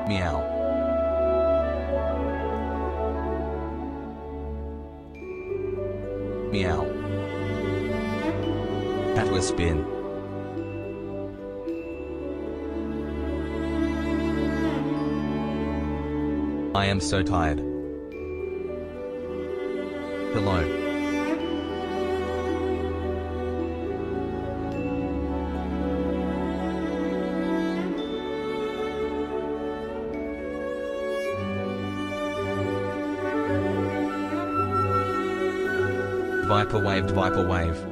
Meow. Meow. Cat will spin. I am so tired. Hello. Viper waved, Viper wave.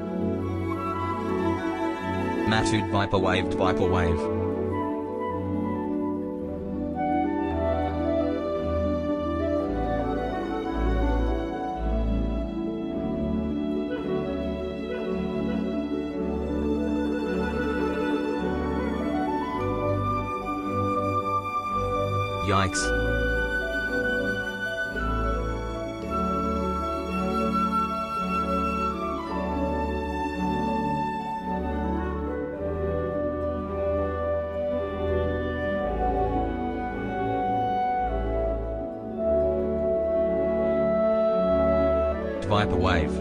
Matured, Viper waved, Viper wave. Yikes. Viper wave.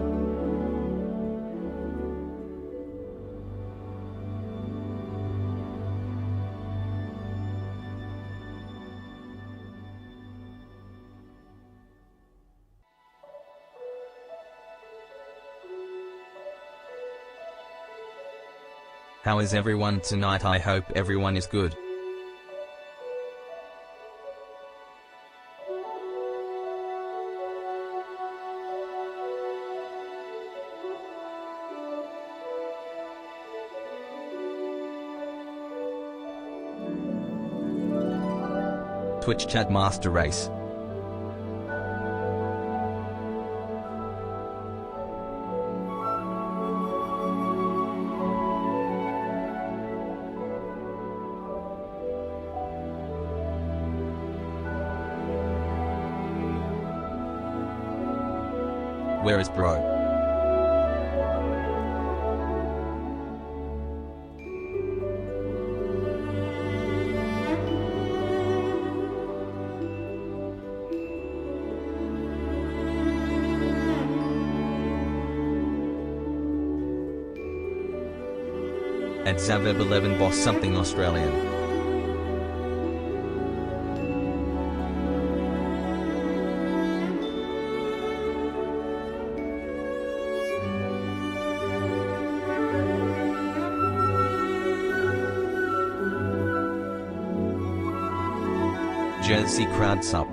How is everyone tonight? I hope everyone is good. Twitch chat master race. Where is bro? At Zaveb11 boss something Australian. Jersey crowd sup.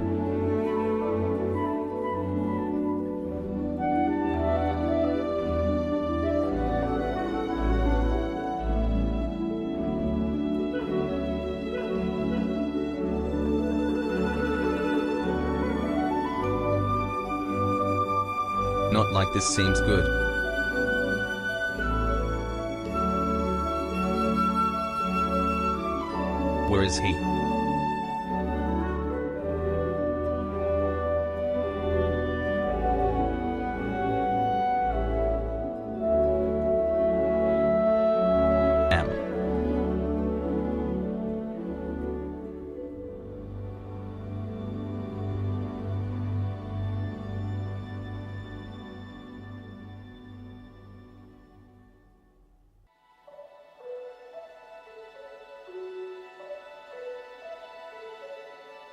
Not like this seems good. Where is he?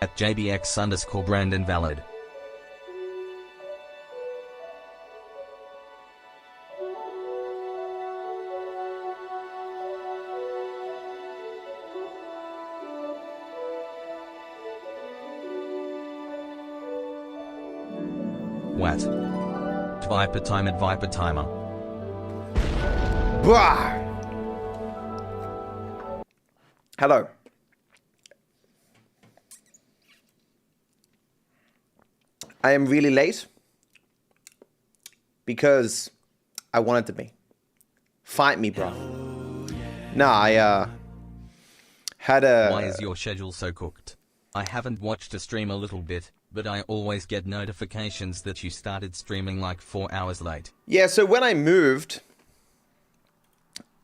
At JBX_brand invalid. What? Viper time at Viper timer. Bah! Hello. I am really late because I wanted to be. Fight me, bro. No, I had a... Why is your schedule so cooked? I haven't watched a stream a little bit, but I always get notifications that you started streaming like 4 hours late. Yeah, so when I moved,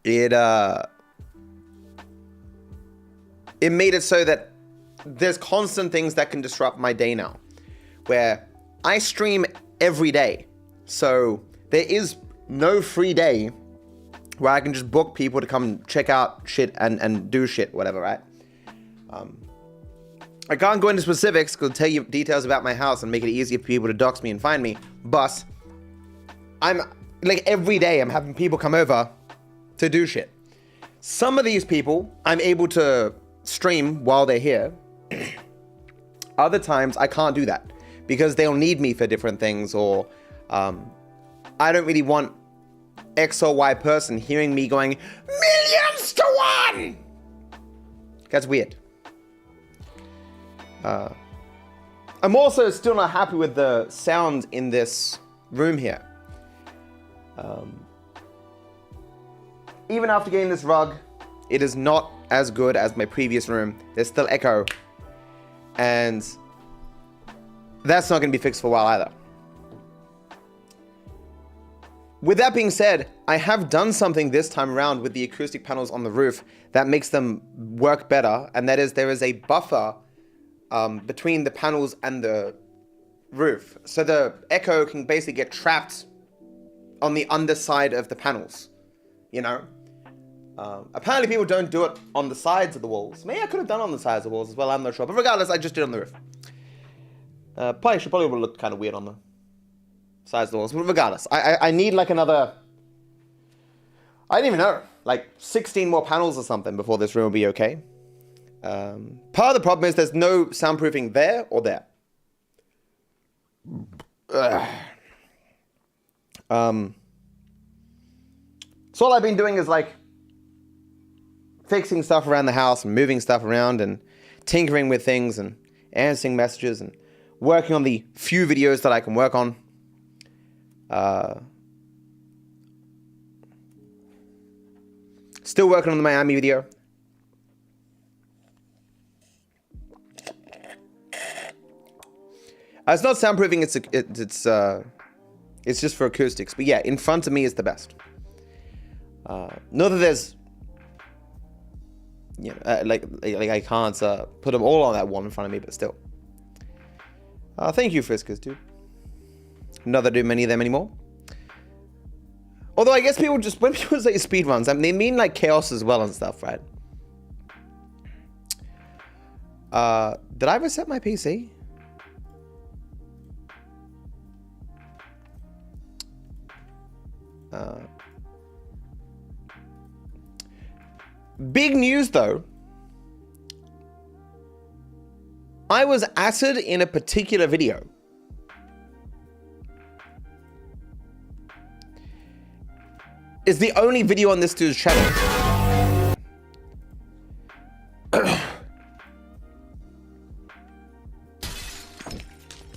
it made it so that there's constant things that can disrupt my day now, where I stream every day. So there is no free day where I can just book people to come check out shit and do shit, whatever, right? I can't go into specifics because I'll tell you details about my house and make it easier for people to dox me and find me. But I'm like every day I'm having people come over to do shit. Some of these people I'm able to stream while they're here. Other times I can't do that because they'll need me for different things, or I don't really want X or Y person hearing me going millions to one. That's weird. I'm also still not happy with the sound in this room here. Even after getting this rug, it is not as good as my previous room. There's still echo. And that's not going to be fixed for a while either. With that being said, I have done something this time around with the acoustic panels on the roof that makes them work better. And that is there is a buffer between the panels and the roof. So the echo can basically get trapped on the underside of the panels, you know? Apparently people don't do it on the sides of the walls. Maybe I could have done it on the sides of the walls as well, I'm not sure. But regardless, I just did it on the roof. Probably would look kind of weird on the sides of the walls. But regardless, I need like another... I don't even know. Like 16 more panels or something before this room will be okay. Part of the problem is there's no soundproofing there or there. So all I've been doing is like fixing stuff around the house and moving stuff around and tinkering with things and answering messages and working on the few videos that I can work on. Still working on the Miami video. It's not soundproofing, it's just for acoustics. But yeah, in front of me is the best. Not that there's, you know, like I can't put them all on that one in front of me, but still. Thank you, Friskers, dude. Not that I do many of them anymore. Although I guess people just, when people say speedruns, I mean, they mean like chaos as well and stuff, right? Did I reset my PC? Big news though. I was added in a particular video. It's the only video on this dude's channel.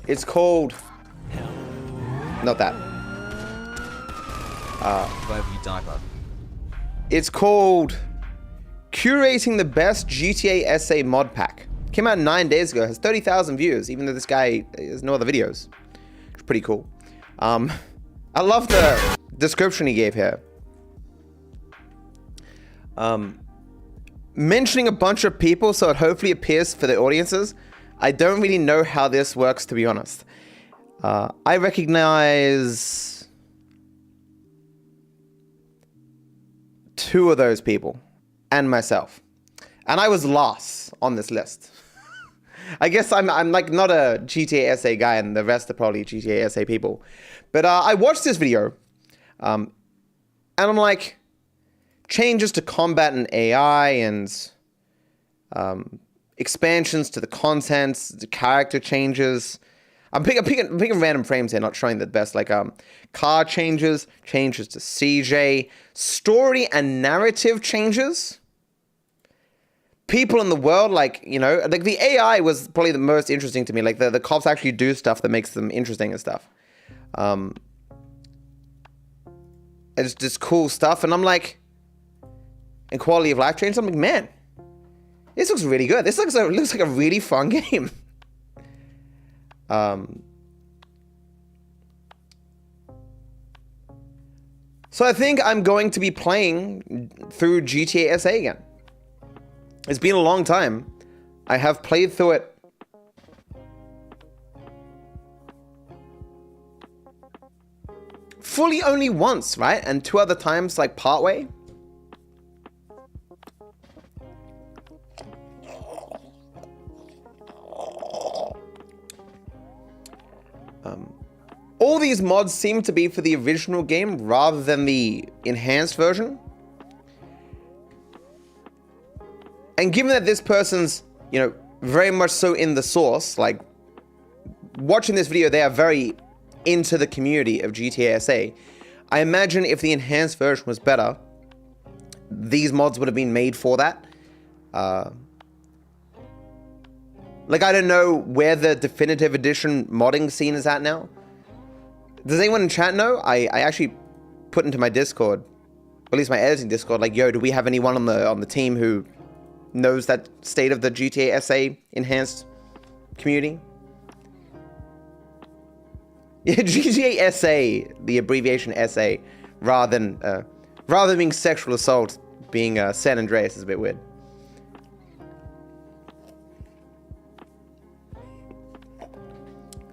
It's called... Not that. It's called Curating the Best GTA SA Mod Pack. Came out 9 days ago. Has 30,000 views, even though this guy has no other videos. It's pretty cool. I love the description he gave here. Mentioning a bunch of people so it hopefully appears for the audiences. I don't really know how this works, to be honest. I recognize 2 of those people and myself, and I was last on this list. I guess I'm like not a GTA SA guy, and the rest are probably GTA SA people. But I watched this video, and I'm like, changes to combat and AI, and expansions to the content, the character changes. I'm picking random frames here, not showing the best. Like car changes to CJ, story and narrative changes. People in the world, like, you know, like the AI was probably the most interesting to me. Like the cops actually do stuff that makes them interesting and stuff. It's just cool stuff, and I'm like, and quality of life change. I'm like, man, this looks really good. This looks like a really fun game. So I think I'm going to be playing through GTA SA again. It's been a long time. I have played through it fully only once, right? And 2 other times, like, partway. All these mods seem to be for the original game rather than the enhanced version. And given that this person's, you know, very much so in the source, like, watching this video, they are very into the community of GTA SA. I imagine if the enhanced version was better, these mods would have been made for that. Like, I don't know where the definitive edition modding scene is at now. Does anyone in chat know? I actually put into my Discord, or at least my editing Discord, like, yo, do we have anyone on the team who knows that state of the GTA SA enhanced community? Yeah, GTA SA, the abbreviation SA, rather than being sexual assault, being San Andreas is a bit weird.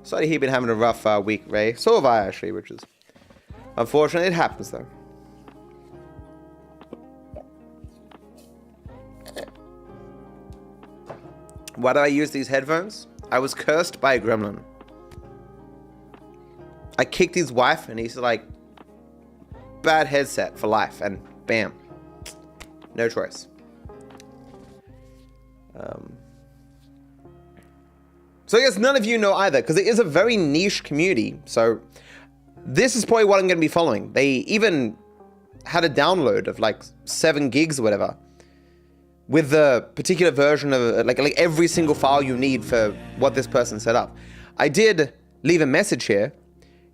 Sorry he's been having a rough week, Ray. So have I, actually, which is unfortunate. It happens, though. Why do I use these headphones? I was cursed by a gremlin. I kicked his wife, and he's like, bad headset for life, and bam. No choice. So I guess none of you know either, because it is a very niche community. So this is probably what I'm going to be following. They even had a download of like 7 gigs or whatever, with the particular version of like every single file you need for what this person set up. I did leave a message here.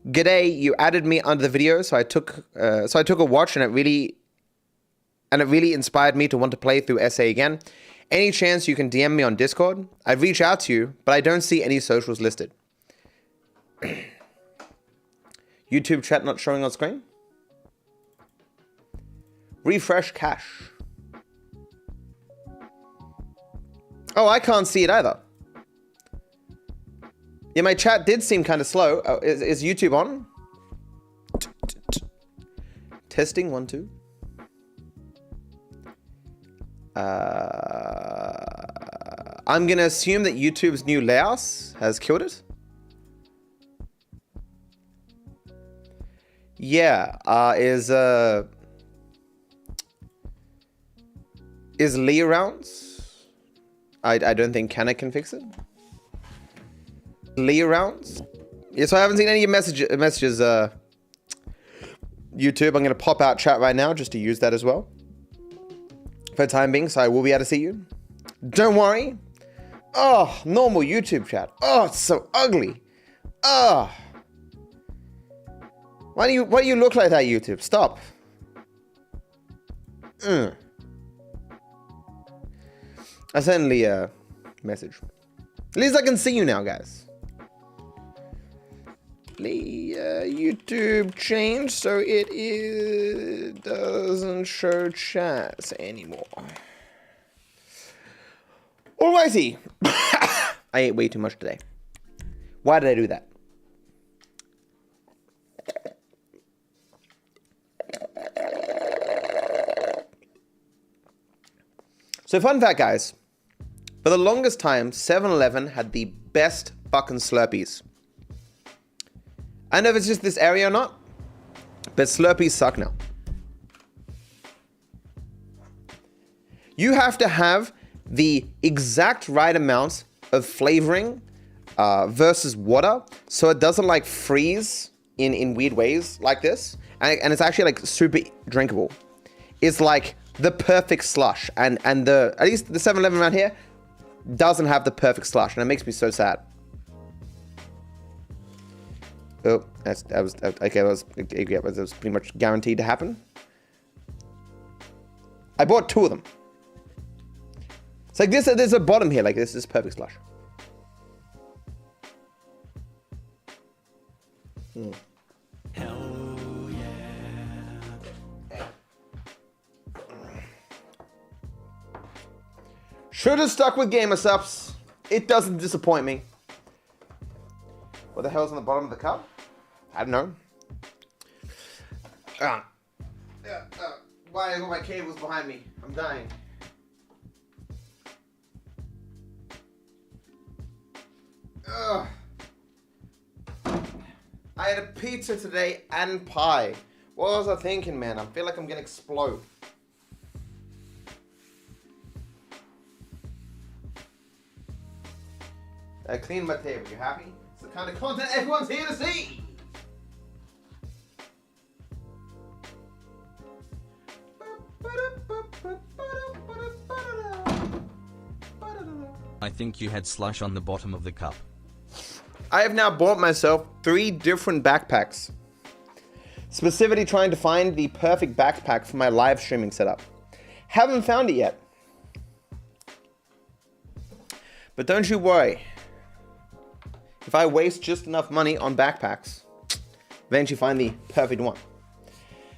G'day, you added me under the video, so I took a watch, and it really inspired me to want to play through SA again. Any chance you can DM me on Discord? I'd reach out to you, but I don't see any socials listed. YouTube chat not showing on screen? Refresh cache. Oh, I can't see it either. Yeah, my chat did seem kind of slow. Oh, is YouTube on? Testing 1 2. I'm gonna assume that YouTube's new layout has killed it. Yeah, is Lee around? I don't think Kanna can fix it. Lee around? Yeah, so I haven't seen any messages. YouTube, I'm gonna pop out chat right now just to use that as well. For the time being, so I will be able to see you. Don't worry. Oh, normal YouTube chat. Oh, it's so ugly. Oh. Why do you look like that, YouTube? Stop. I sent Lee a message. At least I can see you now, guys. Lee, YouTube changed so it doesn't show chats anymore. Alrighty. I ate way too much today. Why did I do that? So fun fact, guys. For the longest time, 7-Eleven had the best fucking Slurpees. I don't know if it's just this area or not, but Slurpees suck now. You have to have the exact right amount of flavoring versus water, so it doesn't like freeze in weird ways like this, and it's actually like super drinkable. It's like the perfect slush, and at least the 7-Eleven around here doesn't have the perfect slush, and it makes me so sad. Oh, that was pretty much guaranteed to happen. I bought 2 of them. It's like this. There's a bottom here. Like this is perfect slush. Hell yeah. Should have stuck with gamer subs. It doesn't disappoint me. What the hell's on the bottom of the cup? I don't know. Why are all my cables behind me? I'm dying. Ugh. I had a pizza today and pie. What was I thinking, man? I feel like I'm gonna explode. I cleaned my table. You happy? It's the kind of content everyone's here to see. I think you had slush on the bottom of the cup. I have now bought myself 3 different backpacks. Specifically trying to find the perfect backpack for my live streaming setup. Haven't found it yet. But don't you worry. If I waste just enough money on backpacks, eventually find the perfect one.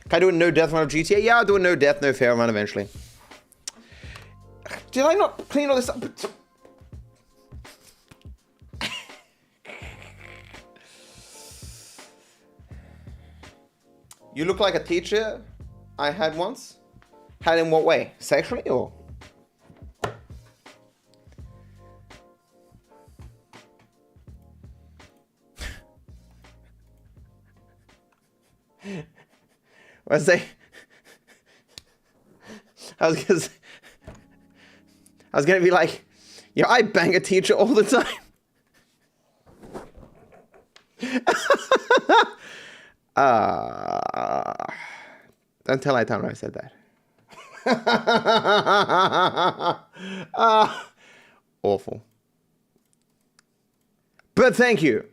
Can I do a no death run of GTA? Yeah, I'll do a no death, no fair run eventually. Did I not clean all this up? You look like a teacher I had once. Had in what way? Sexually or? I was gonna be like, yeah, I bang a teacher all the time. Don't tell Itana I said that. Awful. But thank you.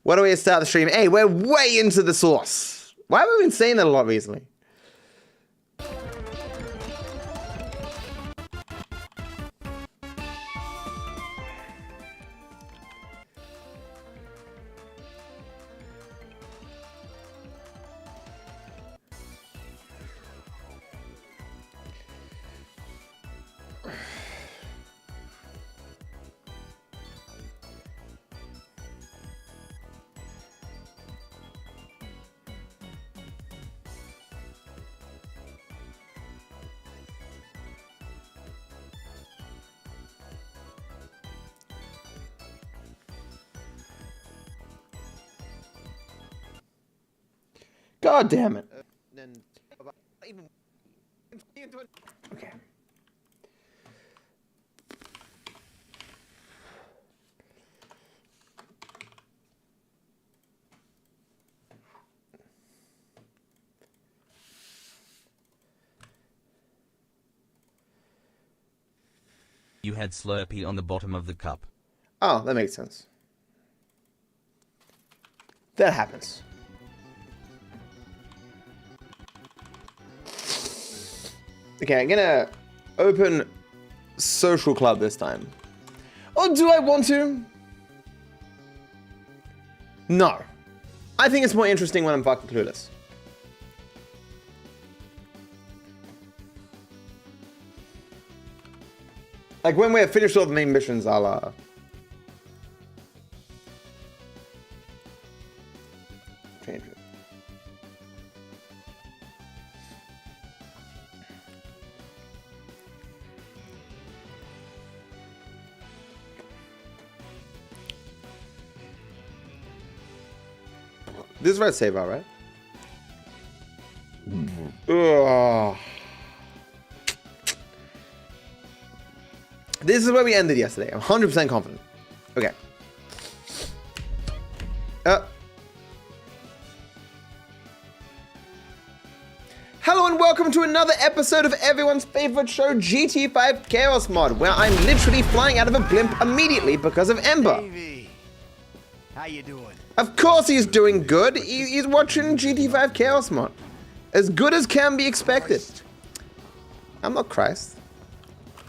What do we start the stream? Hey, we're way into the sauce. Why have we been saying that a lot recently? God damn it. Okay. You had Slurpee on the bottom of the cup. Oh, that makes sense. That happens. Okay, I'm gonna open Social Club this time. Or do I want to? No. I think it's more interesting when I'm fucking clueless. Like when we're finished all the main missions, I'll change it. This is where I save out, right? Ugh. This is where we ended yesterday. I'm 100% confident. Okay. Hello and welcome to another episode of everyone's favorite show, GT5 Chaos Mod, where I'm literally flying out of a blimp immediately because of Ember. Davey, how you doing? Of course he's doing good. He's watching GT5 Chaos Mod. As good as can be expected. I'm not Christ.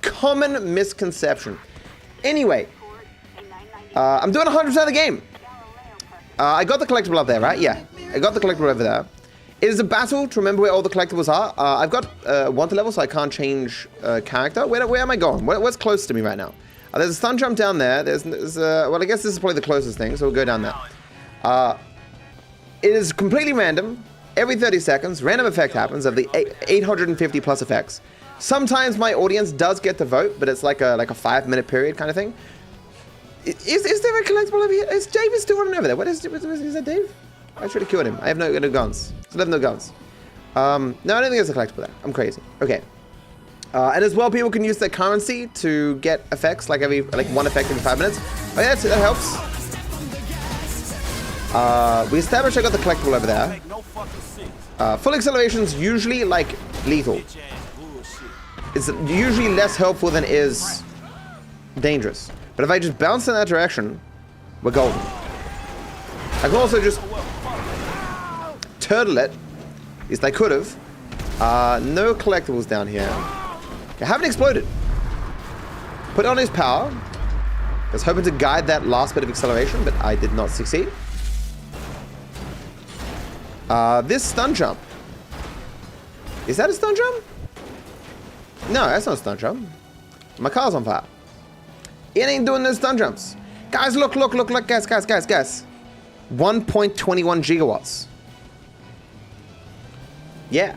Common misconception. Anyway, I'm doing 100% of the game. I got the collectible up there, right? Yeah, I got the collectible over there. It is a battle to remember where all the collectibles are. I've got wanted level, so I can't change character. Where am I going? What's close to me right now? There's a stun jump down there. There's well, I guess this is probably the closest thing, so we'll go down there. It is completely random. Every 30 seconds, random effect happens of the 850 plus effects. Sometimes my audience does get to vote, but it's like a 5-minute period kind of thing. Is there a collectible over here? Is David still running over there? Is that Dave? I should have killed him. I have no guns. I have no guns. No, I don't think there's a collectible there. I'm crazy. Okay. And as well, people can use their currency to get effects, like one effect every 5 minutes. Oh yeah, that helps. We established I got the collectible over there. Full acceleration's usually like lethal. It's usually less helpful than it is dangerous. But if I just bounce in that direction, we're golden. I can also just turtle it. At least I could have. No collectibles down here. Okay, haven't exploded. Put on his power. I was hoping to guide that last bit of acceleration, but I did not succeed. This stun jump. Is that a stun jump? No, that's not a stun jump. My car's on fire. It ain't doing no stun jumps. Guys, look, guys. 1.21 gigawatts. Yeah.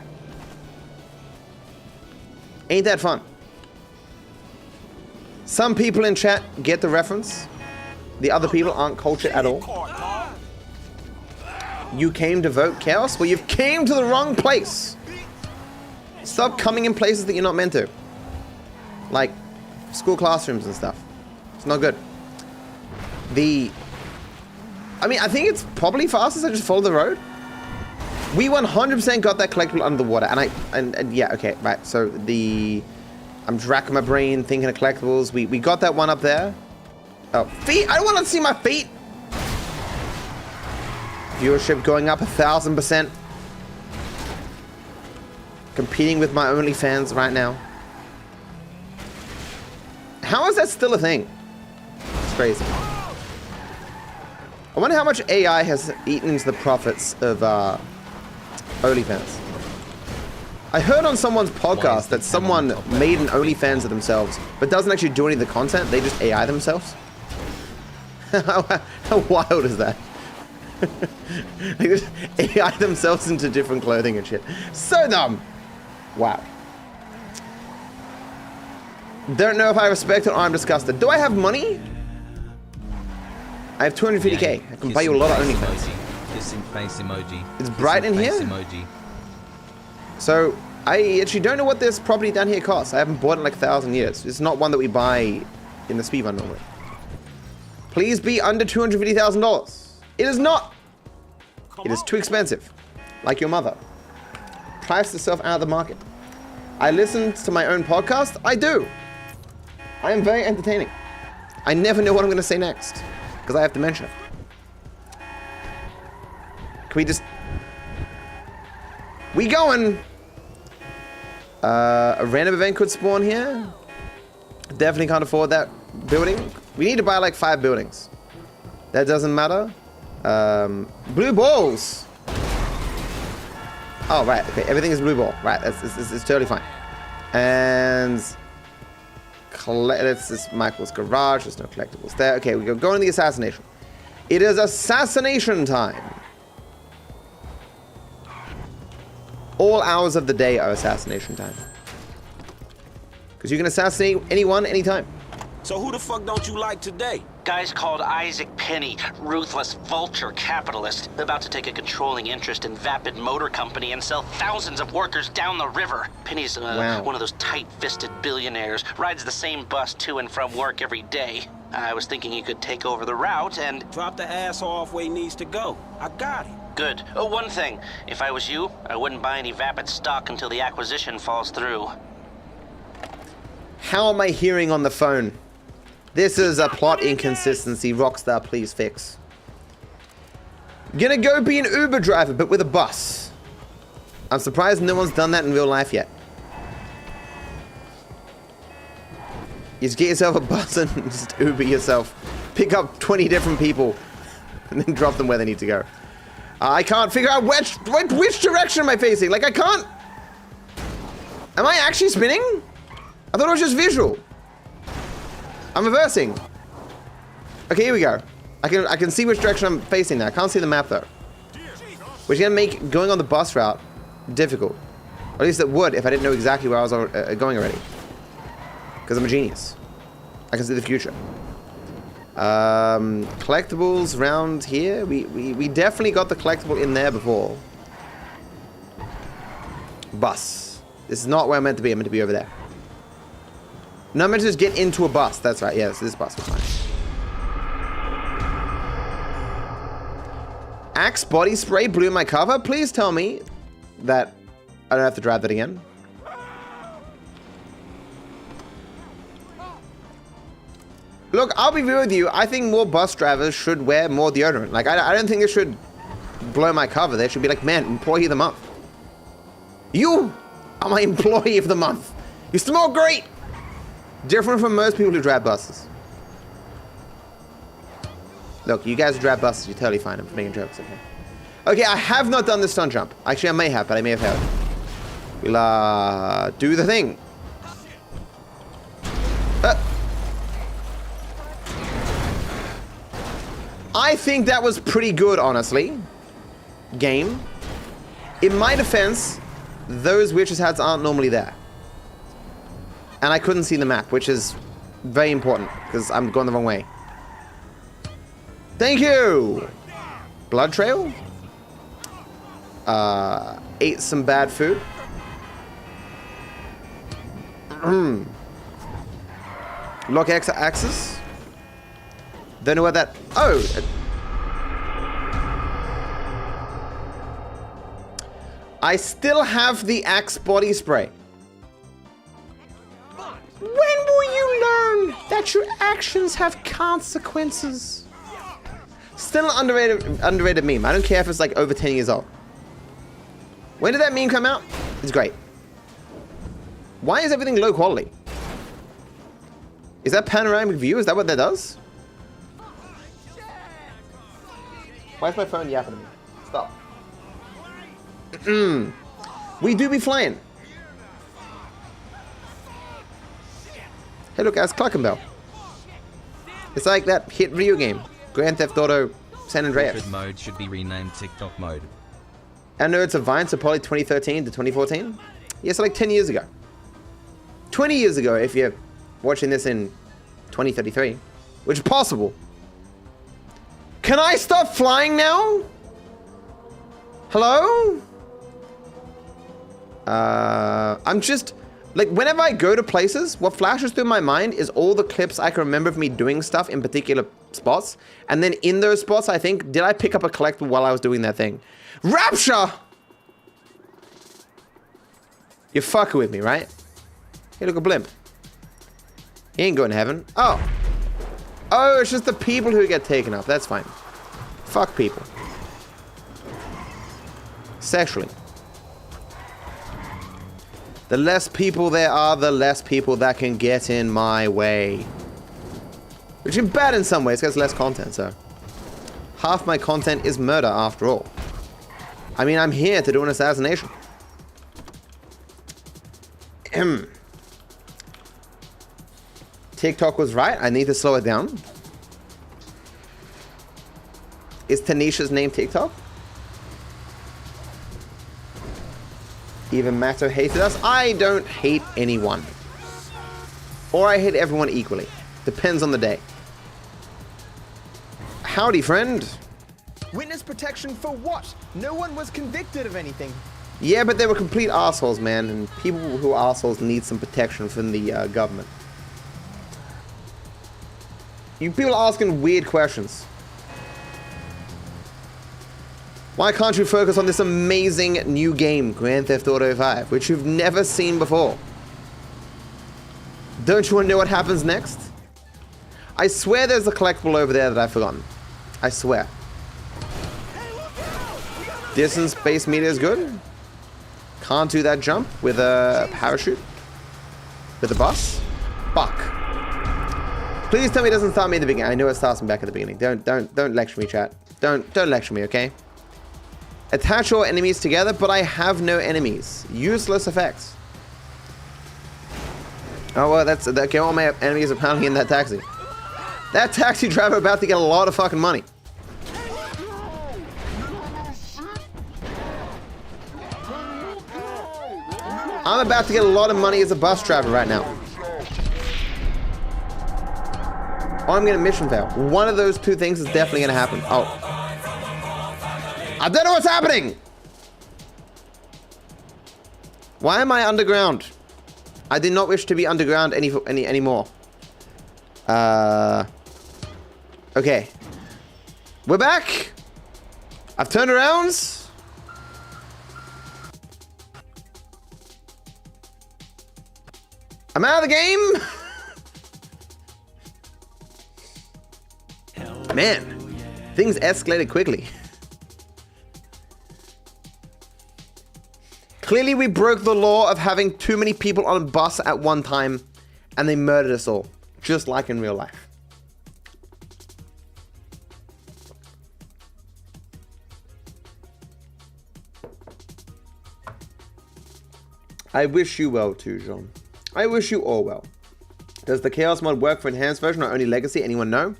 Ain't that fun? Some people in chat get the reference. The other people aren't cultured at all. You came to vote chaos? Well, you've came to the wrong place. Stop coming in places that you're not meant to. Like school classrooms and stuff. It's not good. I think it's probably fastest I just follow the road. We 100% got that collectible under the water, and yeah, okay, right. So I'm just racking my brain thinking of collectibles. We got that one up there. Oh, feet! I don't want to see my feet. Viewership going up 1,000%. Competing with my OnlyFans right now. How is that still a thing? It's crazy. I wonder how much AI has eaten into the profits of OnlyFans. I heard on someone's podcast that someone made an OnlyFans of themselves, but doesn't actually do any of the content. They just AI themselves. How wild is that? They just AI themselves into different clothing and shit. So dumb. Wow. Don't know if I respect it or I'm disgusted. Do I have money? I have 250k. I can buy you a lot of OnlyFans. Kissing face emoji. It's bright in here? Emoji. So, I actually don't know what this property down here costs. I haven't bought it in like 1,000 years. It's not one that we buy in the speedrun normally. Please be under $250,000. It is not. It is too expensive. Like your mother. Price yourself out of the market. I listen to my own podcast. I do. I am very entertaining. I never know what I'm going to say next. Because I have dementia. Can we just... We going! A random event could spawn here. Definitely can't afford that building. We need to buy like 5 buildings. That doesn't matter. Blue balls! Oh, right. Okay, everything is blue ball. Right, it's totally fine. And... This is Michael's garage. There's no collectibles there. Okay, we go into the assassination. It is assassination time. All hours of the day are assassination time. Because you can assassinate anyone, anytime. So who the fuck don't you like today? Guy's called Isaac Penny, ruthless vulture capitalist, about to take a controlling interest in Vapid Motor Company and sell thousands of workers down the river. Penny's one of those tight-fisted billionaires, rides the same bus to and from work every day. I was thinking he could take over the route and... Drop the ass off where he needs to go. I got him. Good. Oh, one thing. If I was you, I wouldn't buy any Vapid stock until the acquisition falls through. How am I hearing on the phone? This is a plot inconsistency. Rockstar, please fix. Gonna go be an Uber driver, but with a bus. I'm surprised no one's done that in real life yet. You just get yourself a bus and just Uber yourself. Pick up 20 different people and then drop them where they need to go. I can't figure out which direction am I facing. Like, I can't. Am I actually spinning? I thought it was just visual. I'm reversing. Okay, here we go. I can see which direction I'm facing now. I can't see the map though. Which is gonna make going on the bus route difficult. Or at least it would if I didn't know exactly where I was going already. Because I'm a genius. I can see the future. Collectibles round here. We definitely got the collectible in there before. Bus. This is not where I'm meant to be. I'm meant to be over there. No, I'm meant to just get into a bus. That's right. Yes, this bus was fine. Axe body spray blew my cover. Please tell me that I don't have to drive that again. Look, I'll be real with you. I think more bus drivers should wear more deodorant. Like, I don't think they should blow my cover. They should be like, man, employee of the month. You are my employee of the month. You smell great. Different from most people who drive buses. Look, you guys who drive buses, you're totally fine. I'm just making jokes, okay? Okay, I have not done the stunt jump. Actually, I may have, but I may have failed. We'll, do the thing. I think that was pretty good, honestly. Game. In my defense, those witches' hats aren't normally there. And I couldn't see the map, which is very important, because I'm going the wrong way. Thank you! Blood trail? Ate some bad food. Lock axis. Don't know what that... Oh! I still have the axe body spray. When will you learn that your actions have consequences? Still an underrated meme. I don't care if it's like over 10 years old. When did that meme come out? It's great. Why is everything low quality? Is that panoramic view? Is that what that does? Why is my phone yapping at me? Stop. We do be flying. Hey, look, that's Cluckenbell. It's like that hit video game, Grand Theft Auto San Andreas. Portrait mode should be renamed TikTok mode. I know it's a Vine, so probably 2013 to 2014. Yeah, so like 10 years ago. 20 years ago, if you're watching this in 2033, which is possible. Can I stop flying now? Hello? I'm just... Like, whenever I go to places, what flashes through my mind is all the clips I can remember of me doing stuff in particular spots. And then in those spots, I think, did I pick up a collectible while I was doing that thing? Rapture! You're fucking with me, right? Hey, look, a blimp. He ain't going to heaven. Oh. Oh, it's just the people who get taken up. That's fine. Fuck people. Sexually. The less people there are, the less people that can get in my way. Which is bad in some ways, because less content, so. Half my content is murder, after all. I mean, I'm here to do an assassination. TikTok was right. I need to slow it down. Is Tanisha's name TikTok? Even Matto hated us. I don't hate anyone. Or I hate everyone equally. Depends on the day. Howdy, friend. Witness protection for what? No one was convicted of anything. Yeah, but they were complete assholes, man. And people who are assholes need some protection from the government. You people are asking weird questions. Why can't you focus on this amazing new game, Grand Theft Auto 5, which you've never seen before? Don't you want to know what happens next? I swear there's a collectible over there that I've forgotten. I swear. Distance-based meter is good. Can't do that jump with a parachute. With a bus. Fuck. Please tell me it doesn't start me at the beginning. I know it starts me back at the beginning. Don't lecture me, chat. Don't lecture me, okay? Attach all enemies together, but I have no enemies. Useless effects. Oh, well, that's... Okay, all my enemies are apparently in that taxi. That taxi driver about to get a lot of fucking money. I'm about to get a lot of money as a bus driver right now. Oh, I'm gonna mission fail. One of those two things is definitely gonna happen. Oh. I don't know what's happening! Why am I underground? I did not wish to be underground anymore. Okay. We're back! I've turned around. I'm out of the game! Man, things escalated quickly. Clearly we broke the law of having too many people on a bus at one time, and they murdered us all, just like in real life. I wish you well too, Jean. I wish you all well. Does the Chaos mod work for enhanced version or only legacy? Anyone know?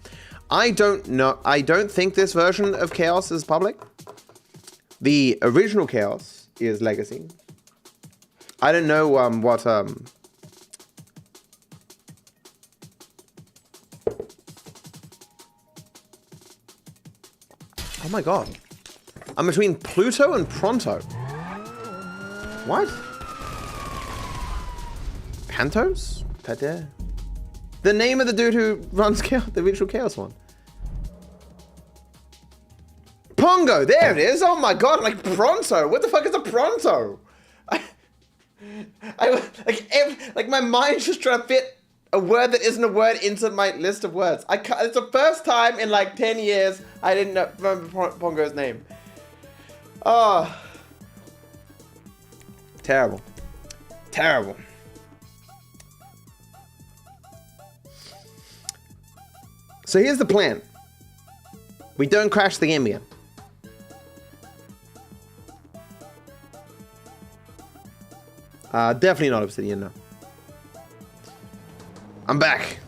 I don't know. I don't think this version of Chaos is public. The original Chaos is legacy. I don't know what oh my god. I'm between Pluto and Pronto. What? Pantos? Pate? The name of the dude who runs Chaos, the original Chaos one. Pongo, there it is. Oh my god, I'm like Pronto. What the fuck is a Pronto? Like my mind's just trying to fit a word that isn't a word into my list of words. It's the first time in like 10 years I didn't remember Pongo's name. Oh. Terrible. Terrible. So here's the plan. We don't crash the game again. Definitely not Obsidian, no. I'm back.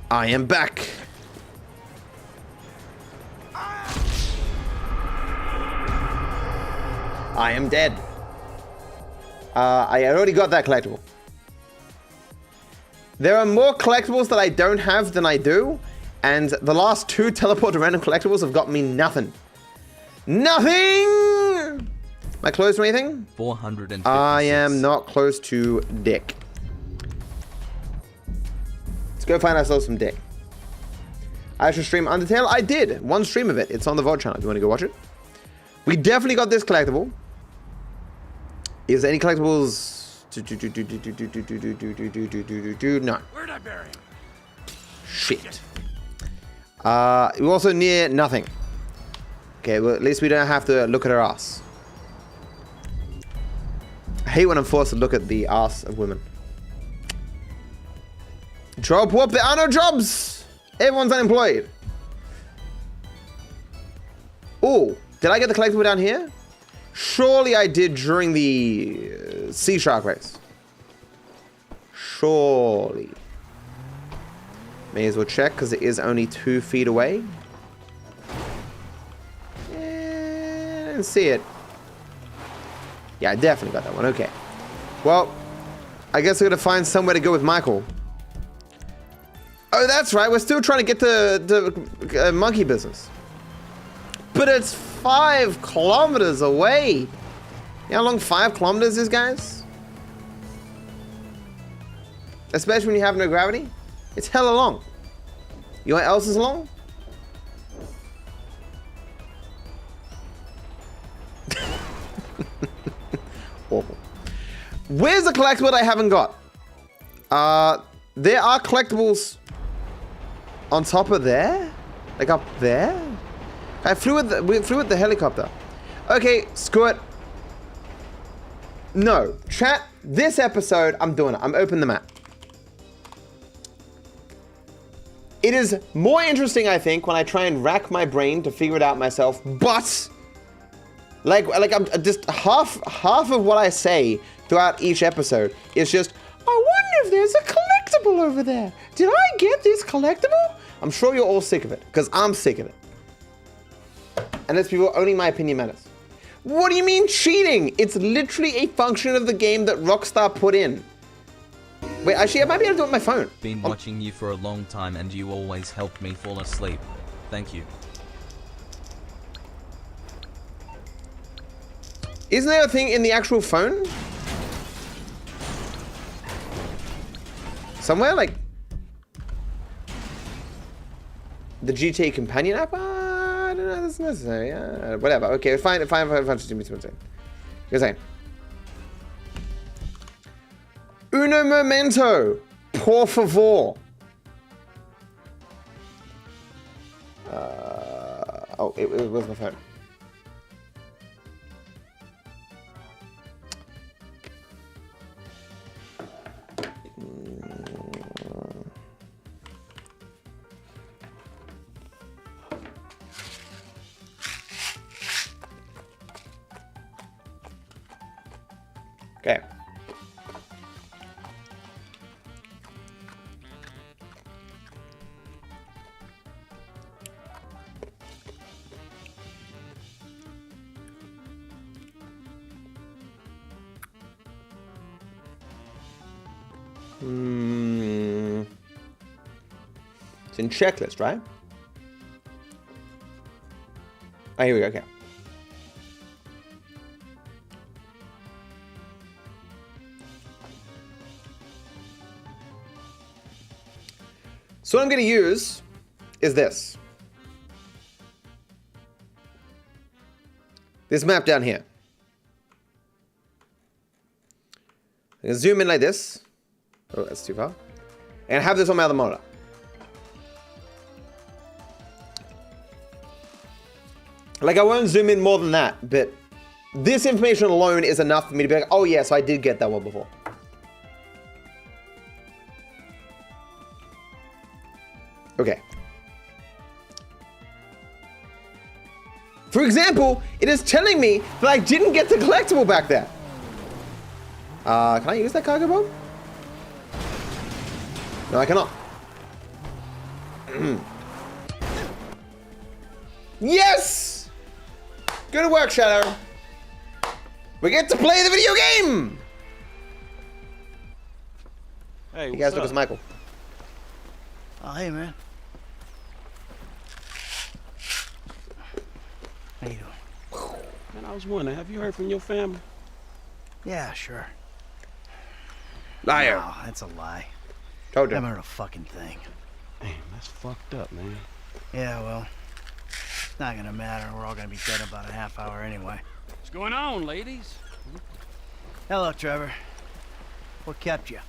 I am back. I am dead. I already got that collectible. There are more collectibles that I don't have than I do, and the last 2 teleport to random collectibles have got me nothing. Nothing! Am I close to anything? 456. I am not close to dick. Let's go find ourselves some dick. I should stream Undertale. I did. 1 stream of it. It's on the VOD channel if you want to go watch it. We definitely got this collectible. Is there any collectibles? No. Where'd I bury him? Shit. We're also near nothing. Okay, well, at least we don't have to look at her ass. I hate when I'm forced to look at the ass of women. Job whoop, there are no jobs! Everyone's unemployed. Oh, did I get the collectible down here? Surely I did during the sea shark race. Surely. May as well check because it is only 2 feet away. I didn't see it. Yeah, I definitely got that one. Okay. Well, I guess we're going to find somewhere to go with Michael. Oh, that's right. We're still trying to get to monkey business. But it's 5 kilometers away. You know how long 5 kilometers is, guys? Especially when you have no gravity. It's hella long. You know what else is long? Awful. Where's the collectible I haven't got? There are collectibles on top of there? Like up there? We flew with the helicopter. Okay, screw it. No. Chat, this episode, I'm doing it. I'm opening the map. It is more interesting, I think, when I try and rack my brain to figure it out myself, but like I'm just half of what I say throughout each episode is just, I wonder if there's a collectible over there. Did I get this collectible? I'm sure you're all sick of it, because I'm sick of it. And as people, only my opinion matters. What do you mean cheating? It's literally a function of the game that Rockstar put in. Wait, actually, I might be able to do it on my phone. Been watching you for a long time and you always helped me fall asleep. Thank you. Isn't there a thing in the actual phone? Somewhere, like... the GTA companion app? I don't know, that's necessary. Whatever. Okay, fine. You're saying. Uno momento. Por favor. Oh, it was my phone. Okay. It's in checklist, right? Oh, here we go. Okay. So what I'm going to use is this. This map down here. I'm going to zoom in like this. Oh, that's too far. And have this on my other monitor. Like, I won't zoom in more than that, but this information alone is enough for me to be like, oh yes, I did get that one before. Okay. For example, it is telling me that I didn't get the collectible back there. Can I use that cargo bomb? No, I cannot. Yes! Good work, Shadow. We get to play the video game! Hey, You guys look as Michael. Oh, hey, man. How you doing? Man, I was wondering, have you heard from your family? Yeah, sure. Liar. No, that's a lie. Told I haven't you. heard a fucking thing. Damn, that's fucked up, man. Yeah, well, it's not gonna matter. We're all gonna be dead in about a half hour anyway. What's going on, ladies? Hello, Trevor. What kept you?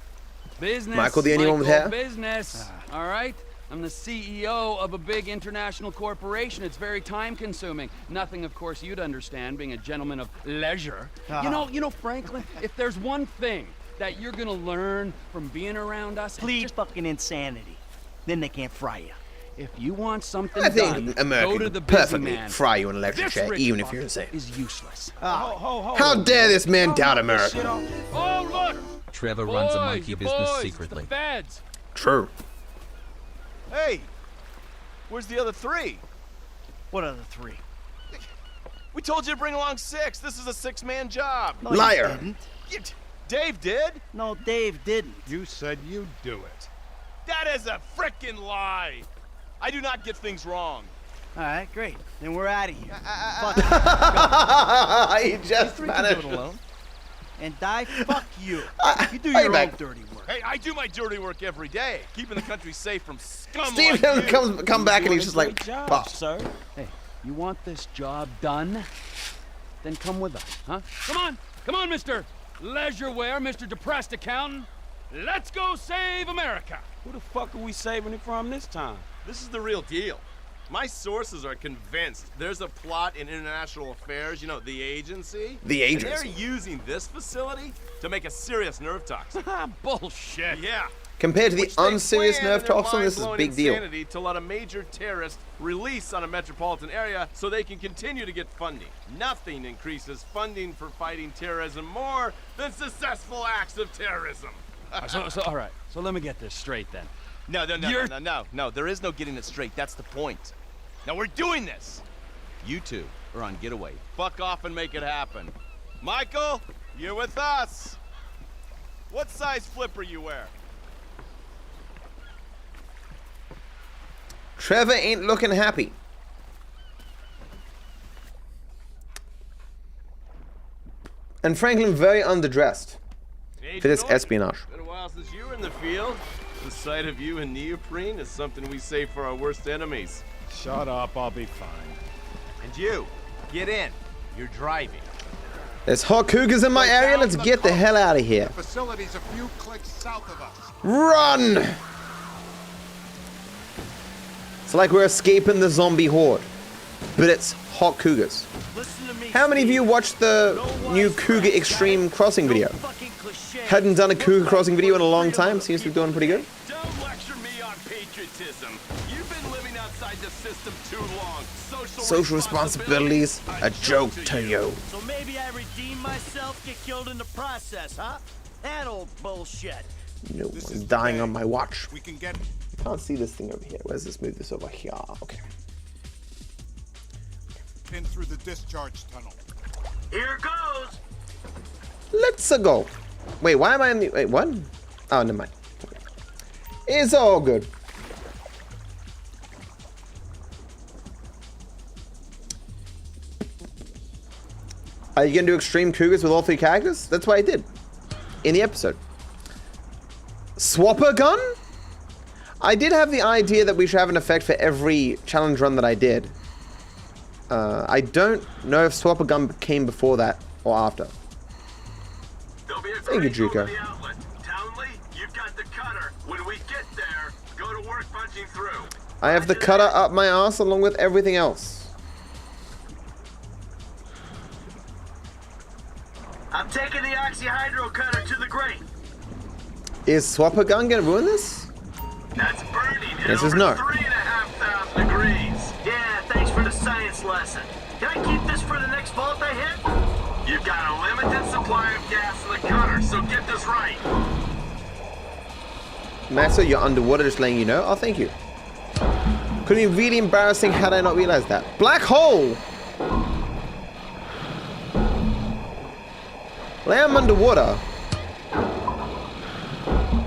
Business. Michael, the only one with hair? Business. All right. I'm the CEO of a big international corporation. It's very time-consuming. Nothing, of course, you'd understand, being a gentleman of leisure. You know, Franklin, if there's one thing that you're gonna learn from being around us, Please, fucking insanity. Then they can't fry you. if you want something I done, think go America to the could busy perfectly man. fry you in an electric This chair, rich even if fuck you're insane. is useless. How dare this man doubt America? Oh, look! Trevor runs a monkey you business boys, secretly. The feds. True. Hey, where's the other three? What other three? We told you to bring along 6. This is a 6-man job. No, you Liar. didn't. Dave did. No, Dave didn't. You said you'd do it. That is a frickin' lie. I do not get things wrong. All right, great. Then we're out of here. He just managed. And die, fuck you. You do Hey, your back. own dirty work. Hey, I do my dirty work every day, keeping the country safe from scum Steve like you. comes come back and he's just like, Great job, "Boss." sir. Hey, you want this job done? Then come with us, huh? Come on, Mr. Leisureware, Mr. Depressed Accountant. Let's go save America. Who the fuck are we saving it from this time? This is the real deal. My sources are convinced there's a plot in international affairs, you know, the agency. The agency. And they're using this facility to make a serious nerve toxin. Bullshit. Yeah, Compared to the Which they unserious plan in nerf their talks on this is a mind-blowing big deal. insanity to let a major terrorist release on a metropolitan area so they can continue to get funding. Nothing increases funding for fighting terrorism more than successful acts of terrorism. So all right. So let me get this straight then. No, there is no getting it straight. That's the point. Now we're doing this. You two are on getaway. Fuck off and make it happen. Michael, you're with us. What size flipper you wear? Trevor ain't looking happy. And Franklin very underdressed Hey, for this Jordan, espionage. Been a while since you were in the field. The sight of you in neoprene is something we save for our worst enemies. Shut up, I'll be fine. And you, get in. You're driving. There's hot cougars in my area. Let's get the hell out of here. The facility's a few clicks south of us. Run! It's like we're escaping the zombie horde, but it's hot cougars. How many of you watched the new Cougar Extreme Crossing video? Hadn't done a Cougar Crossing video in a long time. Seems to be doing pretty good. Don't lecture me on patriotism. You've been living outside the system too long. Social responsibilities, a joke to you. So maybe I redeem myself, get killed in the process, huh? That old bullshit. No, I'm dying on my watch. We can get I can't see this thing over here. Where's this? Move this over here. Okay. in through the discharge tunnel. Here goes. Let's go. Wait, why am I in the... Wait, what? Oh, never mind. It's all good. Are you gonna do extreme cougars with all 3 characters? That's what I did in the episode. Swapper gun? I did have the idea that we should have an effect for every challenge run that I did. I don't know if Swapper gun came before that or after. Thank you, Juco. You've got the cutter. When we get there, go to work punching through. I have the cutter up my ass along with everything else. I'm taking the oxyhydro cutter to the grate. Is Swapper gun gonna ruin this? That's burning. This is no. 3,500 degrees. Yeah, thanks for the science lesson. Can I keep this for the next vault I hit? You've got a limited supply of gas in the cutter, so get this right. Master, you're underwater, just letting you know. Oh, thank you. Could be really embarrassing had I not realized that. Black hole! Well, I'm underwater.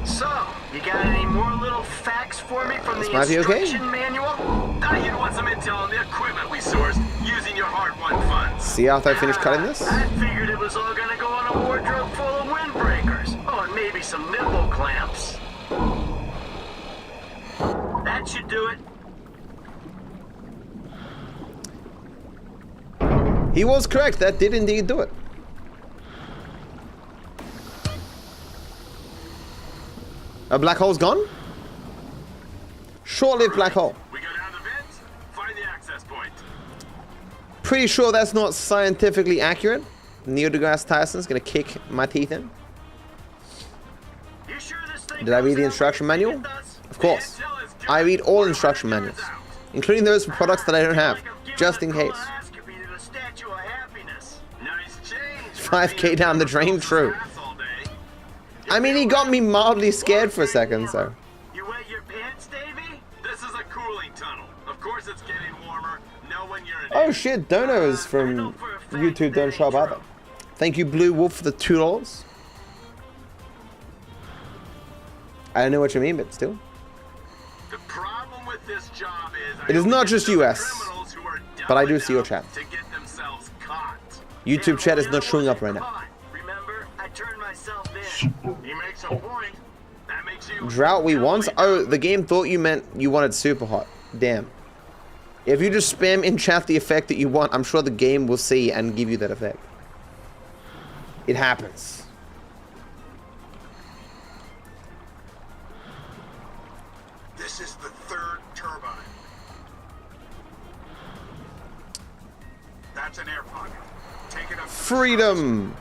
So, you got any more little facts for me from This the might be okay. instruction manual? Now you'd want some intel on the equipment we sourced using your hard-won funds. See after I finish cutting this? I figured it was all gonna go on a wardrobe full of windbreakers. Oh, and maybe some nipple clamps. That should do it. He was correct. That did indeed do it. A black hole's gone? Short-lived black hole. We go down the vents, find the access point. Pretty sure that's not scientifically accurate. Neil deGrasse Tyson's gonna kick my teeth in. You sure this thing Did I read the goes out instruction like manual? it does? Of course. I read all instruction manuals, including those for products that I don't have, just in case. 5K down the drain, true. I mean, he got me mildly scared for a second, so. You wet your pants, Davey? This is a cooling tunnel. Of course it's getting warmer. Know when you're in Oh shit, donos from YouTube don't show up either. Thank you, Blue Wolf, for the $2. I don't know what you mean, but still. The problem with this job is It is not just US, criminals who are but I do doubling see your up chat. to get themselves caught. YouTube chat is not showing up right now. Remember, I turned myself in. He makes a point. That makes you Drought we want? Oh, the game thought you meant you wanted super hot. Damn. If you just spam in chat the effect that you want, I'm sure the game will see and give you that effect. It happens. This is the 3rd turbine. That's an air pocket. Take it up to the Freedom!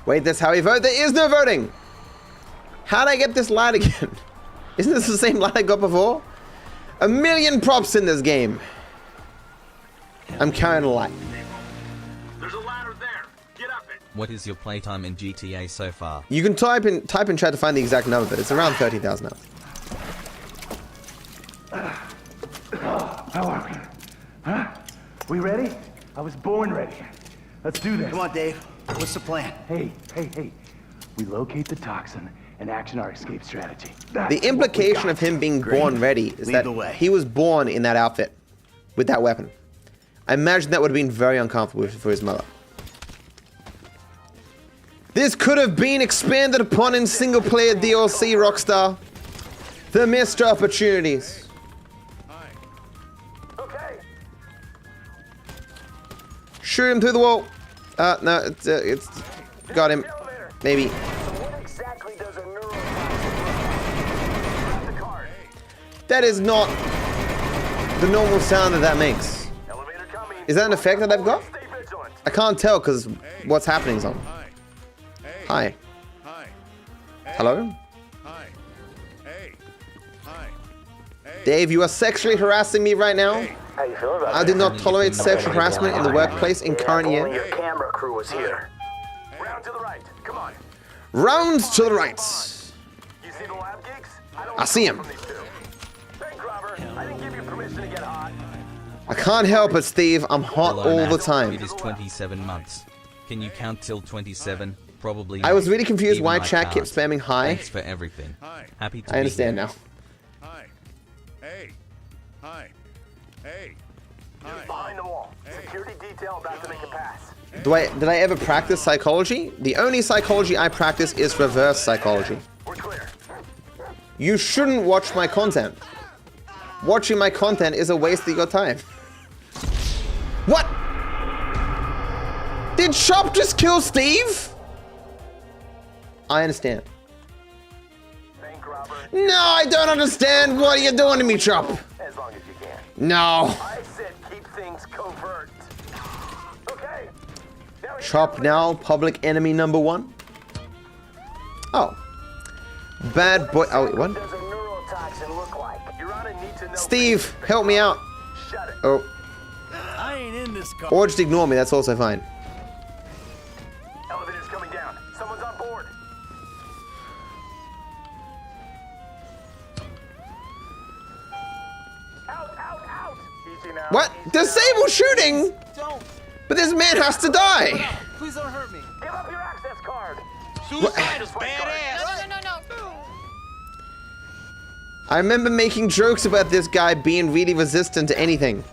Wait, that's how we vote? There is no voting! How'd I get this light again? Isn't this the same light I got before? A million props in this game. I'm carrying a light. There's a ladder there. Get up it. What is your playtime in GTA so far? You can type in chat to find the exact number, but it's around 30,000 hours. How are we? Huh? We ready? I was born ready. Let's do this. Come on, Dave. What's the plan? Hey. We locate the toxin and action our escape strategy. The implication of him being born ready is that he was born in that outfit with that weapon. I imagine that would have been very uncomfortable for his mother. This could have been expanded upon in single-player DLC, Rockstar. The missed opportunities. Okay. Shoot him through the wall. No, it's got him. Maybe. What exactly does a neural the card? That is not the normal sound that makes. Elevator coming. Is that an effect that I've got? Stay vigilant. I can't tell because what's happening is on. Hi. Hello? Dave, you are sexually harassing me right now. How you feeling about I do not tolerate sexual harassment in the workplace in current Only year. your camera crew was here. Round to the right. Come on. Rounds to the right. You see the lab geeks? I see him. Thank Robert. I didn't give you permission to get hot. I can't help it, Steve. I'm hot Hello, all Matt. the time. It is 27 months. Can you count till 27? Probably. I was really confused Even why I chat kept can't. spamming hi. Thanks for everything. Happy to I understand be here. now. Behind the wall. Security detail about to make a pass. Did I ever practice psychology? The only psychology I practice is reverse psychology. We're clear. You shouldn't watch my content. Watching my content is a waste of your time. What? Did Chop just kill Steve? I understand. Thank Robert. No, I don't understand. What are you doing to me, Chop? As long as you can. No. I said keep things covert. Okay. Now Chop now, public enemy number 1. Oh. Bad boy. Oh, wait, what? does a neurotoxin look like? You're on a need to know. Steve, help me out. Shut it. Oh. I ain't in this car. Or just ignore me. That's also fine. Elevator's coming down. Someone's on board. Out. Easy now. What? Disable shooting? Don't. But this man has to die. Please don't hurt me. Give up your access card. Suicide is badass. No. I remember making jokes about this guy being really resistant to anything.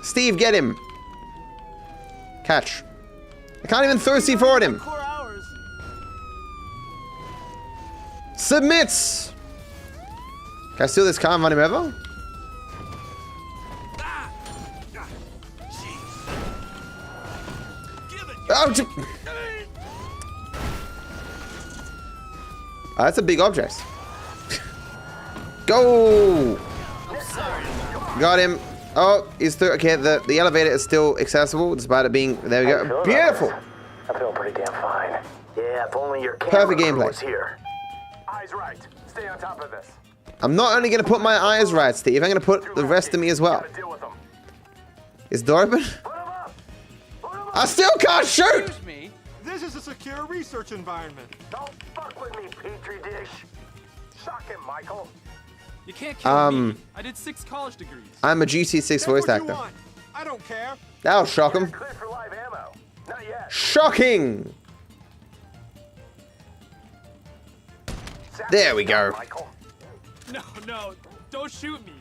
Steve, get him. Catch. I can't even throw C4 at him. Submits. Can I steal this car and run him over? Oh, that's a big object. Go! Got him. Oh, he's through. Okay, the elevator is still accessible despite it being. There we go. Beautiful. I'm feeling pretty damn fine. Yeah, if only your camera Perfect crew gameplay. was here. Eyes right. Stay on top of this. I'm not only gonna put my eyes right, Steve. I'm gonna put the rest of me as well. Gotta deal with them. Is the door open? Put 'em up. I still can't shoot. Excuse me. This is a secure research environment. Don't fuck with me, Petri dish. Shock him, Michael. You can't kill me. I did 6 college degrees. I'm a GT6 voice What you actor. want. I don't care. That'll shock him. Clear for live ammo. Not yet. Shocking. There we go. Michael. No, don't shoot me.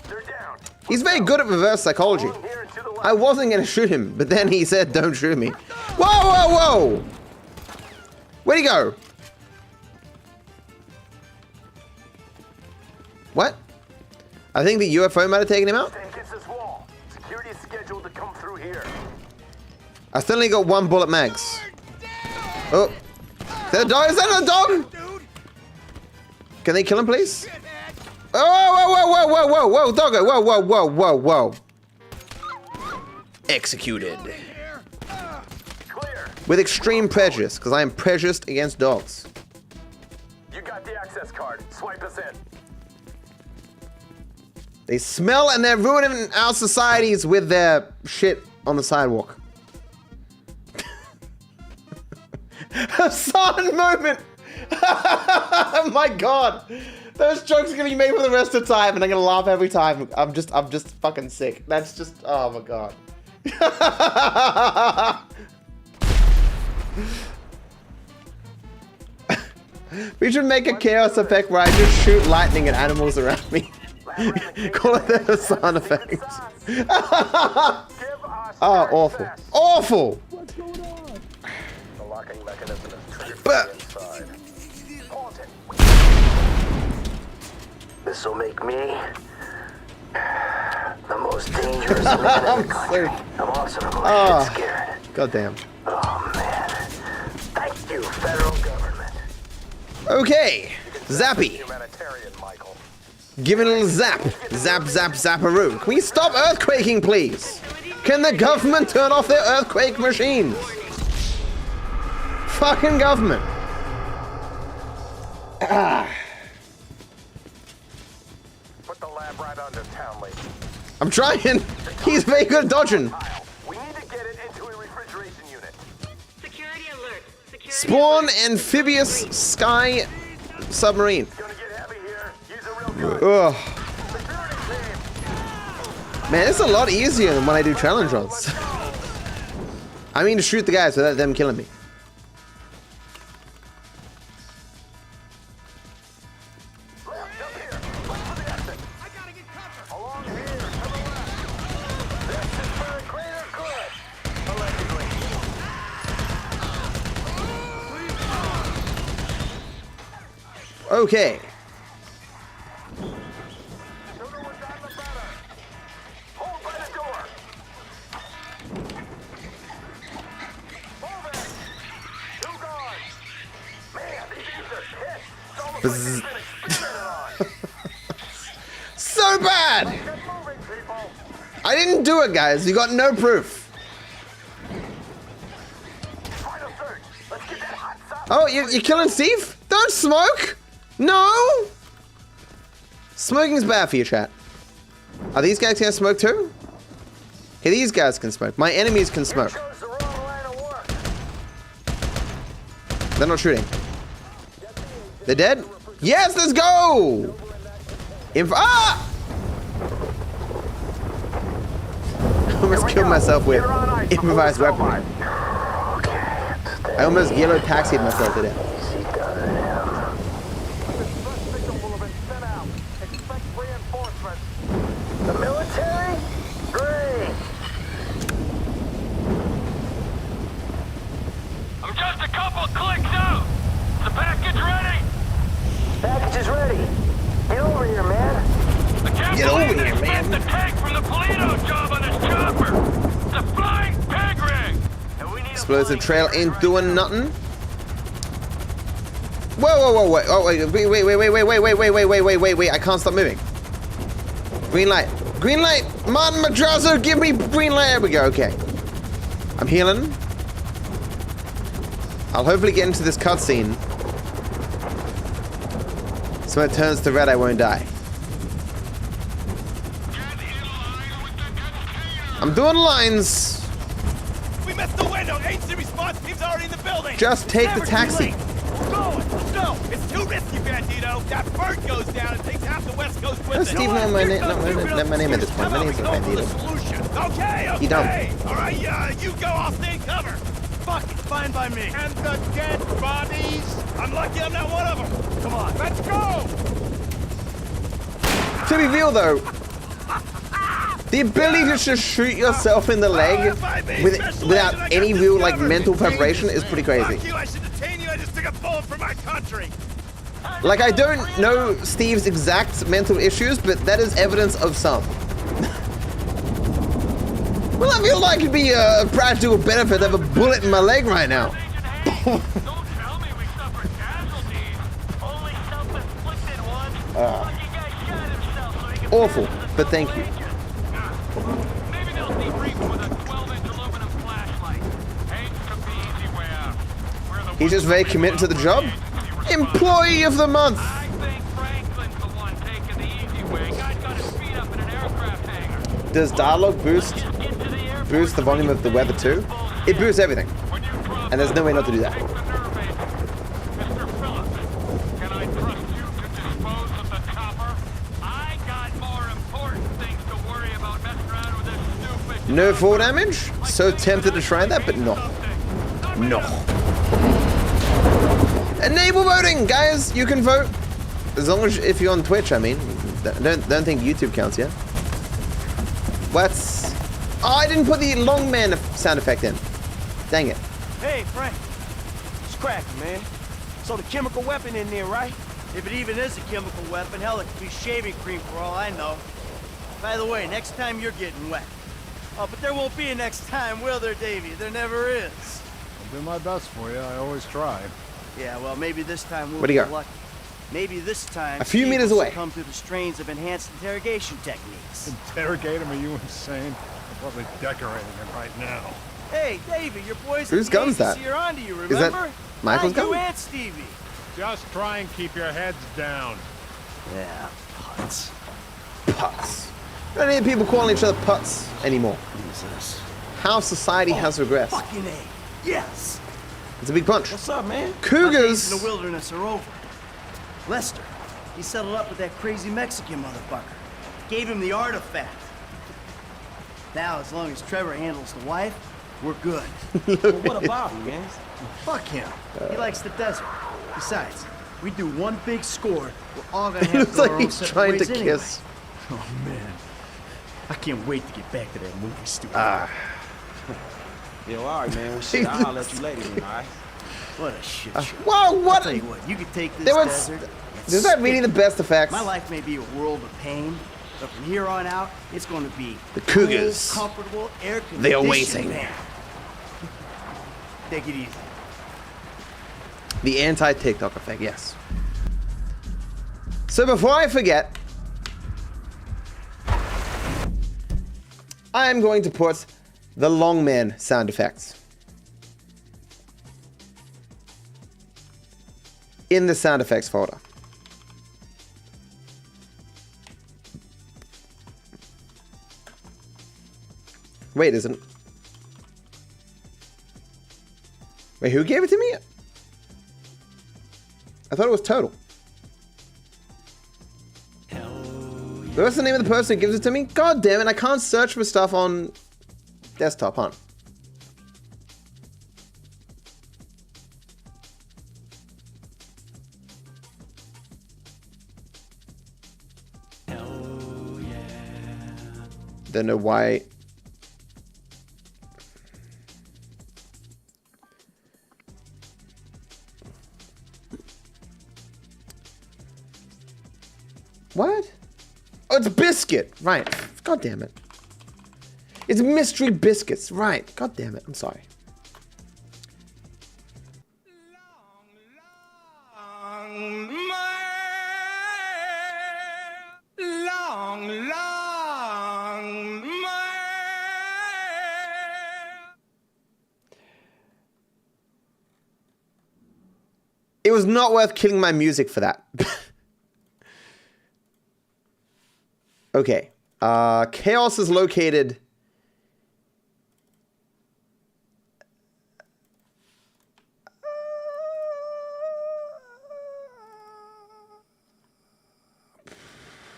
They're down. He's very good at reverse psychology. Here and to the left. I wasn't gonna shoot him, but then he said, "Don't shoot me." Whoa! Where'd he go? What? I think the UFO might have taken him out. Stay against this wall. Security is scheduled to come through here. I still only got 1 bullet mags. Oh. Is that a dog? Is that a dog? Can they kill him, please? Oh, whoa, doggo. Whoa. Executed. Clear. with extreme prejudice, because I am prejudiced against dogs. You got the access card. Swipe us in. They smell and they're ruining our societies with their shit on the sidewalk. Hassan moment! Oh my god! Those jokes are gonna be made for the rest of the time and I'm gonna laugh every time. I'm just fucking sick. That's just, oh my god. We should make a chaos effect where I just shoot lightning at animals around me. Call it the Hassan effect. Oh, awful. Awful! The locking mechanism is triggered But inside. Pause it. This will make me the most dangerous man in the country. I'm also the most shit scared. Goddamn. Oh man. Thank you, federal government. Okay. Zappy. Humanitarian, Michael. Give it a little zap. Zap, zap, zapparoo. Can we stop earthquaking, please? Can the government turn off their earthquake machines? Fucking government. Ah. Put the lab right under Townley. I'm trying. He's very good at dodging. We need to get it into a refrigeration unit. Security alert. Security Spawn amphibious sky submarine. Gonna get heavy here. Use a real gun. Ugh. Man, it's a lot easier than when I do challenge runs. I mean to shoot the guys without them killing me. Okay. Bzz. So bad! I didn't do it, guys. You got no proof. Oh, you're killing Steve? Don't smoke! No! Smoking's bad for you, chat. Are these guys gonna smoke too? Hey, these guys can smoke. My enemies can smoke. They're not shooting. They're dead? Yes, let's go! Ah! I almost killed myself with improvised weaponry. I almost yellow taxied myself to death. The military? Great! I'm just a couple clicks out. Is the package ready? Package is ready. Get over here, man. I can't Get over believe here, they man. spent the tank from the Polito job on this chopper. It's a flying pig rig. And we need Explosive trail ain't doing nothing. Whoa, wait. Oh, wait. I can't stop moving. Green light. Green light! Martin Madrazo, give me green light. There we go, okay. I'm healing. I'll hopefully get into this cutscene. So when it turns to red, I won't die. I'm doing lines. We missed the window. Agency response team's already in the building. Just take the taxi. No, it's too risky, Bandito. That bird goes down and takes half the West Coast with Does it. Steve know my name? Not my name at this point. My name's not Bandito. Okay. He don't. All right, you go. I'll stay in cover. Fuck it, fine by me. And the dead bodies? I'm lucky I'm not one of them. Come on, let's go. To be real though, the ability to just shoot yourself in the leg without any real like mental preparation is pretty crazy. Fuck you, I should detain you. I just took a bullet for my country. Like, I don't know Steve's exact mental issues, but that is evidence of some. Well, I feel like it'd be a practical benefit of a bullet in my leg right now. Awful, but thank you. Maybe they'll debrief with a 12-inch aluminum flashlight. Ain't to be easy way He's just very committed to the job. Employee of the month. I think Franklin's the one taking the easy way. Guy's got his feet up in an aircraft hangar. Does dialogue boost the volume of the weather too? It boosts everything. And there's no way not to do that. Mr. Phillips, can I trust you to dispose of the chopper? I got more important things to worry about messing around with this stupid... No fall damage? So tempted to try that, but no. No. Enable voting, guys. You can vote as long as if you're on Twitch. I mean, don't think YouTube counts, yeah. What's? Oh, I didn't put the long man sound effect in. Dang it. Hey, Frank. It's cracking, man. So the chemical weapon in there, right? If it even is a chemical weapon, hell, it could be shaving cream for all I know. By the way, next time you're getting wet. Oh, but there won't be a next time, will there, Davey? There never is. I'll do my best for you. I always try. Yeah, well, maybe this time we'll Where'd he be go? lucky. Maybe this time A few meters away. Come to the strains of enhanced interrogation techniques. Interrogate him? Are you insane? I'm probably decorating him right now. Hey, Davey, your boys Whose at the gun's that? agency are onto you, Is remember? that Michael's Not gun? you and Stevie. Just try and keep your heads down. Yeah, putz. Putz. Don't need people calling each other putz anymore. Jesus. How society has regressed. Fucking A. Yes. It's a big punch. What's up, man? My days Cougars. in the wilderness are over. Lester, he settled up with that crazy Mexican motherfucker. Gave him the artifact. Now, as long as Trevor handles the wife, we're good. Well, what about him, man? Fuck him. He likes the desert. Besides, we do one big score, we're all gonna have It's to go like our own he's separate trying to ways anyway. kiss. Oh, man. I can't wait to get back to that movie studio. Yo, all right, man. Shit, I'll let you later, then, all right? What a shit show. Whoa, what? I'll tell you what, you could take this There was. desert. and Is that really spit the best effects? My life may be a world of pain, but from here on out, it's going to be The Cougars. cool, comfortable, air conditioned. They are waiting. Man. Take it easy. The anti-TikTok effect, yes. So before I forget, I am going to put the long man sound effects in the sound effects folder. Wait, isn't? Wait, who gave it to me? I thought it was Total. What's the name of the person who gives it to me? God damn it, I can't search for stuff on desktop, huh? Don't know why. What? Oh, it's Biscuit. Right. God damn it. It's Mystery Biscuits. Right. God damn it. I'm sorry. It was not worth killing my music for that. Okay. Chaos is located.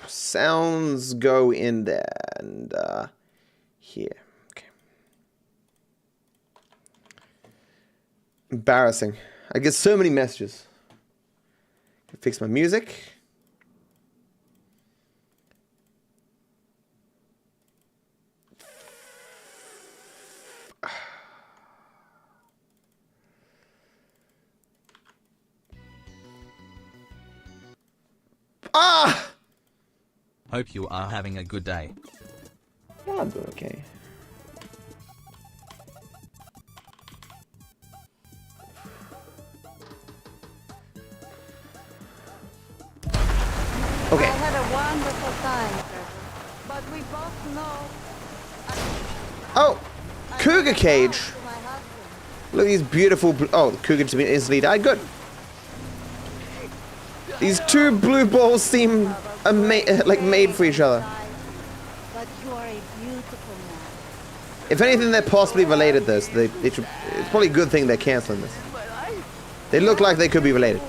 Sounds go in there and here. Okay. Embarrassing. I get so many messages. Fix my music. Ah! Hope you are having a good day. Yeah, I'm doing okay. Okay. I had a wonderful time, Trevor. But we both know... Oh! Cougar Cage! Look at these beautiful... Oh, the cougar just instantly died. Good. These two blue balls seem like made for each other. But you are a beautiful man. If anything, they're possibly related, though. So it's probably a good thing they're canceling this. They look like they could be related.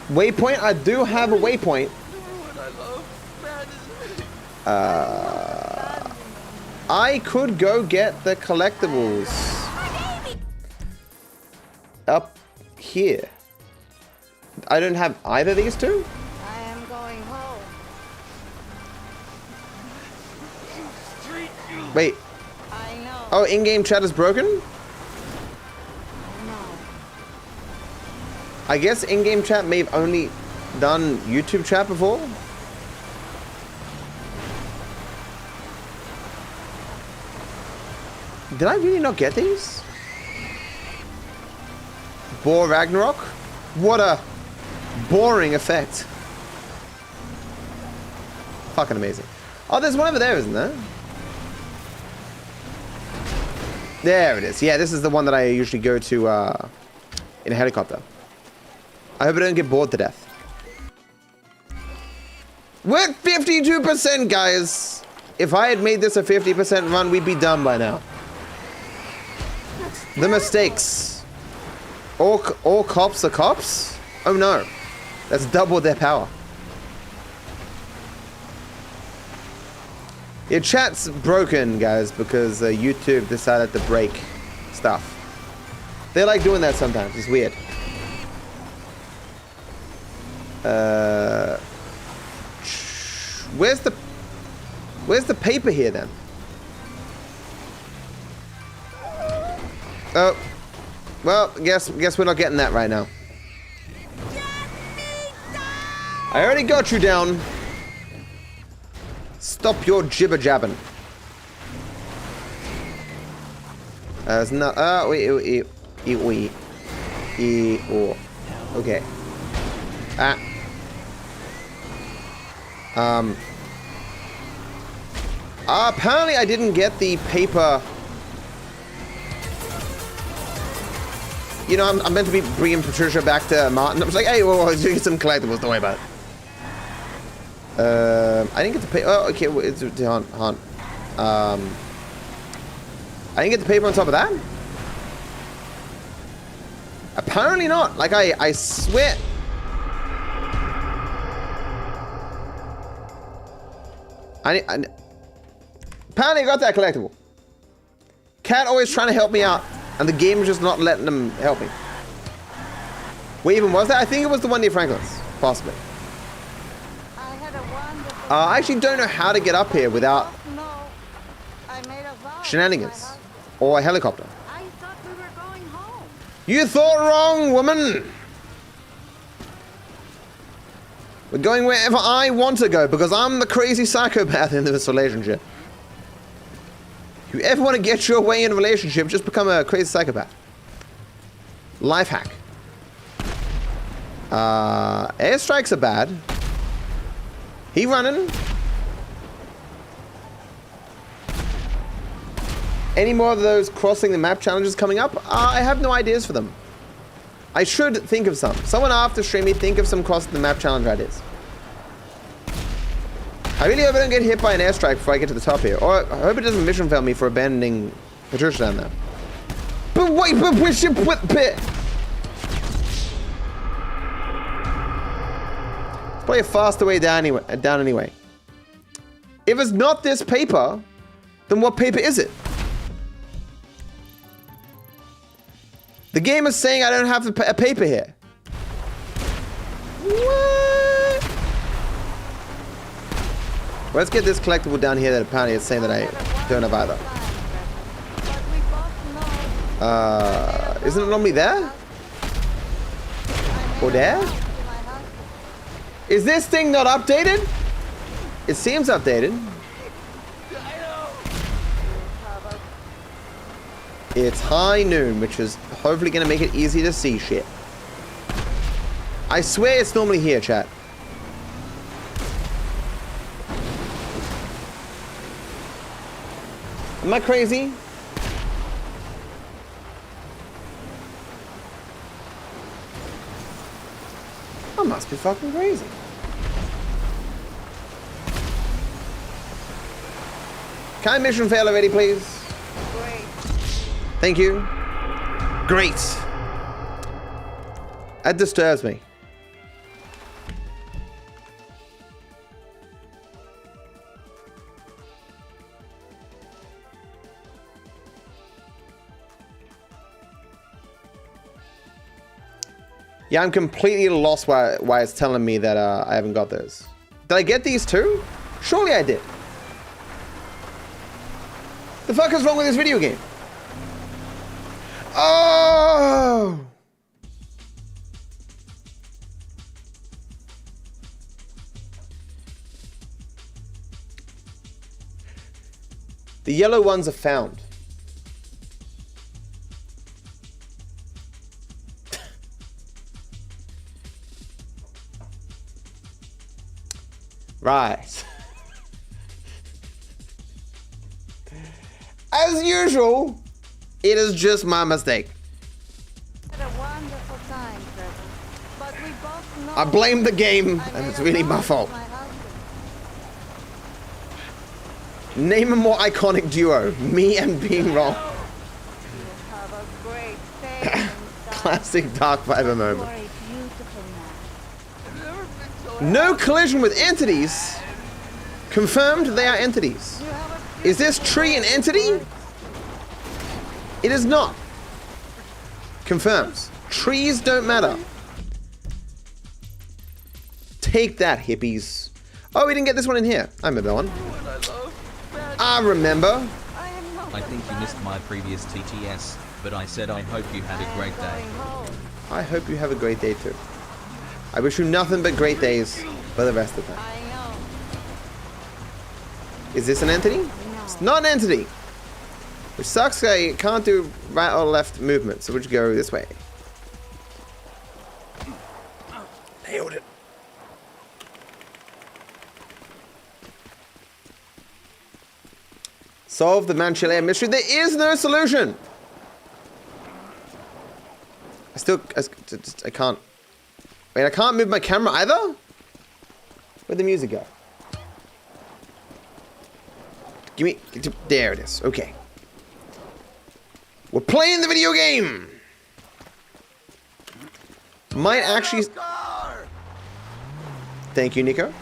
Waypoint? I do have a waypoint. I could go get the collectibles up here. I don't have either of these two? I am going home. Wait. I know. Oh, in-game chat is broken? No. I guess in-game chat may have only done YouTube chat before? Did I really not get these? Boar Ragnarok? What a boring effect. Fucking amazing. Oh, there's one over there, isn't there? There it is. Yeah, this is the one that I usually go to in a helicopter. I hope I don't get bored to death. We're at 52%, guys. If I had made this a 50% run, we'd be done by now. The mistakes. All cops are cops? Oh no. That's double their power. Your chat's broken, guys, because YouTube decided to break stuff. They like doing that sometimes. It's weird. Where's the paper here then? Oh, well, guess we're not getting that right now. I already got you down. Stop your jibber jabbing. It's not. Wait. Okay. Apparently I didn't get the paper. You know, I'm meant to be bringing Patricia back to Martin. I was like, hey, well, let's get some collectibles. Don't worry about it. I didn't get the paper. Oh, okay. Well, it's hon. I didn't get the paper on top of that. Apparently not. Like I swear. Apparently I got that collectible. Cat always trying to help me out, and the game is just not letting them help me. What even was that? I think it was the one near Franklin's, possibly. I had a wonderful I actually don't know how to get up here without No. I made a vow. shenanigans or a helicopter. I thought we were going home. You thought wrong, woman. We're going wherever I want to go because I'm the crazy psychopath in this relationship. If you ever want to get your way in a relationship, just become a crazy psychopath. Life hack. Airstrikes are bad. He running. Any more of those crossing the map challenges coming up? I have no ideas for them. I should think of some. Someone after streaming, think of some crossing the map challenge ideas. I really hope I don't get hit by an airstrike before I get to the top here. Or I hope it doesn't mission fail me for abandoning Patricia down there. But wait, but wish it put pit. It's probably a faster way down anyway. If it's not this paper, then what paper is it? The game is saying I don't have a paper here. What? Well, let's get this collectible down here that apparently it's saying that I don't have either. Isn't it normally there? Or there? Is this thing not updated? It seems updated. It's high noon, which is hopefully going to make it easy to see shit. I swear it's normally here, chat. Am I crazy? must be fucking crazy. Can I mission fail already, please? Great. Thank you. Great. That disturbs me. Yeah, I'm completely lost why it's telling me that I haven't got those. Did I get these too? Surely I did. The fuck is wrong with this video game? Oh! The yellow ones are found. Right. As usual, it is just my mistake. Had a wonderful time, Trevor. But we both know I blame the game, and it's really my fault. my husband. Name a more iconic duo, me and being wrong. You have a great day inside. Classic Dark Fiber You moment. are a beautiful man. No collision with entities. Confirmed they are entities. You have a Is this tree an entity? It is not. Confirms. Trees don't matter. Take that, hippies. Oh, we didn't get this one in here. I remember that one. I remember. I think you missed my previous TTS, but I said I hope you had a great day. I hope you have a great day too. I wish you nothing but great days for the rest of the time. I know. Is this an entity? No. It's not an entity. Which sucks, I can't do right or left movement, so we'll just go this way. Nailed it. Solve the Manchilea mystery. There is no solution. I can't. Wait, I can't move my camera either? Where'd the music go? Give me, there it is, okay. We're playing the video game! Might actually... Thank you, Nico.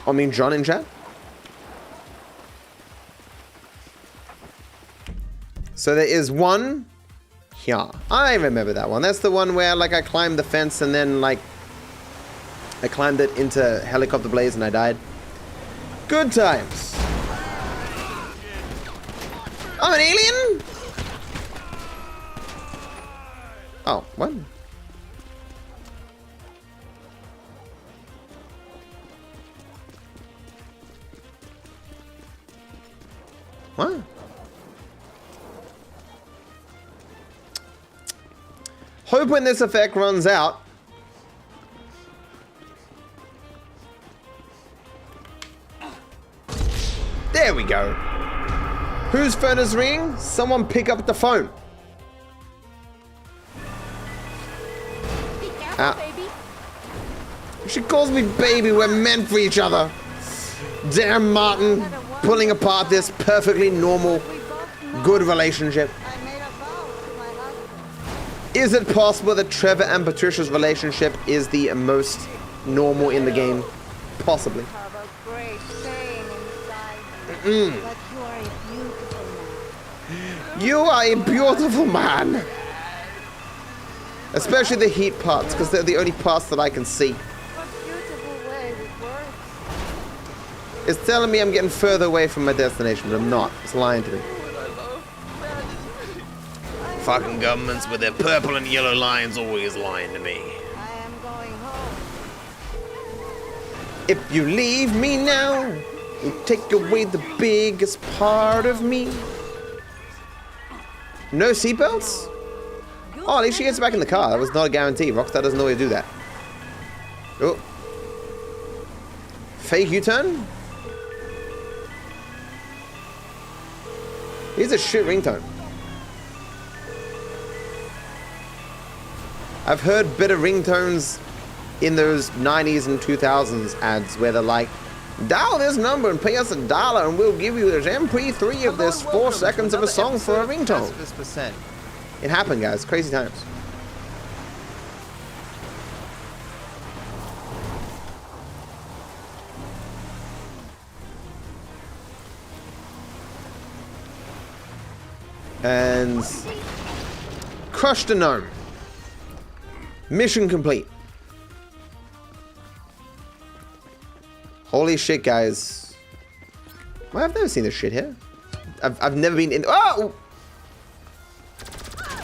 I mean, John in chat. So there is one here. I remember that one. That's the one where, like, I climbed the fence and then, like, I climbed it into helicopter blaze and I died. Good times. I'm an alien? Oh, what? What? Hope when this effect runs out. There we go. Whose phone is ringing? Someone pick up the phone. Be careful, baby. She calls me baby. We're meant for each other. Damn Martin, pulling apart this perfectly normal, We both know good relationship. I made a vow to my husband. Is it possible that Trevor and Patricia's relationship is the most normal in the game? Possibly. You have a great saying inside. Mm. That you are a beautiful man. You are a beautiful man. Especially the heat parts, because they're the only parts that I can see. What beautiful way with words. It's telling me I'm getting further away from my destination, but I'm not. It's lying to me. Fucking governments with their purple and yellow lines always lying to me. I am going home. If you leave me now, you take away the biggest part of me. No seatbelts? Oh, at least she gets back in the car. That was not a guarantee. Rockstar doesn't always do that. Oh. Fake U-turn? Here's a shit ringtone. I've heard better ringtones in those 90s and 2000s ads where they're like, dial this number and pay us $1 and we'll give you this MP3 of this 4 seconds of a song for a ringtone. It happened, guys. Crazy times. And crushed a gnome. Mission complete. Holy shit, guys. Well, I've never seen this shit here. I've never been in. Oh!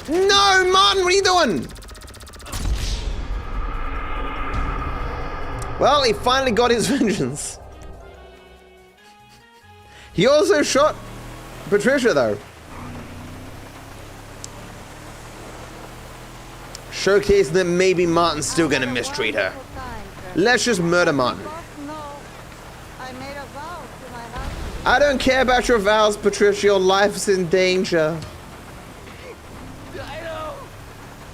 No, Martin, what are you doing? Well, he finally got his vengeance. He also shot Patricia, though. Showcasing that maybe Martin's still gonna mistreat her. Let's just murder Martin. I don't care about your vows, Patricia. Your life's in danger. I know.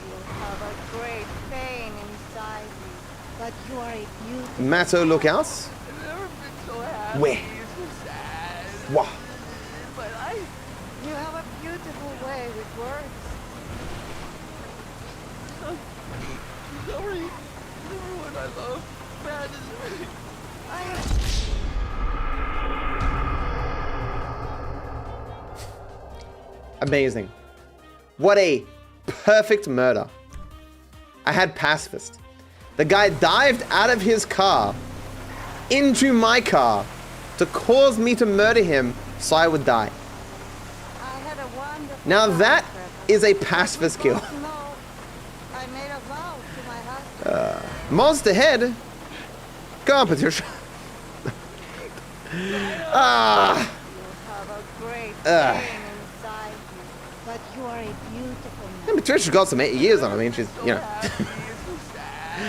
You have a great pain inside you, but you are a beautiful. Matto, look out. I've never been so happy. Where? So sad. What? But you have a beautiful way with words. Sorry. Everyone I love. Bad is me. Amazing. What a perfect murder. I had pacifist. The guy dived out of his car into my car to cause me to murder him so I would die. Now that is a pacifist kill. I made a vow to my husband. Monster head. Come on, Patricia. Ah. You have a great pain inside you, but you are a beautiful man. And Patricia's got some 8 years on her. I mean, she's, you know.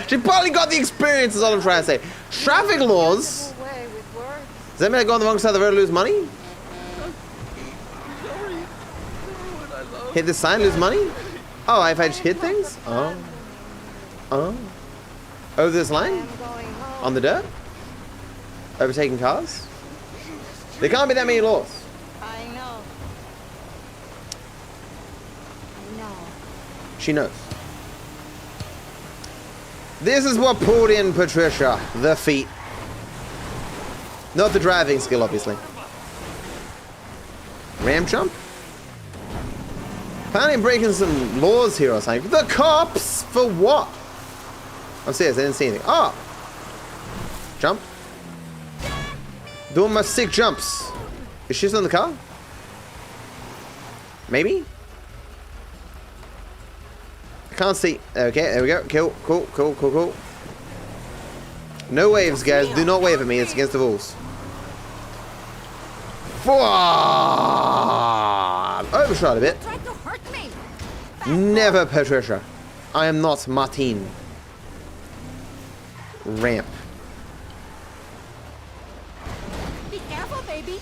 She probably got the experience, is all I'm trying to say. Traffic laws. Does that mean I go on the wrong side of the road and lose money? Hit this sign, lose money? Oh, if I just hit things? Oh. Oh. Over this line? On the dirt? Overtaking cars? There can't be that many laws. I know. She knows. This is what pulled in Patricia. The feet. Not the driving skill, obviously. Ram jump? Apparently I'm breaking some laws here or something. The cops? For what? I'm serious, I didn't see anything. Oh! Jump. Doing my sick jumps. Is she still in the car? Maybe? I can't see. Okay, there we go. Cool. No waves, guys. Do not wave at me. It's against the rules. Overshot a bit. Never, Patricia. I am not Martine. Ramp. Be careful, baby.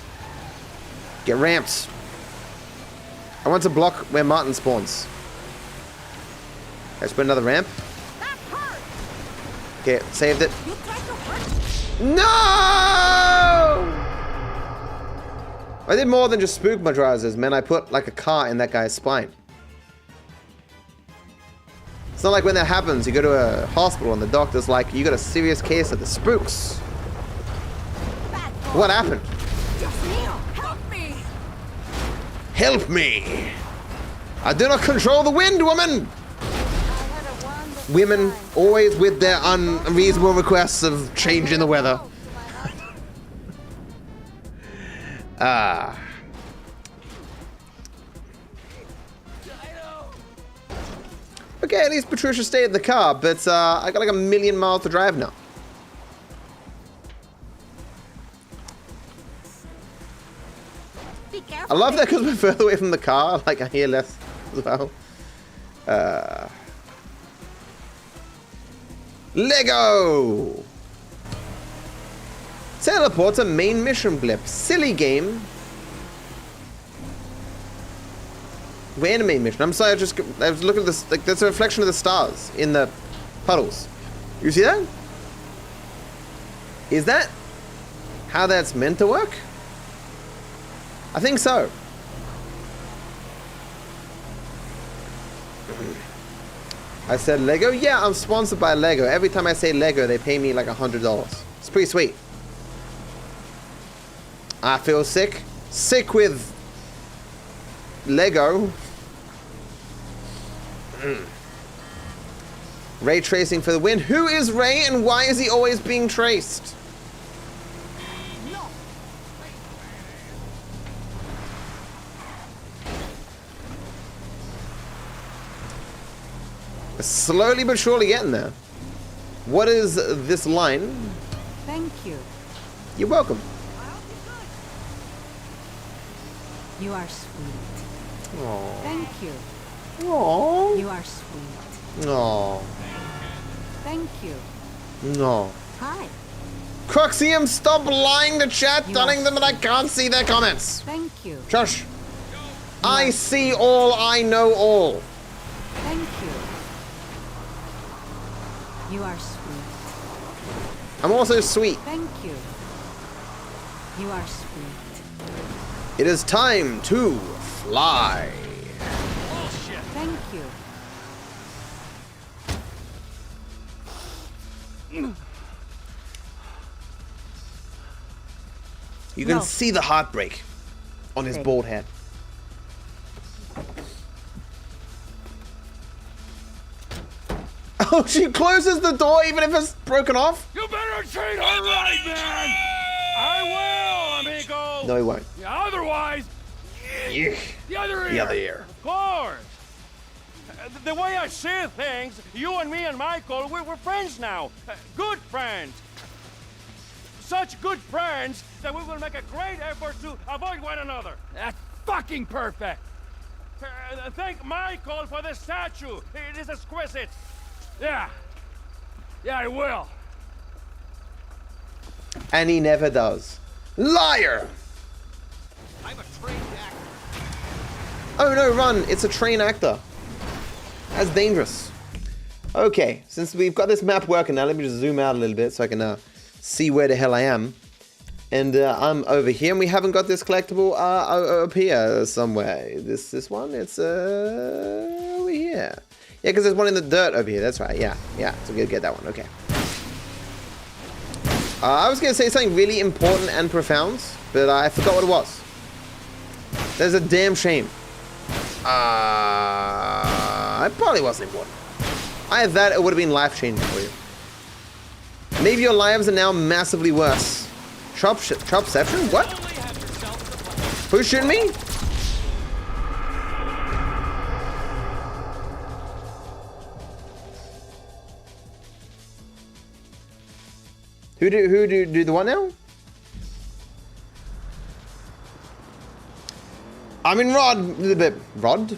Get ramped. I want to block where Martin spawns. Let's put another ramp. Okay, saved it. No! I did more than just spook my drivers, man. I put like a car in that guy's spine. It's not like when that happens, you go to a hospital and the doctor's like, you got a serious case of the spooks. What happened? Help me! Help me! I do not control the wind, woman! Women always with their unreasonable requests of changing the weather. Okay, at least Patricia stayed in the car, but I got like 1,000,000 miles to drive now. I love that because we're further away from the car, like I hear less as well. Lego! Teleport to main mission blip. Silly game. Where in the main mission? I'm sorry, I was looking at this, like, there's a reflection of the stars in the puddles. You see that? Is that how that's meant to work? I think so. I said Lego? Yeah, I'm sponsored by Lego. Every time I say Lego, they pay me like $100. It's pretty sweet. I feel sick. Sick with Lego. Ray tracing for the win. Who is Ray and why is he always being traced? Slowly but surely getting there. What is this line? Thank you. You're welcome. You are sweet. Aww. Thank you. Aww. You are sweet. Aww. Thank you. No. Hi. Croxium, stop lying to chat, telling them that I can't see their comments. Thank you. Shush. I see all, I know all. Thank you. You are sweet. I'm also sweet. Thank you. You are sweet. It is time to fly. Bullshit. Thank you. You can see the heartbreak on his bald head. Oh, she closes the door even if it's broken off? You better treat her right, man! I will, amigo! No, he won't. Yeah, otherwise... Yeah. The other ear! The other ear. Of course! The way I see things, you and me and Michael, we're friends now. Good friends. Such good friends that we will make a great effort to avoid one another. That's fucking perfect! Thank Michael for the statue. It is exquisite. Yeah. Yeah, I will. And he never does. Liar! I'm a trained actor. Oh no, run! It's a trained actor. That's dangerous. Okay, since we've got this map working now, let me just zoom out a little bit so I can see where the hell I am. And I'm over here, and we haven't got this collectible up here somewhere. This one, it's over here. Yeah, because there's one in the dirt over here. That's right. Yeah. So we'll get that one. Okay. I was gonna say something really important and profound, but I forgot what it was. There's a damn shame. It probably wasn't important. Either that, it would have been life-changing for you. Maybe your lives are now massively worse. Chopception? What? Who's shooting me? Who do the what now? I'm in rod.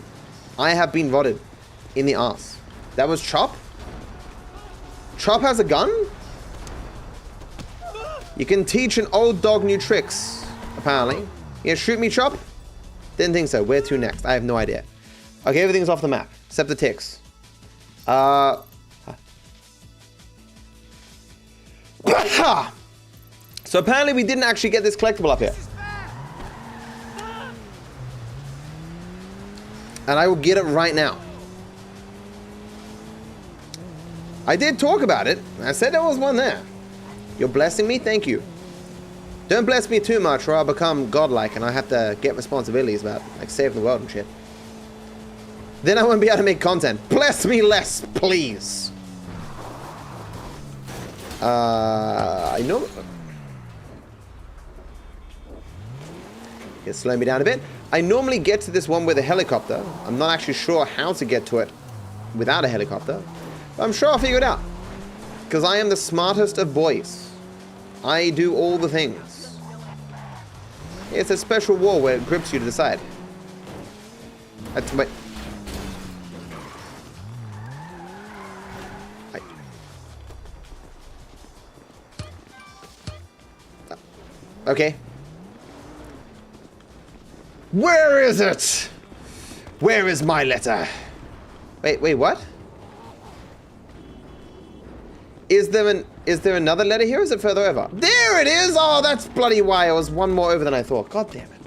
I have been rodded in the ass. That was Chop. Chop has a gun? You can teach an old dog new tricks, apparently. You gonna shoot me, Chop? Didn't think so. Where to next? I have no idea. Okay, everything's off the map, except the ticks. So apparently we didn't actually get this collectible up here. And I will get it right now. I did talk about it. I said there was one there. You're blessing me? Thank you. Don't bless me too much or I'll become godlike and I have to get responsibilities about like saving the world and shit. Then I won't be able to make content. Bless me less, please. I know. Okay, slow me down a bit. I normally get to this one with a helicopter. I'm not actually sure how to get to it without a helicopter. But I'm sure I'll figure it out. Because I am the smartest of boys. I do all the things. It's a special war where it grips you to decide. Wait. Okay. Where is it? Where is my letter? Wait, what? Is there another letter here? Or is it further over? There it is! Oh, that's bloody why. I was one more over than I thought. God damn it.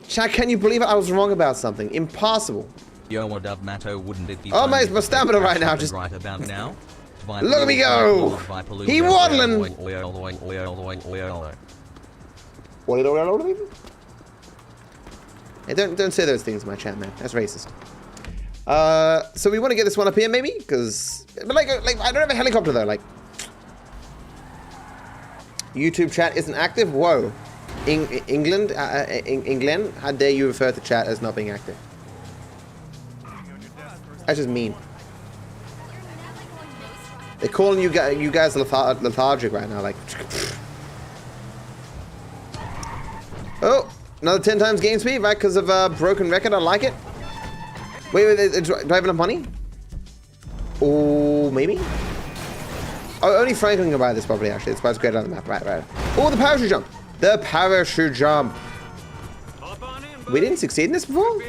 Chat, can you believe it? I was wrong about something. Impossible. Yo, what up, Matto? Wouldn't it be oh, my stamina right now. Just right about now. Look at me go! He waddling! Hey, don't say those things in my chat, man. That's racist. So we want to get this one up here, maybe? Because, but like, I don't have a helicopter, though. Like, YouTube chat isn't active? Whoa. England? How dare you refer to chat as not being active? That's just mean. They're calling you guys lethargic right now, like. Oh, another 10 times game speed, right? Because of broken record. I like it. Wait, do I have enough money? Oh, maybe. Oh, only Franklin can buy this probably. Actually, that's why it's great on the map. Right. Oh, the parachute jump. The parachute jump. We didn't succeed in this before.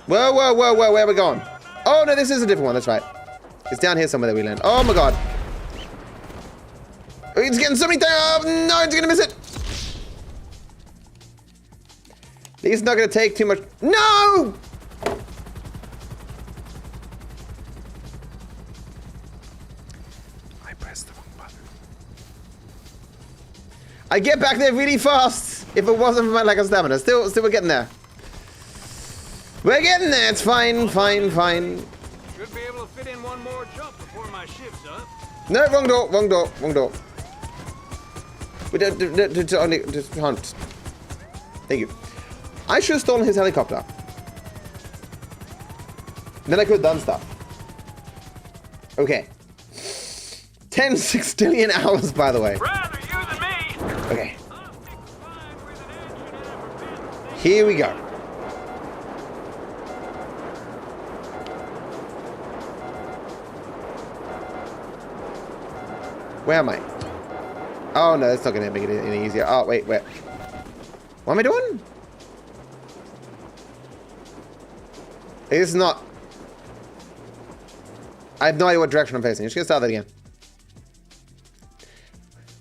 Whoa, where are we going? Oh, no, this is a different one, that's right. It's down here somewhere that we land. Oh my god. It's getting so many times. No, it's gonna miss it. It's not gonna take too much. No! I pressed the wrong button. I get back there really fast. If it wasn't for my lack of stamina. Still we're getting there. We're getting there. It's fine. Should be able to fit in one more jump before my shift's up. No, wrong door. We just hunt. Thank you. I should have stolen his helicopter. Then I could have done stuff. Okay. 10 sextillion hours, by the way. Rather you than me. Okay. Here we go. Where am I? Oh no, that's not gonna make it any easier. Oh wait. What am I doing? This is not. I have no idea what direction I'm facing. I'm just gonna start that again.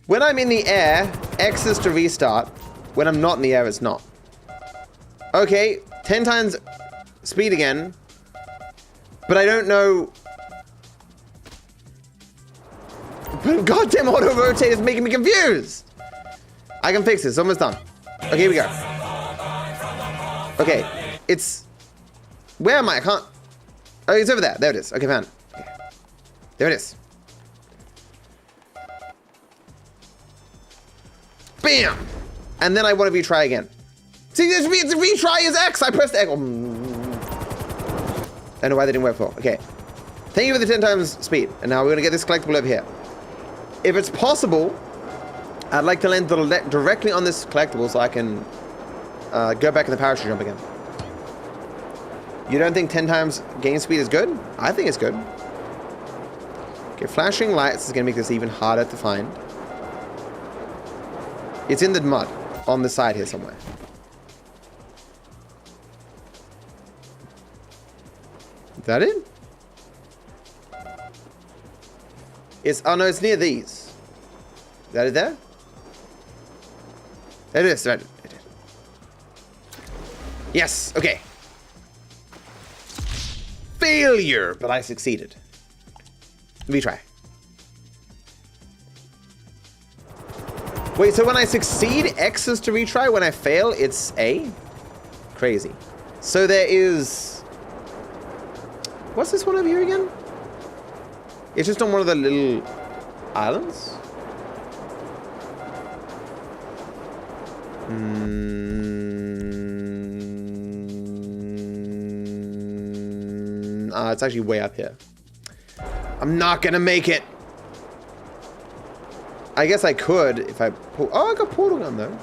When I'm in the air, X is to restart. When I'm not in the air, it's not. Okay, 10 times speed again. But I don't know. Goddamn auto rotate is making me confused. I can fix this. It's almost done. Okay, here we go. Okay, it's. Where am I? I can't. Oh, it's over there. There it is. Okay, found it. Okay. There it is. Bam! And then I want to retry again. See, it's a retry is X. I pressed X. I don't know why they didn't work for. Okay. Thank you for the 10 times speed. And now we're going to get this collectible over here. If it's possible, I'd like to land directly on this collectible so I can go back in the parachute jump again. You don't think 10 times game speed is good? I think it's good. Okay, flashing lights is going to make this even harder to find. It's in the mud on the side here somewhere. Is that it? Oh no, it's near these. Is that it there? There it is, right. Yes, okay. Failure, but I succeeded. Retry. Wait, so when I succeed, X is to retry. When I fail, it's A? Crazy. So there is... What's this one over here again? It's just on one of the little islands? It's actually way up here. I'm not gonna make it. I guess I could if I pull. Oh, I got portal gun though.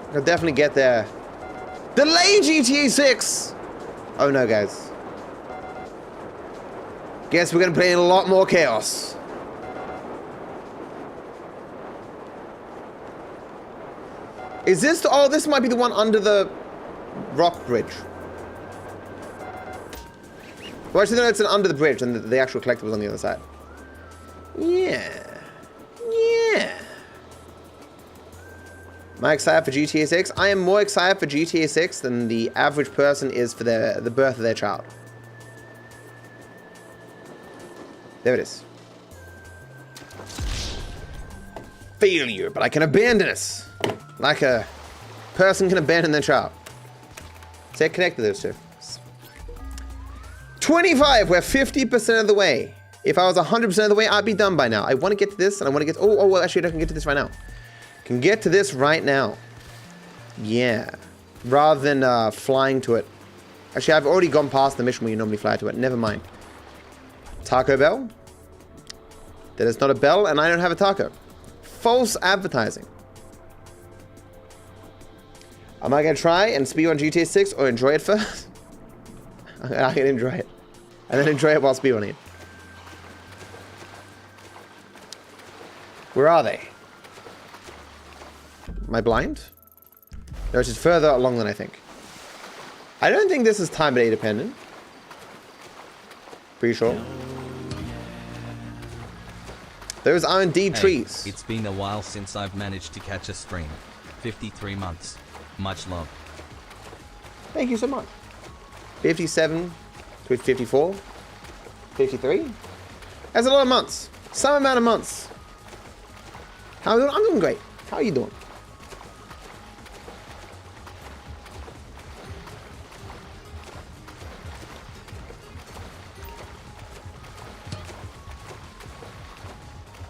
I could definitely get there. Delay GTA 6! Oh no, guys. Guess we're gonna play in a lot more chaos. Is this... Oh, this might be the one under the rock bridge. Well, actually, no, it's under the bridge, and the actual collectible on the other side. Yeah. Yeah. Am I excited for GTA 6? I am more excited for GTA 6 than the average person is for the birth of their child. There it is. Failure, but I can abandon it. Like a person can abandon their child. Stay connected to those two. 25, we're 50% of the way. If I was 100% of the way, I'd be done by now. I want to get to this, and I want to get... Oh, well, actually, I can get to this right now. Can get to this right now. Yeah. Rather than flying to it. Actually, I've already gone past the mission where you normally fly to it. Never mind. Taco Bell? That is not a bell, and I don't have a taco. False advertising. Am I going to try and speed on GTA 6 or enjoy it first? I'm going to enjoy it. And then enjoy it while speedrunning it. Where are they? Am I blind? No, it's just further along than I think. I don't think this is time of day dependent. Pretty sure. Those are indeed trees. It's been a while since I've managed to catch a stream. 53 months. Much love. Thank you so much. 57 to 54. 53. That's a lot of months. Some amount of months. How are you doing? I'm doing great. How are you doing?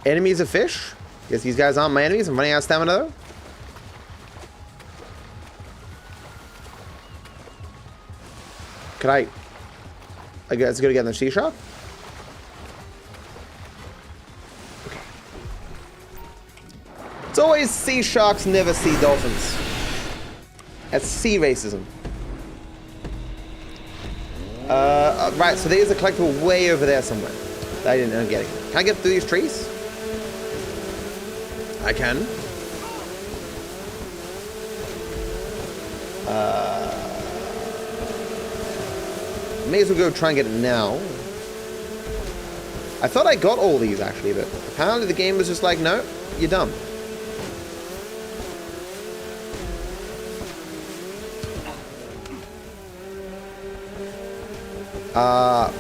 Enemies of fish? Guess these guys aren't my enemies. I'm running out of stamina though. Can I guess go to get in the sea shark? Okay. It's always sea sharks, never sea dolphins. That's sea racism. Right, so there's a collectible way over there somewhere that I didn't end up getting. Can I get through these trees? I can. May as well go try and get it now. I thought I got all these actually, but apparently the game was just like, no, you're dumb.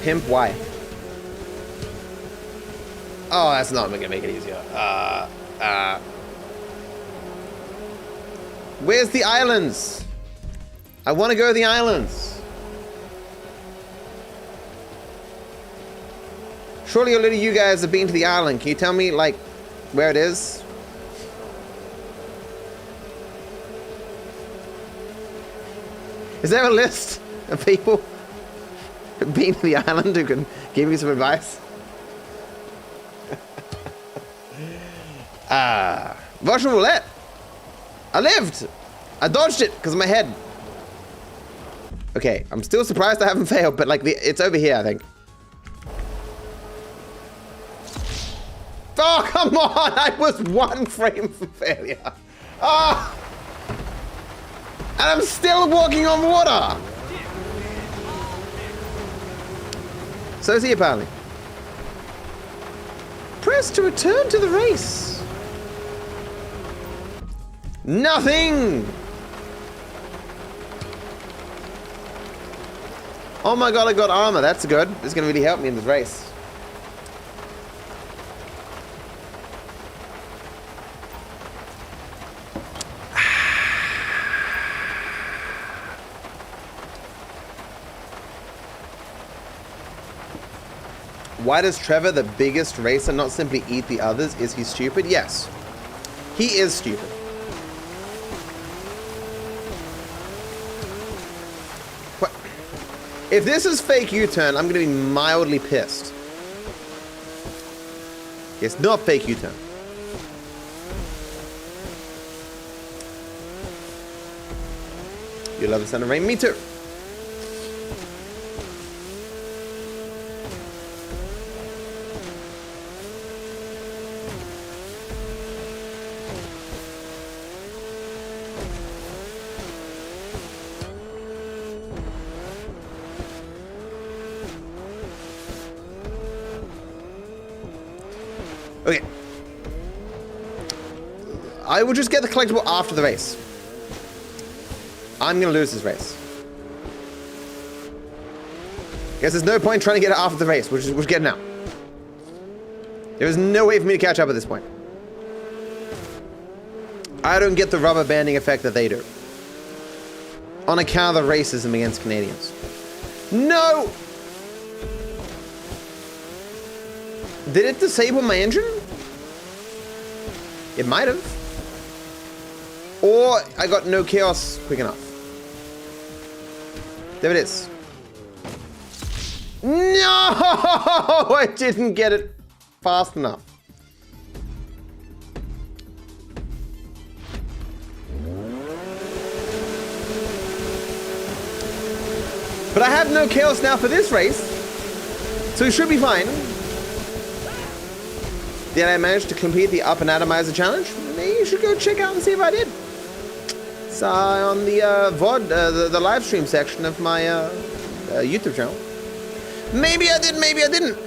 Pimp, why? Oh, that's not gonna make it easier. Where's the islands? I want to go to the islands. Surely a lot of you guys have been to the island. Can you tell me, like, where it is? Is there a list of people who've been to the island who can give me some advice? Russian roulette. I lived. I dodged it because of my head. Okay, I'm still surprised I haven't failed, but like it's over here, I think. Oh, come on! I was 1 frame from failure. Ah! And I'm still walking on water. So is he apparently. Press to return to the race. Nothing! Oh my god, I got armor. That's good. This is going to really help me in this race. Why does Trevor, the biggest racer, not simply eat the others? Is he stupid? Yes. He is stupid. What? If this is fake U-turn, I'm going to be mildly pissed. It's not fake U-turn. You love the sun and rain? Me too. Okay. I will just get the collectible after the race. I'm gonna lose this race. Guess there's no point trying to get it after the race. We'll just get it now. There is no way for me to catch up at this point. I don't get the rubber banding effect that they do. On account of the racism against Canadians. No! Did it disable my engine? It might have. Or I got no chaos quick enough. There it is. No! I didn't get it fast enough. But I have no chaos now for this race, so it should be fine. Did I manage to complete the Up and Atomizer challenge? Maybe you should go check out and see if I did. It's on the VOD, the live stream section of my YouTube channel. Maybe I did, maybe I didn't.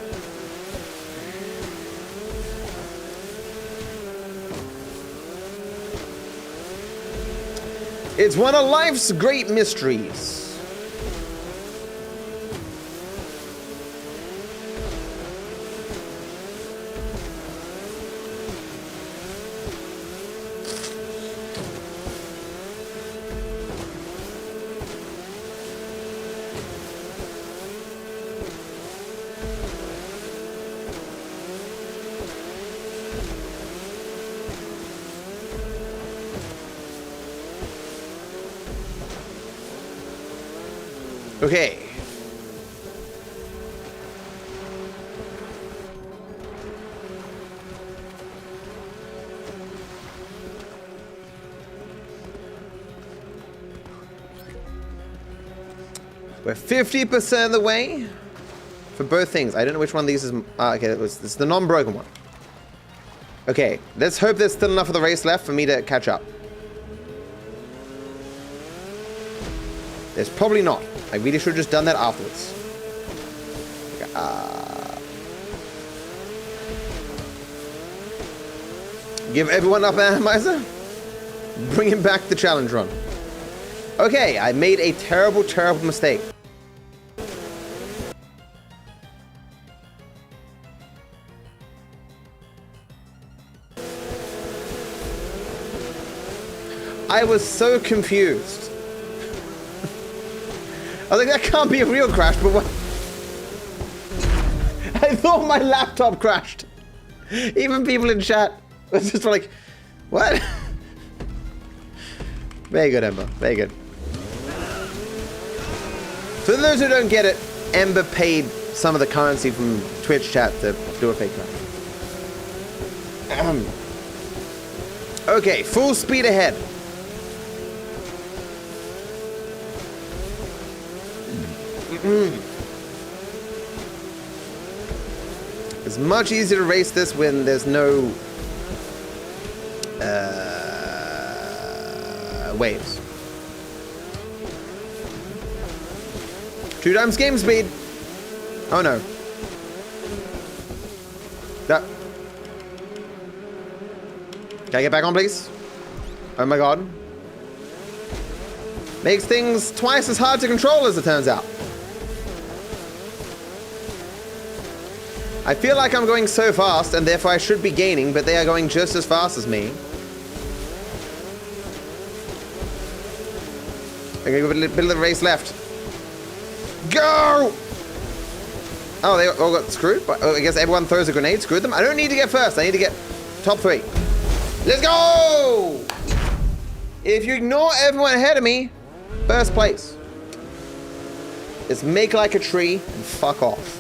It's one of life's great mysteries. Okay. We're 50% of the way for both things. I don't know which one of these is. Okay, this is the non-broken one. Okay, let's hope there's still enough of the race left for me to catch up. There's probably not. I really should have just done that afterwards. Give everyone up an atomizer. Bring him back the challenge run. Okay, I made a terrible, terrible mistake. I was so confused. I was like, that can't be a real crash, but what? I thought my laptop crashed. Even people in chat was just like, what? Very good, Ember. Very good. For those who don't get it, Ember paid some of the currency from Twitch chat to do a fake crash. Okay, full speed ahead. It's much easier to race this when there's no waves. 2 times game speed. Oh no. That. Can I get back on, please? Oh my god. Makes things twice as hard to control as it turns out. I feel like I'm going so fast, and therefore I should be gaining, but they are going just as fast as me. Okay, a bit of the race left. Go! Oh, they all got screwed? But I guess everyone throws a grenade, screwed them. I don't need to get first, I need to get top 3. Let's go! If you ignore everyone ahead of me, first place. It's make like a tree and fuck off.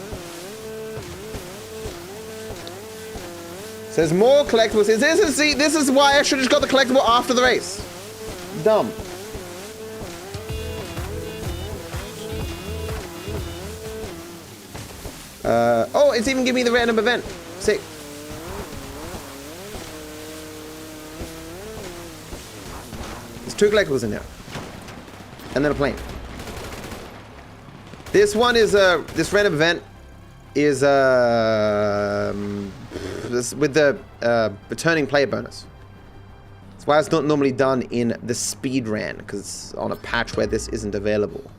So there's more collectibles. This is why I should have just got the collectible after the race. Dumb. Oh, it's even giving me the random event. Sick. There's 2 collectibles in there. And then a plane. This one is this random event is this with the returning player bonus. That's why it's not normally done in the speed ran, because it's on a patch where this isn't available.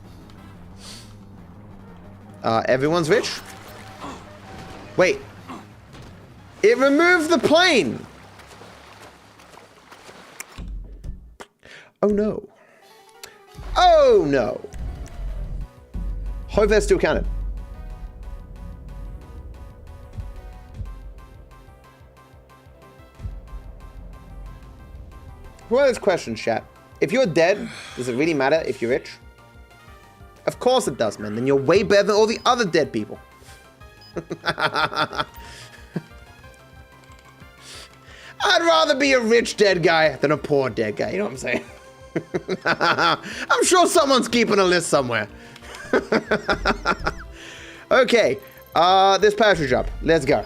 Everyone's rich? Wait. It removed the plane! Oh no. Oh no. Hope that's still counted. What are those questions, chat? If you're dead, does it really matter if you're rich? Of course it does, man. Then you're way better than all the other dead people. I'd rather be a rich dead guy than a poor dead guy. You know what I'm saying? I'm sure someone's keeping a list somewhere. Okay. This parachute jump. Let's go.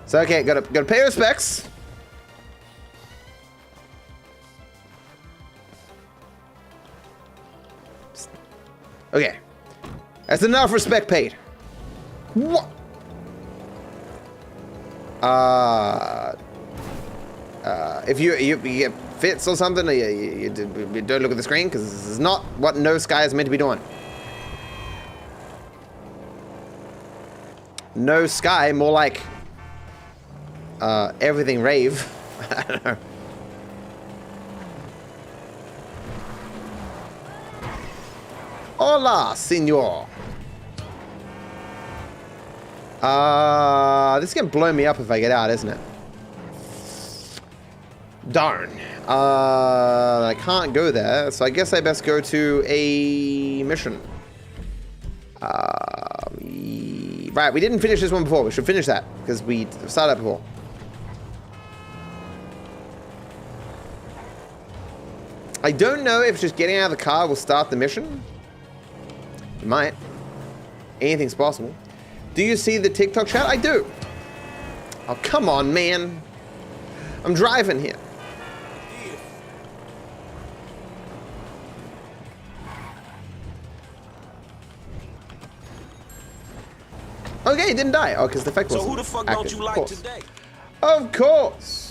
So okay, gotta pay respects. Okay. That's enough respect paid. What? If you get fits or something, you don't look at the screen, because this is not what No Sky is meant to be doing. No Sky, more like everything rave. I don't know. Hola, senor. This is gonna blow me up if I get out, isn't it? Darn. I can't go there, so I guess I best go to a mission. Right, we didn't finish this one before. We should finish that, because we started that before. I don't know if just getting out of the car will start the mission. It might. Anything's possible. Do you see the TikTok chat? I do. Oh, come on, man. I'm driving here. Okay, it didn't die. Oh, because the effect wasn't So who the fuck active. don't you like today? Of course.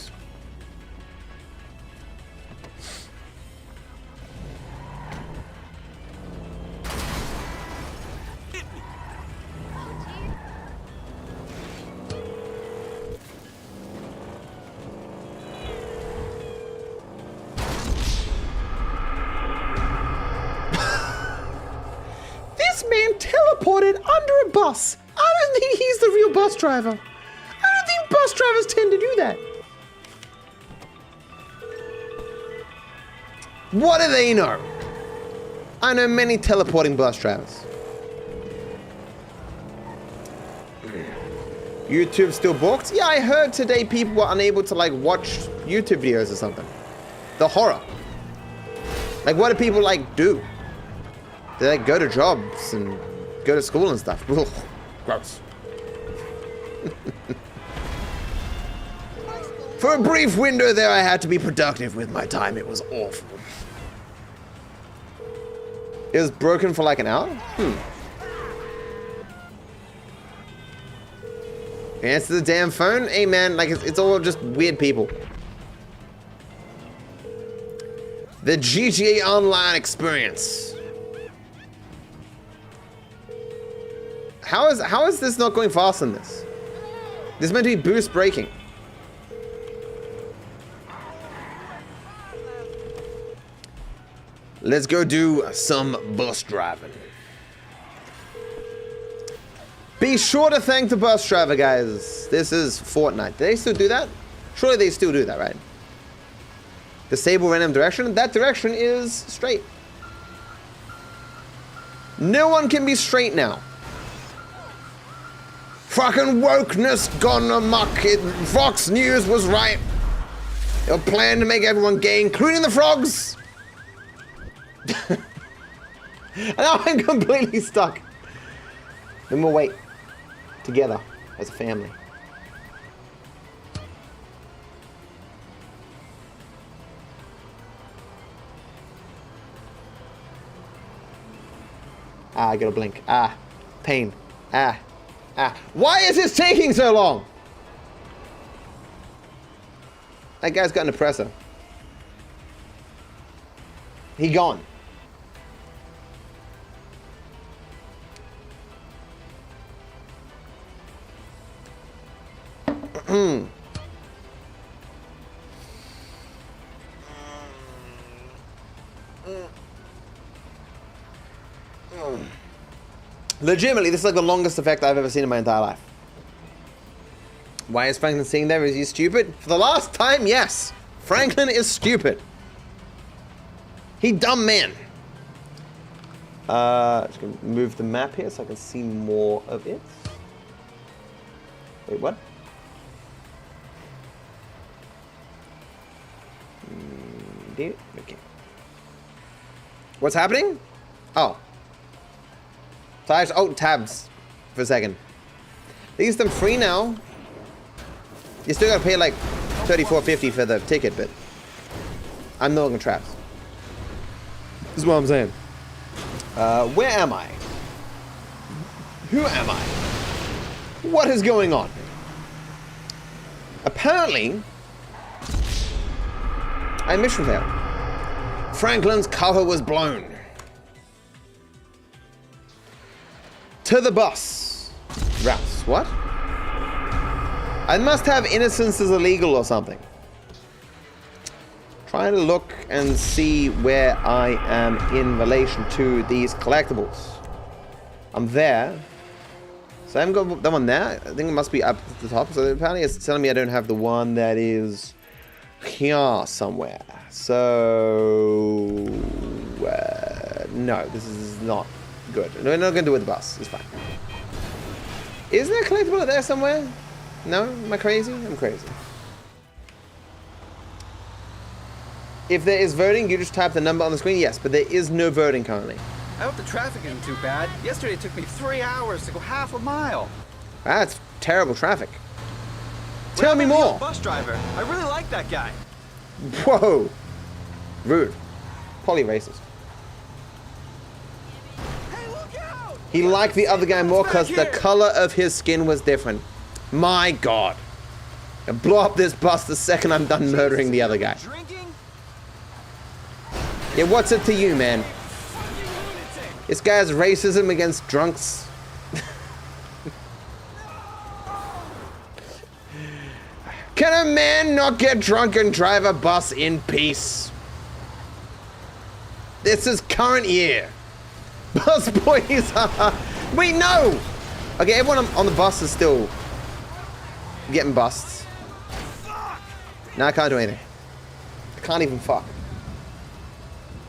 This man teleported under a bus. I don't think he's the real bus driver. I don't think bus drivers tend to do that. What do they know? I know many teleporting bus drivers. YouTube still booked? Yeah, I heard today people were unable to like watch YouTube videos or something. The horror. Like, what do people like do? They like go to jobs and go to school and stuff. Ugh, gross. For a brief window there, I had to be productive with my time. It was awful. It was broken for like an hour? Answer the damn phone? Hey man, like it's all just weird people. The GTA Online experience. How is this not going fast in this? This is meant to be boost braking. Let's go do some bus driving. Be sure to thank the bus driver, guys. This is Fortnite. Do they still do that? Surely they still do that, right? Disable random direction. That direction is straight. No one can be straight now. Fucking wokeness gone amok. Fox News was right. They were planning to make everyone gay, including the frogs. And now I'm completely stuck. Then we'll wait. Together, as a family. Ah, I gotta blink. Ah. Pain. Ah. Ah. Why is this taking so long? That guy's got an oppressor. He gone. Legitimately, this is like the longest effect I've ever seen in my entire life. Why is Franklin sitting there? Is he stupid? For the last time, yes. Franklin is stupid. He dumb man. Just gonna move the map here so I can see more of it. Wait, what? Okay. What's happening? Oh. So I just alt tabs for a second. They use them free now. You still gotta pay like $34.50 for the ticket, but I'm no longer traps. This is what I'm saying. Where am I? Who am I? What is going on? Apparently, I mission failed. Franklin's cover was blown. To the bus. Rouse. What? I must have innocence is illegal or something. Trying to look and see where I am in relation to these collectibles. I'm there. So I haven't got that one there. I think it must be up at the top. So apparently it's telling me I don't have the one that is here somewhere. So no, this is not good. No, we're not going to do it with the bus. It's fine. Isn't there a collectible there somewhere? No? Am I crazy? I'm crazy. If there is voting, you just type the number on the screen? Yes, but there is no voting currently. I hope the traffic isn't too bad. Yesterday it took me 3 hours to go half a mile. That's terrible traffic. Tell me more. Bus driver. I really like that guy. Whoa. Rude. Poly racist. Hey, look out! He liked the other guy more because the color of his skin was different. My God. I'll blow up this bus the second I'm done murdering the other guy. Drinking? Yeah, what's it to you, man? This guy's racism against drunks. Can a man not get drunk and drive a bus in peace? This is current year. Bus boys. Wait, no. Okay, everyone on the bus is still getting busts. No, I can't do anything. I can't even fuck.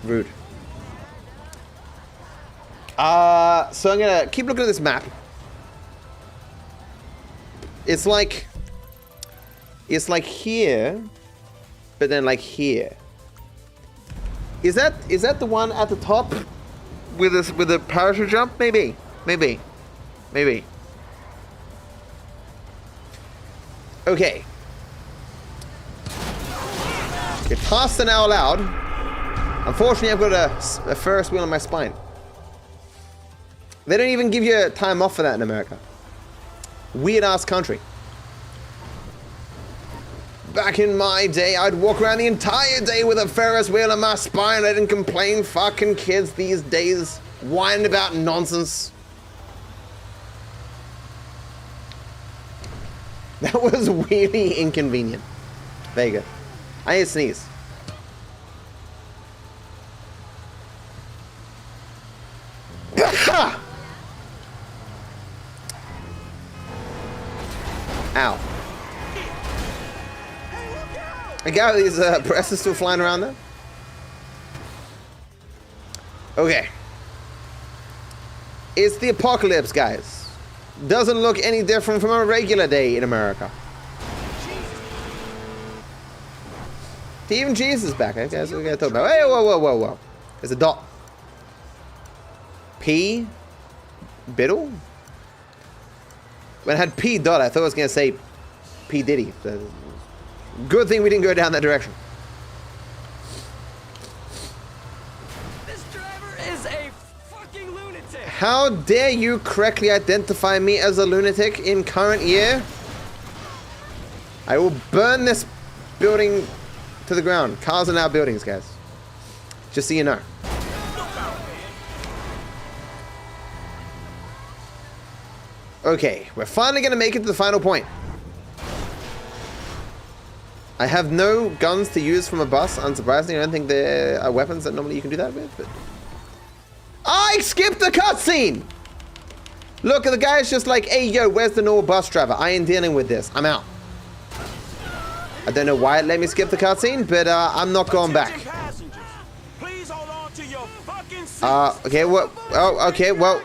Rude. So I'm gonna keep looking at this map. It's like here, but then like here. Is that the one at the top with a parachute jump? Maybe. Okay. Get past an out loud. Unfortunately, I've got a Ferris wheel on my spine. They don't even give you time off for that in America. Weird ass country. Back in my day, I'd walk around the entire day with a Ferris wheel on my spine. I didn't complain. Fucking kids these days whining about nonsense. That was really inconvenient. There you go. I need to sneeze. Ow. I got these presses still flying around there. Okay. It's the apocalypse, guys. Doesn't look any different from a regular day in America. Even Jesus is back. I guess we gotta talk about. Hey, whoa. There's a dot. P. Biddle? When I had P dot, I thought I was gonna say P Diddy. Good thing we didn't go down that direction. This driver is a fucking lunatic. How dare you correctly identify me as a lunatic in current year? I will burn this building to the ground. Cars are now buildings, guys. Just so you know. Okay, we're finally gonna make it to the final point. I have no guns to use from a bus, unsurprisingly. I don't think there are weapons that normally you can do that with, but... I skipped the cutscene! Look, the guy's just like, hey, yo, where's the normal bus driver? I ain't dealing with this. I'm out. I don't know why it let me skip the cutscene, but I'm not going back. Okay, well, oh, okay, well,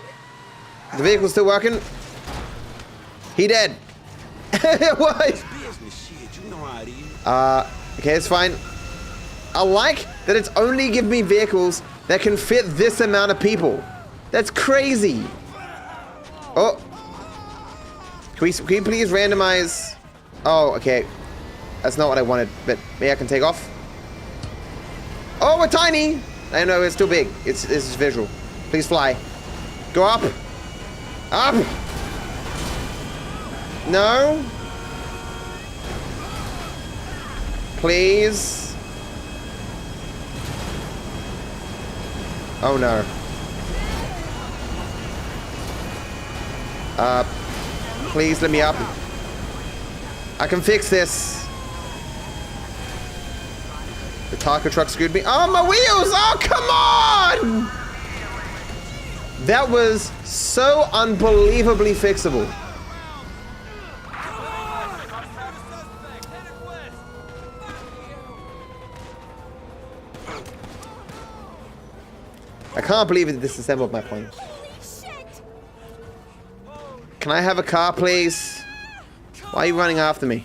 the vehicle's still working. He dead. What? Okay, it's fine. I like that it's only giving me vehicles that can fit this amount of people. That's crazy. Oh. Can we please randomize? Oh, okay. That's not what I wanted, but maybe I can take off. Oh, we're tiny. I know, it's too big. It's visual. Please fly. Go up. Up. No. Please. Oh no. Please let me up. I can fix this. The taco truck screwed me. Oh, my wheels! Oh, come on! That was so unbelievably fixable. I can't believe it disassembled my plane. Can I have a car, please? Why are you running after me?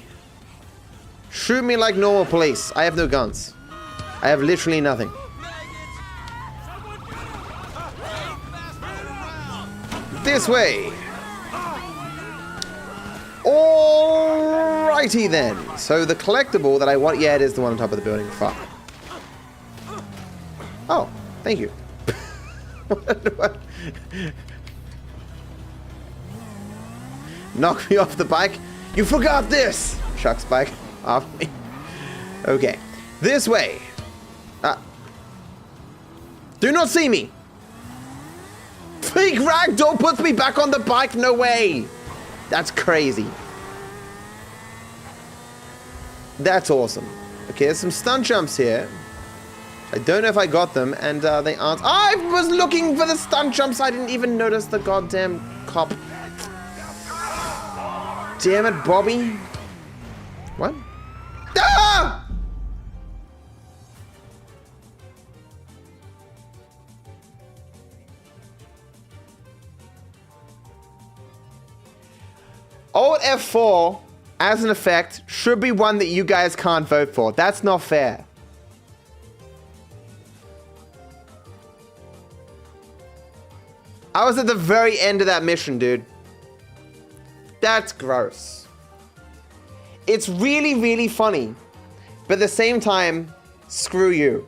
Shoot me like normal police. I have no guns. I have literally nothing. This way. Alrighty then. So the collectible that I want, yeah, it is the one on top of the building. Fuck. Oh, thank you. Knock me off the bike. You forgot this. Chuck's bike off me. Okay, this way. Do not see me. Fake ragdoll puts me back on the bike. No way. That's crazy. That's awesome. Okay, there's some stunt jumps here. I don't know if I got them, and they aren't. I was looking for the stunt jumps. I didn't even notice the goddamn cop. Damn it, Bobby. What? Ah! Alt F4, as an effect, should be one that you guys can't vote for. That's not fair. I was at the very end of that mission, dude. That's gross. It's really, really funny. But at the same time, screw you.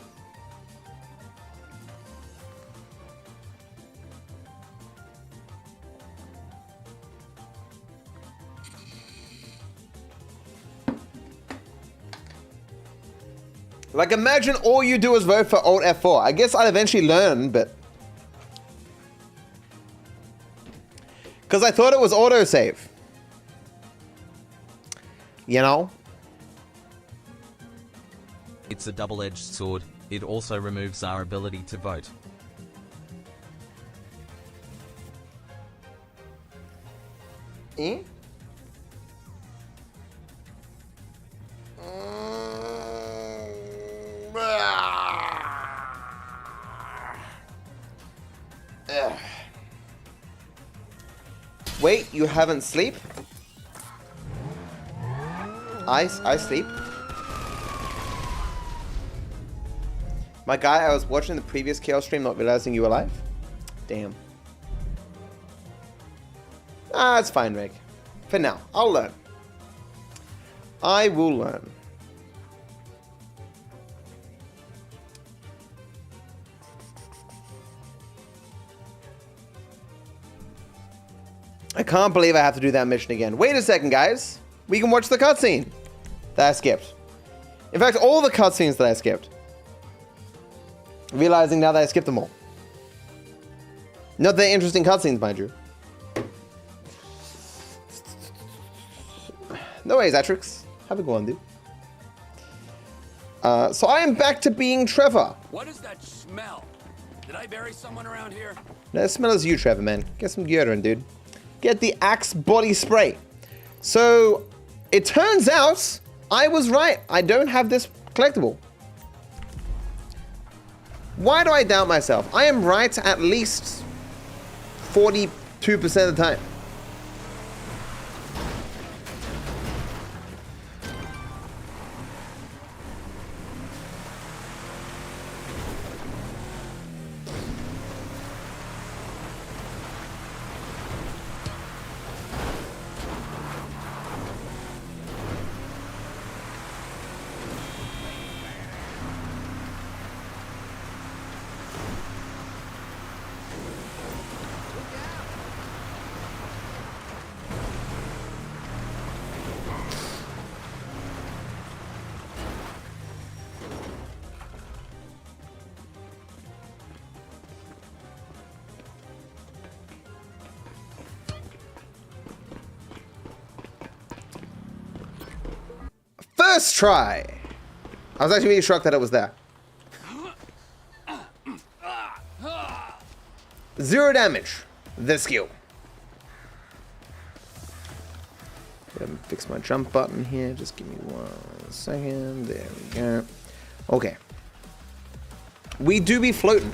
Like, imagine all you do is vote for Alt F4. I guess I'd eventually learn, but... Because I thought it was autosave. You know? It's a double-edged sword. It also removes our ability to vote. Eh? Wait, you haven't sleep? I sleep. My guy, I was watching the previous Chaos stream not realizing you were alive. Damn. Ah, it's fine, Rick. For now, I'll learn. I will learn. can't believe I have to do that mission again. Wait a second, guys. We can watch the cutscene that I skipped. In fact, all the cutscenes that I skipped. Realizing now that I skipped them all. Not the interesting cutscenes, mind you. No worries, Atrix. Have a go on, dude. So I am back to being Trevor. What is that smell? Did I bury someone around here? No, it smells you, Trevor, man. Get some deodorant, dude. Get the Axe body spray. So, it turns out I was right. I don't have this collectible. Why do I doubt myself? I am right at least 42% of the time. First try. I was actually really shocked that it was there. 0 damage. The skill. Fix my jump button here. Just give me 1 second. There we go. Okay. We do be floating.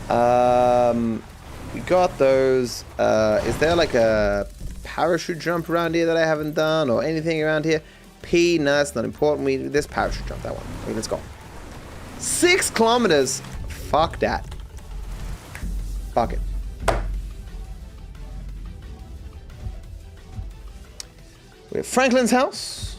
We got those. Is there like a parachute jump around here that I haven't done, or anything around here? P, no, that's not important. We do this parachute jump, that one. Okay, let's go. 6 kilometers. Fuck that. Fuck it. We have Franklin's house.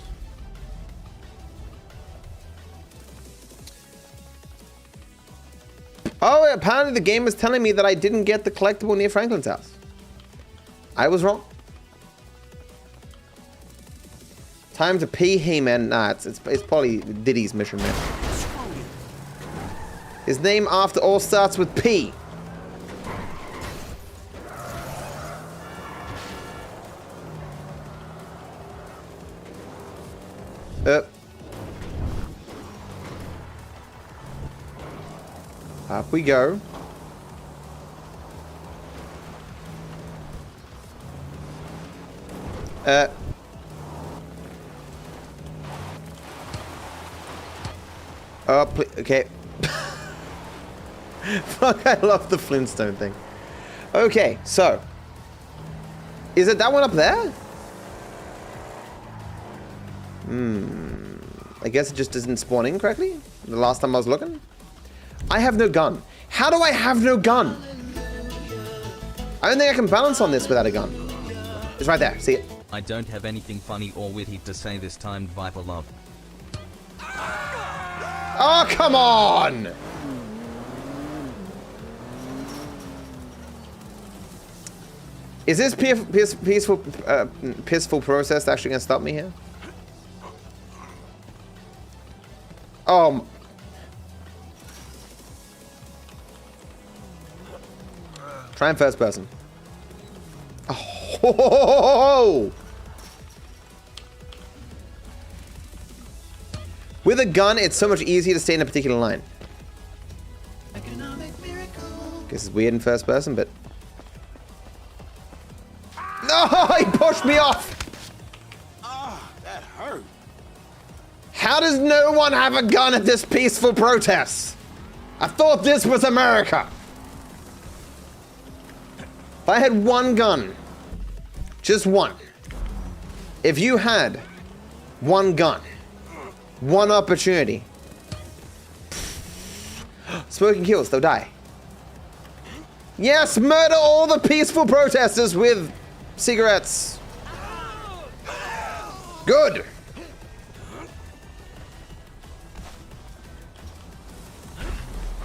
Oh, apparently the game is telling me that I didn't get the collectible near Franklin's house. I was wrong. Time to pee, hey man. Nah, it's probably Diddy's mission, man. His name after all starts with P. Up we go. Oh, okay. Fuck, I love the Flintstone thing. Okay, so. Is it that one up there? I guess it just isn't spawning correctly. The last time I was looking. I have no gun. How do I have no gun? I don't think I can balance on this without a gun. It's right there. See it? I don't have anything funny or witty to say this time, Viper Love. Oh, come on! Is this peaceful process actually gonna stop me here? Try in first person. Oh! With a gun, it's so much easier to stay in a particular line. Guess it's weird in first person, but... No! He pushed me off! Ah, that hurt. How does no one have a gun at this peaceful protest? I thought this was America. If I had one gun, just one. If you had one gun, one opportunity. Smoking kills, they'll die. Yes, murder all the peaceful protesters with cigarettes. Good.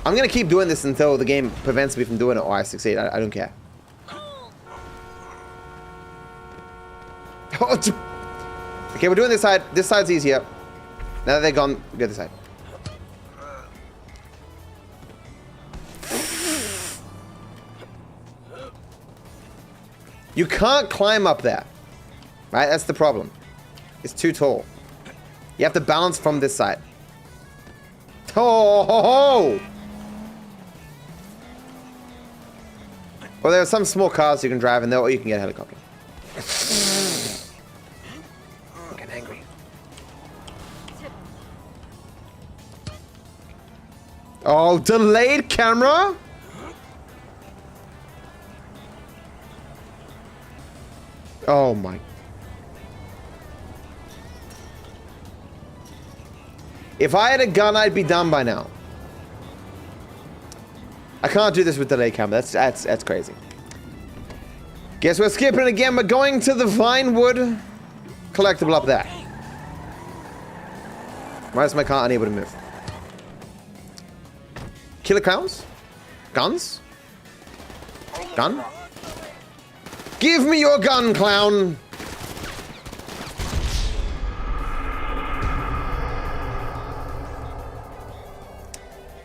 I'm gonna keep doing this until the game prevents me from doing it or I succeed. I don't care. Okay, we're doing this side. This side's easier. Now that they're gone, we go this side. You can't climb up there. Right? That's the problem. It's too tall. You have to balance from this side. Oh! Ho, ho. Well, there are some small cars you can drive in there, or you can get a helicopter. I'm getting angry. Oh, delayed camera? Oh my. If I had a gun, I'd be done by now. I can't do this with delayed camera. That's crazy. Guess we're skipping again. We're going to the Vinewood collectible up there. Why is my car unable to move? Killer clowns? Guns? Gun? Give me your gun, clown!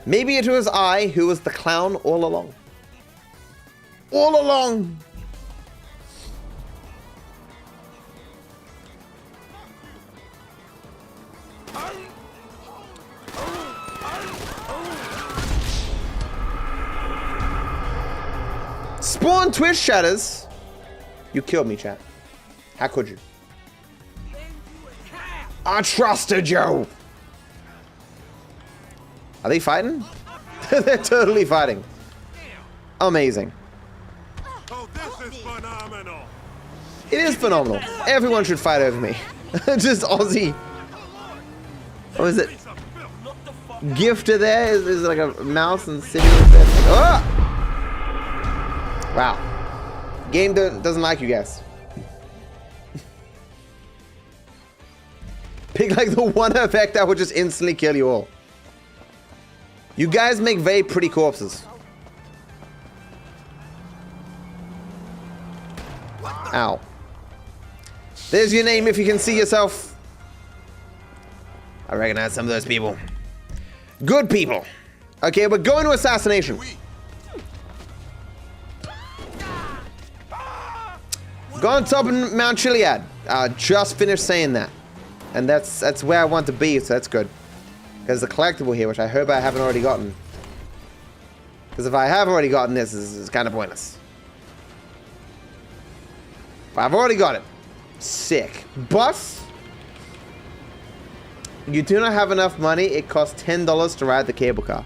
Maybe it was I who was the clown all along. All along! Spawn twist shatters. You killed me, chat. How could you? I trusted you. Are they fighting? They're totally fighting. Amazing. Oh, this is phenomenal. It is phenomenal. Everyone should fight over me. Just Aussie. What is it? Gifter there is like a mouse and sitting with it. Oh! Wow. Game doesn't like you guys. Pick like the one effect that would just instantly kill you all. You guys make very pretty corpses. Ow. There's your name if you can see yourself. I recognize some of those people. Good people. Okay, we're going to assassination. Go on top of Mount Chiliad. Just finished saying that. And that's where I want to be, so that's good. There's a collectible here, which I hope I haven't already gotten. Because if I have already gotten this, it's kind of pointless. But I've already got it. Sick. But you do not have enough money. It costs $10 to ride the cable car.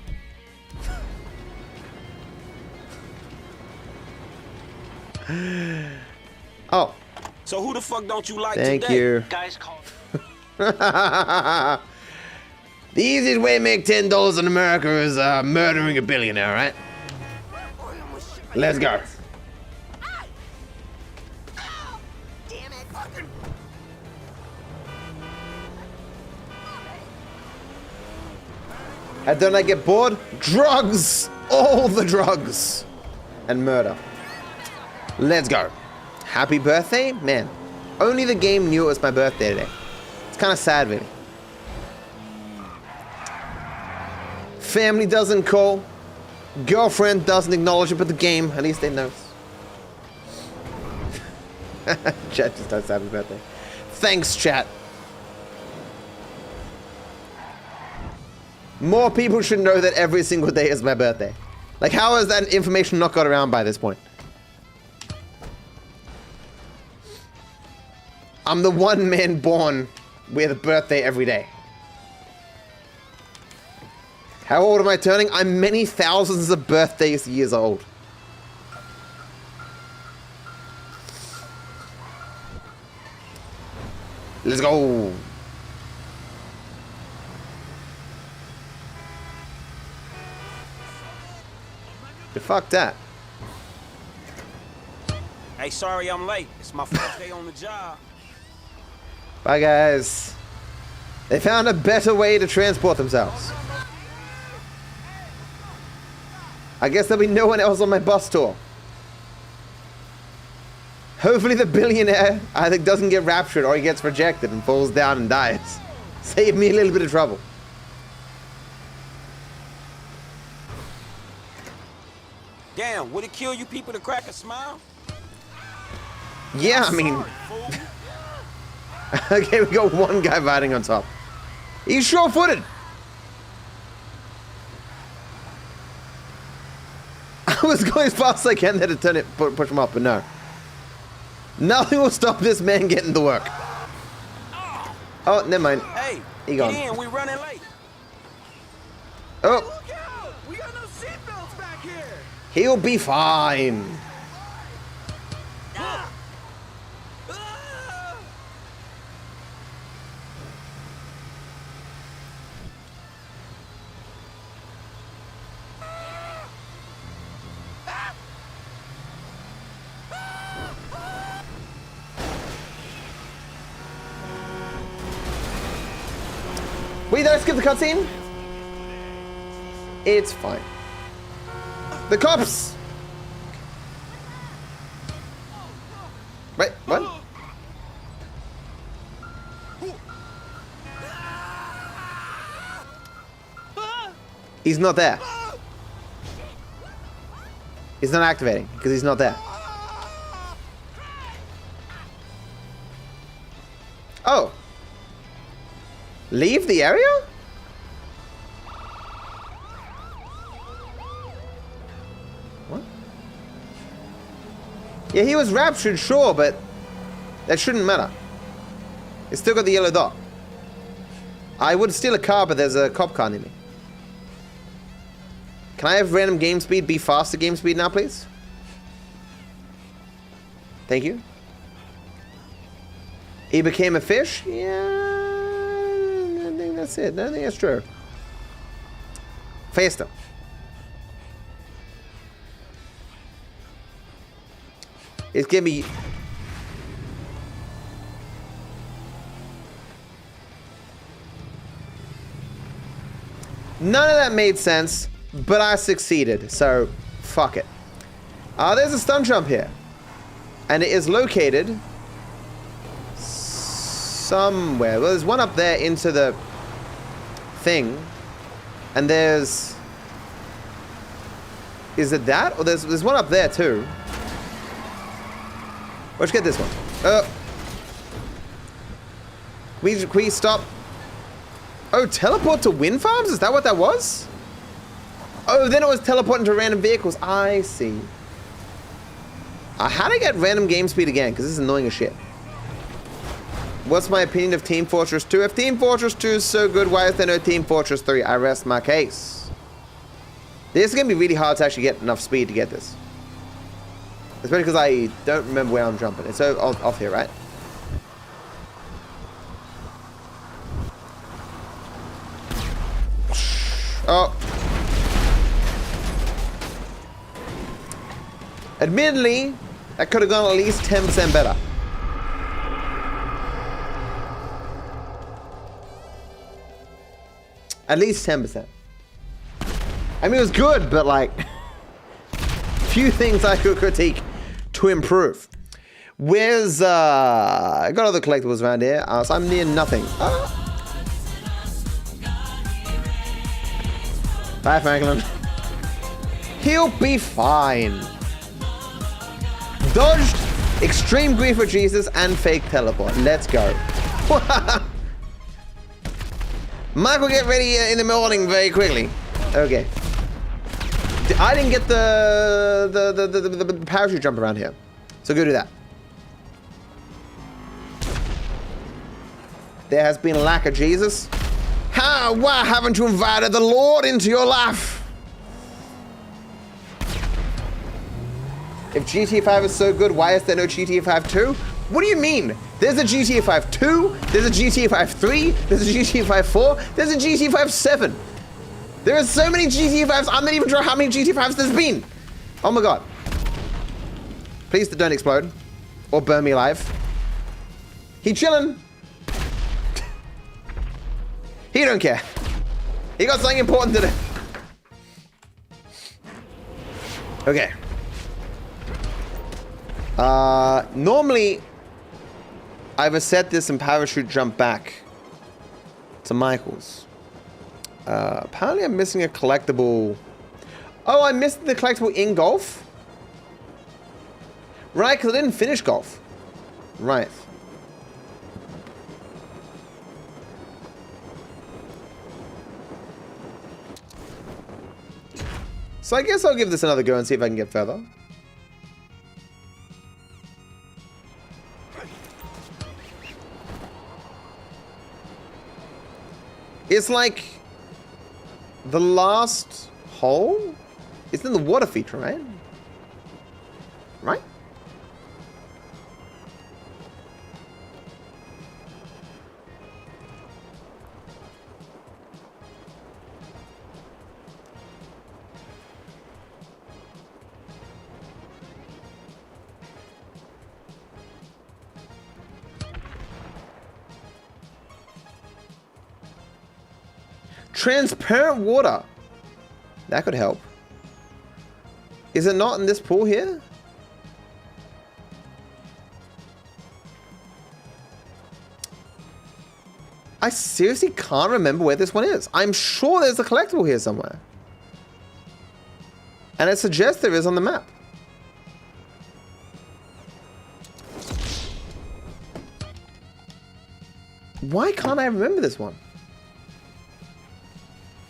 Oh. So who the fuck don't you like Thank today? you. Guys call. The easiest way to make $10 in America is murdering a billionaire, right? Let's go. And then I get bored. Drugs! All the drugs! And murder. Let's go. Happy birthday? Man, only the game knew it was my birthday today. It's kind of sad, really. Family doesn't call. Girlfriend doesn't acknowledge it, but the game, at least they know. Chat just does happy birthday. Thanks, chat. More people should know that every single day is my birthday. Like, how has that information not got around by this point? I'm the one man born with a birthday every day. How old am I turning? I'm many thousands of birthdays years old. Let's go. Fuck that. Hey, sorry I'm late. It's my first day on the job. Bye, guys. They found a better way to transport themselves. I guess there'll be no one else on my bus tour. Hopefully the billionaire either doesn't get raptured or he gets rejected and falls down and dies. Save me a little bit of trouble. Damn, would it kill you people to crack a smile? Yeah, I mean... Okay, we got one guy riding on top. He's sure-footed. I was going as fast as I can there to turn it, push him up, but no. Nothing will stop this man getting to work. Oh, never mind. Hey, he gone. Get in, we running late. Oh. Look out! We got no seatbelts back here! He'll be fine. Wait, did I skip the cutscene? It's fine. The cops! Wait, what? He's not there. He's not activating because he's not there. Oh. Leave the area? What? Yeah, he was raptured, sure, but that shouldn't matter. It's still got the yellow dot. I would steal a car, but there's a cop car near me. Can I have random game speed be faster game speed now, please? Thank you. He became a fish? Yeah. That's it. I think that's true. Faster. It's gonna be. None of that made sense, but I succeeded, so fuck it. There's a stun jump here, and it is located somewhere. Well, there's one up there into the thing, and there's, is it that, or there's one up there too? Let's get this one. We stop. Oh, teleport to wind farms? Is that what that was? Oh, then it was teleporting to random vehicles. I see. How do I get random game speed again? Because this is annoying as shit. What's my opinion of Team Fortress 2? If Team Fortress 2 is so good, why is there no Team Fortress 3? I rest my case. This is going to be really hard to actually get enough speed to get this. Especially because I don't remember where I'm jumping. It's off here, right? Oh. Admittedly, that could have gone at least 10% better. At least 10%. I mean, it was good, but like, few things I could critique to improve. Where's, I got other collectibles around here, so I'm near nothing. Bye, Franklin. He'll be fine. Dodged, extreme grief for Jesus, and fake teleport. Let's go. Michael, get ready in the morning very quickly. Okay. I didn't get the parachute jump around here, so go do that. There has been a lack of Jesus. Why haven't you invited the Lord into your life? If GTA 5 is so good, why is there no GTA 5 2? What do you mean? There's a GTA 5 2, there's a GTA 5 3, there's a GTA 5 4, there's a GTA 5 7. There are so many GTA 5s, I'm not even sure how many GTA 5s there's been. Oh my god. Please don't explode. Or burn me alive. He chillin'. He don't care. He got something important to do. Normally, I would set this and parachute jump back to Michael's. Apparently I'm missing a collectible. Oh, I missed the collectible in golf? Right, because I didn't finish golf. Right. So I guess I'll give this another go and see if I can get further. It's like the last hole? It's in the water feature, right? Right? Transparent water. That could help. Is it not in this pool here? I seriously can't remember where this one is. I'm sure there's a collectible here somewhere. And it suggests there is on the map. Why can't I remember this one?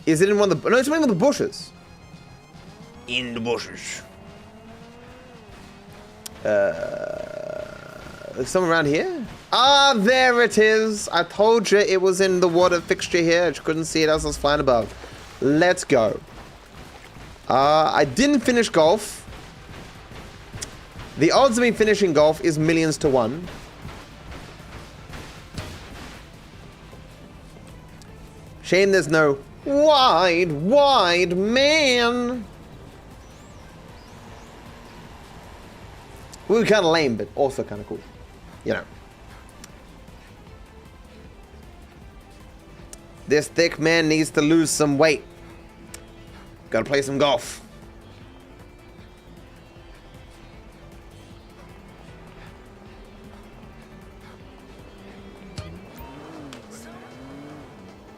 Is it in one of the... No, it's in one of the bushes. In the bushes. Somewhere around here? Ah, there it is. I told you it was in the water fixture here. I just couldn't see it as I was flying above. Let's go. I didn't finish golf. The odds of me finishing golf is millions to one. Shame there's no wide man. We were kind of lame, but also kind of cool. You know. This thick man needs to lose some weight. Gotta play some golf.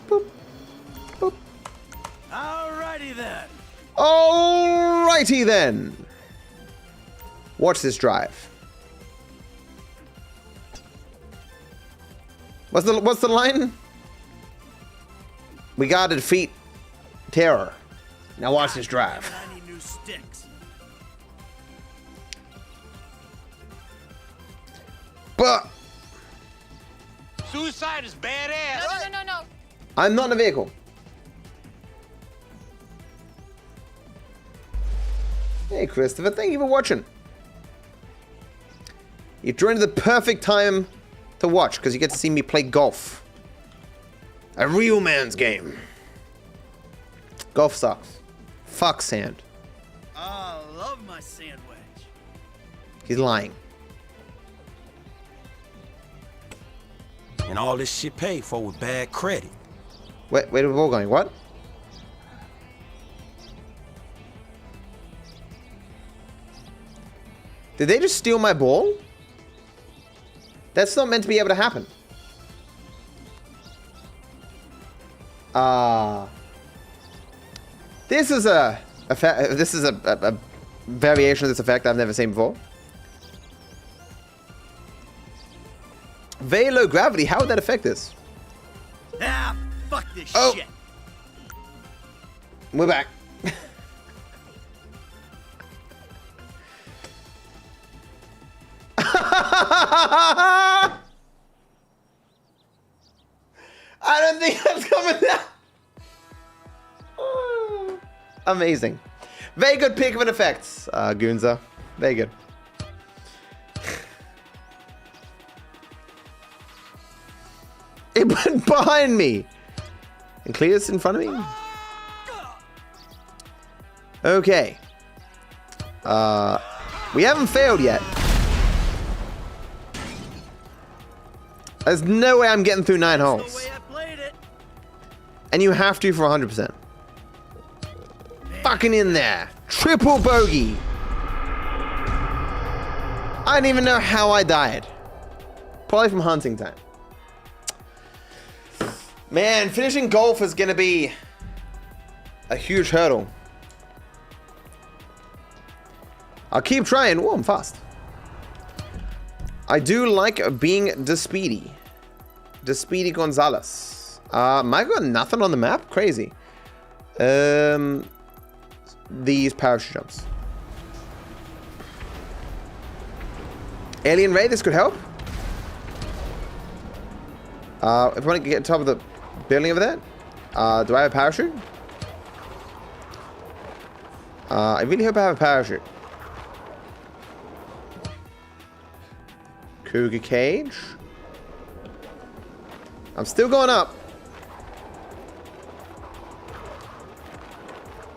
Boop. Boop. Alrighty then. Alrighty then. Watch this drive. What's the line? We gotta defeat terror. Now watch this drive. I need new sticks. But Suicide is badass. No. I'm not in a vehicle. Hey Christopher, thank you for watching. You joined at the perfect time to watch because you get to see me play golf. A real man's game. Golf sucks. Fuck sand. I love my sandwich. He's lying. And all this shit paid for with bad credit. Wait, where are we all going? What? Did they just steal my ball? That's not meant to be able to happen. This is a variation of this effect I've never seen before. Very low gravity. How would that affect this? Ah, fuck this shit. We're back. I don't think that's coming down. Amazing. Very good pick of an effects, Goonza. Very good. It went behind me. And Cletus in front of me. Okay. We haven't failed yet. There's no way I'm getting through 9 holes. The way I played it. And you have to for 100%. Fucking in there. Triple bogey. I don't even know how I died. Probably from hunting time. Man, finishing golf is gonna be a huge hurdle. I'll keep trying. Oh, I'm fast. I do like being Despeedy. Despeedy Gonzalez. Mike got nothing on the map? Crazy. These parachute jumps. Alien Ray, this could help. If I want to get to top of the building over there, do I have a parachute? I really hope I have a parachute. Cougar cage. I'm still going up.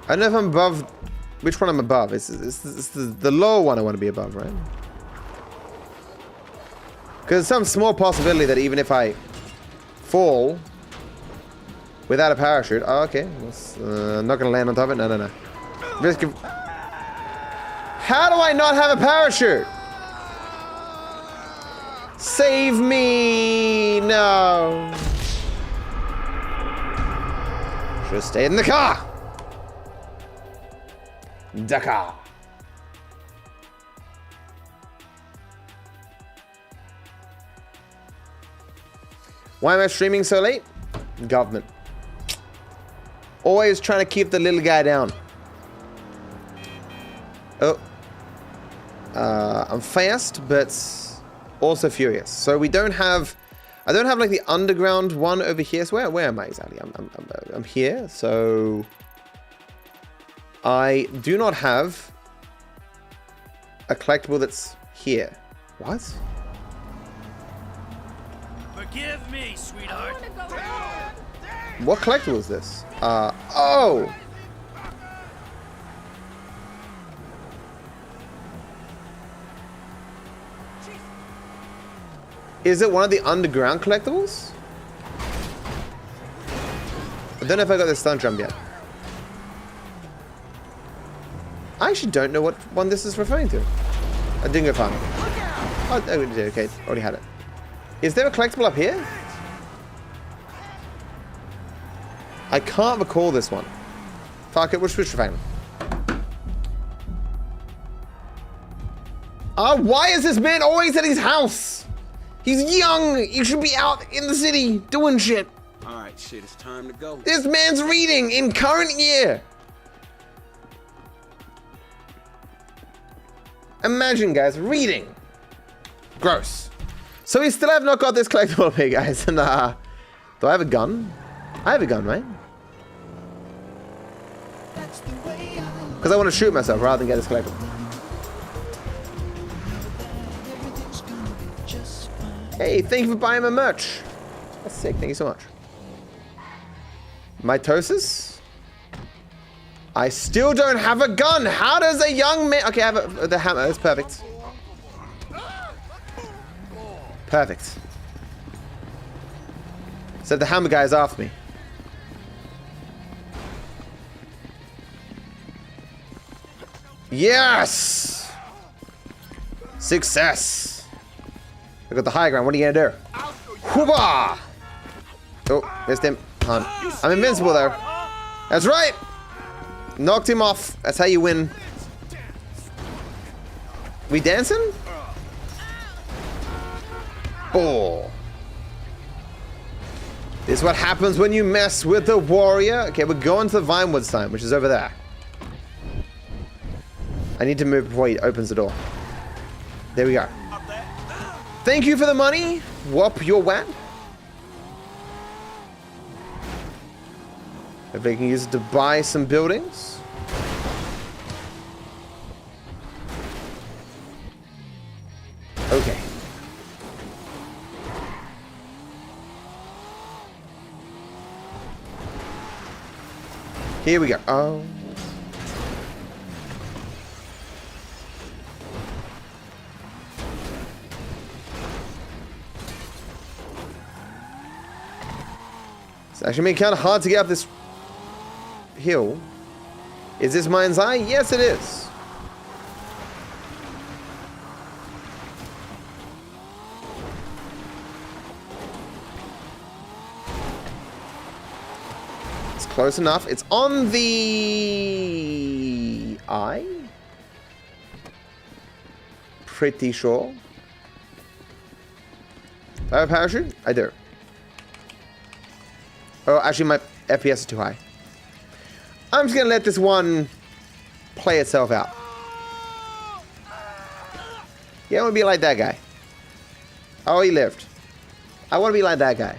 I don't know if I'm above. Which one I'm above? It's the lower one I want to be above, right? Because there's some small possibility that even if I fall without a parachute. Oh, okay. I'm not going to land on top of it. No, no, no. Risk of... How do I not have a parachute? Save me! No. Should have stayed in the car. Dakar. Why am I streaming so late? Government. Always trying to keep the little guy down. Oh. I'm fast, but also furious. So we don't have... I don't have like the underground one over here. So where am I exactly? I'm here, so... I do not have a collectible that's here. What? Forgive me, sweetheart. What collectible is this? Oh! Is it one of the underground collectibles? I don't know if I got the stunt jump yet. I actually don't know what one this is referring to. I didn't go far enough. Oh, okay, already had it. Is there a collectible up here? I can't recall this one. Fuck it, we'll switch to Fang. Why is this man always at his house? He's young. He should be out in the city doing shit. All right, shit, it's time to go. This man's reading in current year. Imagine, guys, reading. Gross. So we still have not got this collectible here, guys. And do I have a gun? I have a gun, right? Because I want to shoot myself rather than get this collectible. Hey, thank you for buying my merch. That's sick. Thank you so much. Mitosis? I still don't have a gun. How does a young man... Okay, I have the hammer. That's perfect. Perfect. So the hammer guy is after me. Yes! Success! I got the high ground. What are you gonna do? Hooba! Oh, missed him. I'm invincible though. That's right! Knocked him off. That's how you win. We dancing? Oh. This is what happens when you mess with the warrior. Okay, we're going to the Vinewoods time, which is over there. I need to move before he opens the door. There we go. Thank you for the money. Whoop your whack. If they can use it to buy some buildings. Okay. Here we go. Oh. It's actually kind of hard to get up this hill. Is this Mind's Eye? Yes, it is. close enough. It's on the eye. Pretty sure. Do I have a parachute? I do. Oh, actually, my FPS is too high. I'm just gonna let this one play itself out. Yeah, I want to be like that guy. Oh, he lived. I want to be like that guy.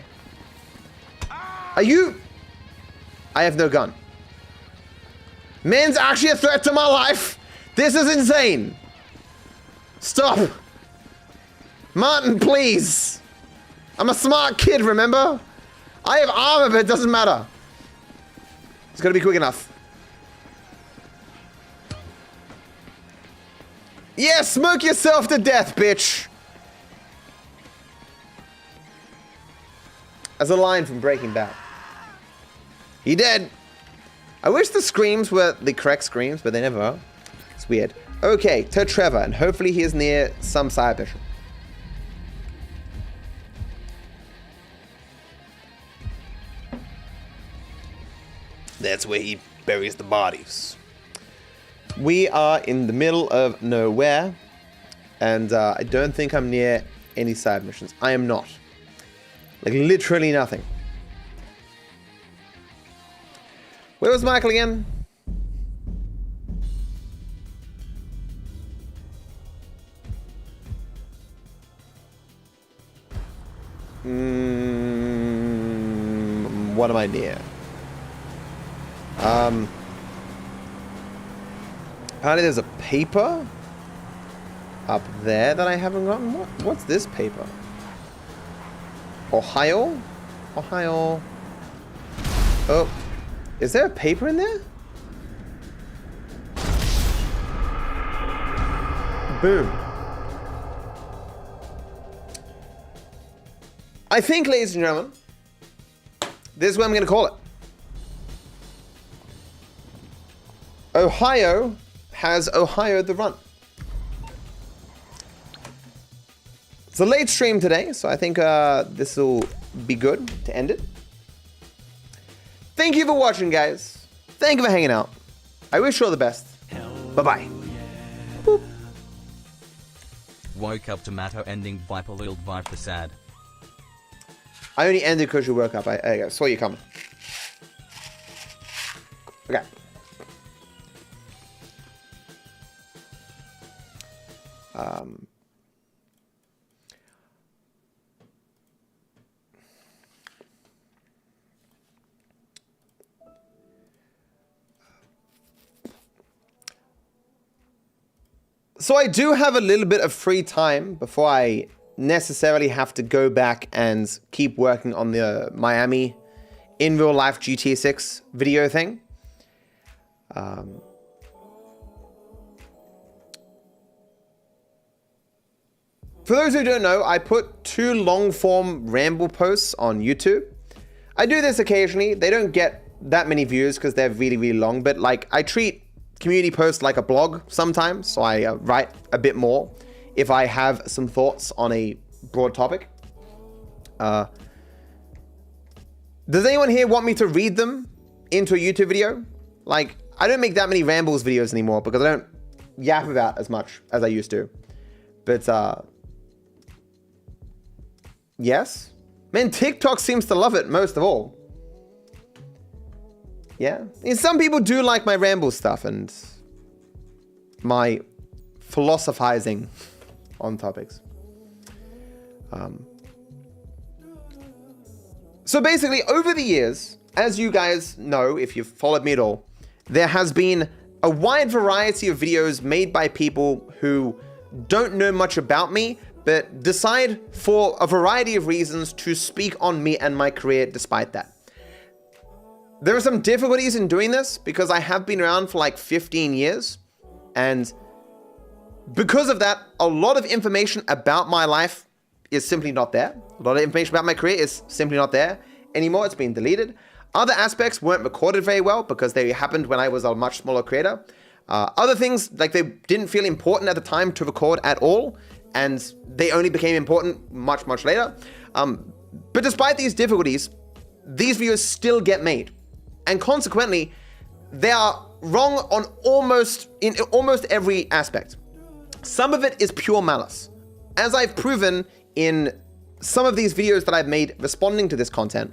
Are you? I have no gun. Man's actually a threat to my life. This is insane. Stop. Martin, please. I'm a smart kid, remember? I have armor, but it doesn't matter. It's got to be quick enough. Yeah, smoke yourself to death, bitch. As a line from Breaking Bad. He dead. I wish the screams were the correct screams, but they never are. It's weird. Okay, to Trevor, and hopefully he is near some side mission. That's where he buries the bodies. We are in the middle of nowhere, and I don't think I'm near any side missions. I am not. Like, literally nothing. Where was Michael again? What am I near? Apparently there's a paper up there that I haven't gotten. What's this paper? Ohio? Ohio. Oh. Is there a paper in there? Boom. I think, ladies and gentlemen, this is what I'm going to call it. Ohio has Ohio the run. It's a late stream today, so I think this will be good to end it. Thank you for watching, guys. Thank you for hanging out. I wish you all the best. Bye-bye. Boop. Woke up tomato ending viper little viper sad. I only ended because you woke up. I saw you coming. Okay. So I do have a little bit of free time before I necessarily have to go back and keep working on the Miami in real life GTA 6 video thing. For those who don't know, I put 2 long-form ramble posts on YouTube. I do this occasionally. They don't get that many views because they're really, really long, but like I treat community posts like a blog sometimes, so I write a bit more if I have some thoughts on a broad topic. Does anyone here want me to read them into a YouTube video? Like, I don't make that many Rambles videos anymore because I don't yap about as much as I used to. But, yes? Man, TikTok seems to love it most of all. Yeah? And some people do like my Ramble stuff and my philosophizing on topics. So basically, over the years, as you guys know, if you've followed me at all, there has been a wide variety of videos made by people who don't know much about me, but decide for a variety of reasons to speak on me and my career despite that. There are some difficulties in doing this because I have been around for like 15 years, and because of that, a lot of information about my life is simply not there. A lot of information about my career is simply not there anymore. It's been deleted. Other aspects weren't recorded very well because they happened when I was a much smaller creator. Other things, like they didn't feel important at the time to record at all, and they only became important much, much later. But despite these difficulties, these videos still get made. And consequently, they are wrong on almost every aspect. Some of it is pure malice. As I've proven in some of these videos that I've made responding to this content,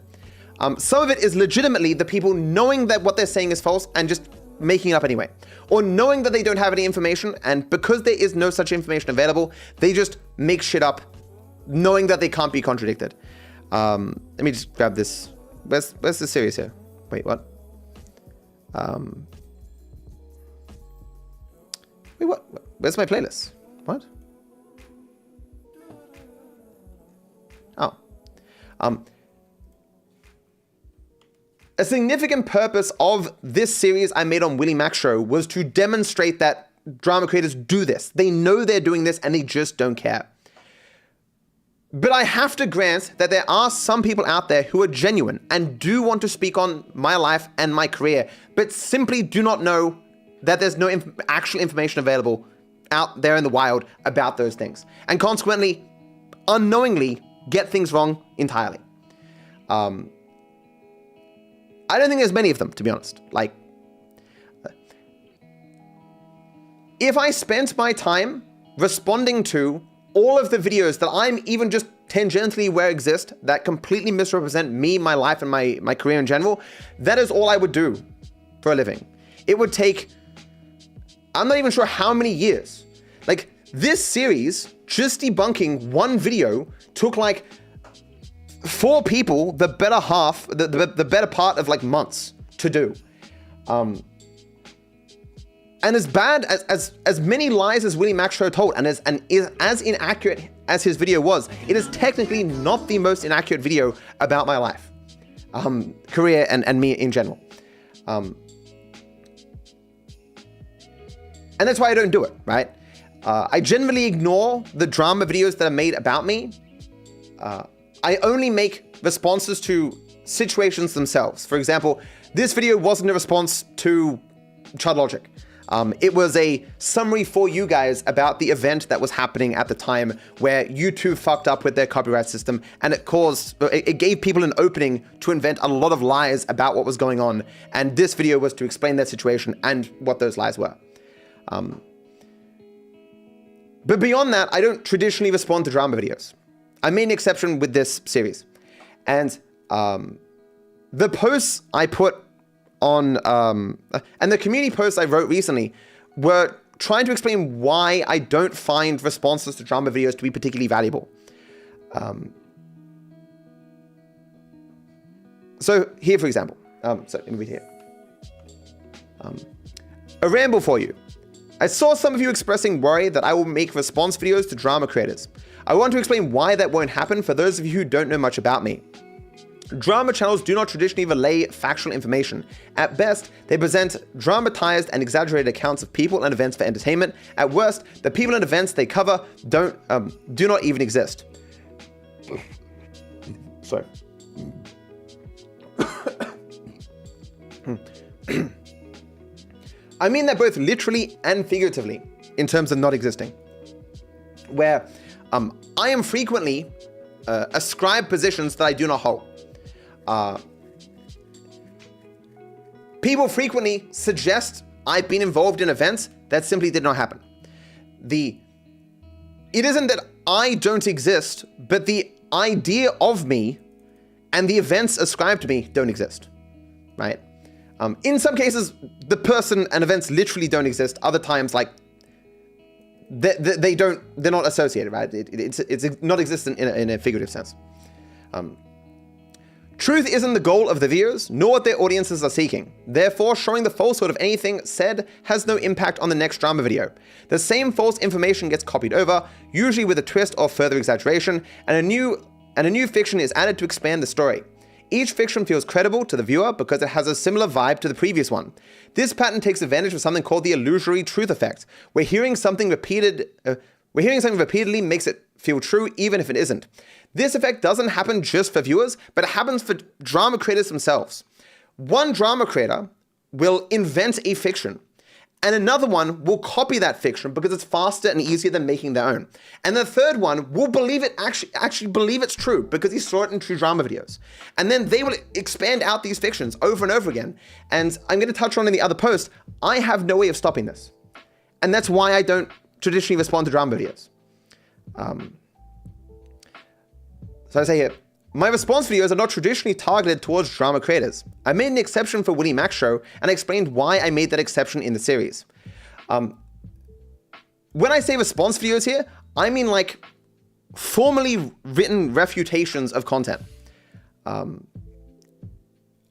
some of it is legitimately the people knowing that what they're saying is false and just making it up anyway. Or knowing that they don't have any information, and because there is no such information available, they just make shit up, knowing that they can't be contradicted. Let me just grab this. Where's the series here? Wait, what? Wait, what? Where's my playlist? What? Oh. A significant purpose of this series I made on Willie Mac Show was to demonstrate that drama creators do this. They know they're doing this and they just don't care. But I have to grant that there are some people out there who are genuine and do want to speak on my life and my career, but simply do not know that there's no actual information available out there in the wild about those things. And consequently, unknowingly get things wrong entirely. I don't think there's many of them, to be honest. Like, if I spent my time responding to all of the videos that I'm even just tangentially aware exist that completely misrepresent me, my life, and my career in general, that is all I would do for a living. It would take, I'm not even sure how many years. Like, this series, just debunking one video, took like 4 people the better half, the better part of like months to do. And as bad as many lies as Willie Mac Show told, and is as inaccurate as his video was, it is technically not the most inaccurate video about my life, career, and me in general. And that's why I don't do it, right? I generally ignore the drama videos that are made about me. I only make responses to situations themselves. For example, this video wasn't a response to Child Logic. It was a summary for you guys about the event that was happening at the time where YouTube fucked up with their copyright system, and it gave people an opening to invent a lot of lies about what was going on. And this video was to explain that situation and what those lies were. But beyond that, I don't traditionally respond to drama videos. I made an exception with this series. And the posts I put on, and the community posts I wrote recently were trying to explain why I don't find responses to drama videos to be particularly valuable. So here, for example, so let me read here. A ramble for you. I saw some of you expressing worry that I will make response videos to drama creators. I want to explain why that won't happen for those of you who don't know much about me. Drama channels do not traditionally relay factual information. At best, they present dramatized and exaggerated accounts of people and events for entertainment. At worst, the people and events they cover do not even exist. Sorry. I mean that both literally and figuratively in terms of not existing. Where I am frequently ascribed positions that I do not hold. People frequently suggest I've been involved in events that simply did not happen. It isn't that I don't exist, but the idea of me and the events ascribed to me don't exist, right? In some cases, the person and events literally don't exist. Other times, like, they're not associated, right? It's not existent in a figurative sense. Truth isn't the goal of the viewers, nor what their audiences are seeking. Therefore, showing the falsehood of anything said has no impact on the next drama video. The same false information gets copied over, usually with a twist or further exaggeration, and a new fiction is added to expand the story. Each fiction feels credible to the viewer because it has a similar vibe to the previous one. This pattern takes advantage of something called the illusory truth effect, where hearing something repeatedly makes it feel true even if it isn't. This effect doesn't happen just for viewers, but it happens for drama creators themselves. One drama creator will invent a fiction, And another one will copy that fiction because it's faster and easier than making their own. And the third one will believe it, actually believe it's true because he saw it in true drama videos. And then they will expand out these fictions over and over again. And I'm going to touch on in the other post, I have no way of stopping this. And that's why I don't traditionally respond to drama videos. So I say here, my response videos are not traditionally targeted towards drama creators. I made an exception for Willie Mac's show, and I explained why I made that exception in the series. When I say response videos here, I mean like formally written refutations of content. On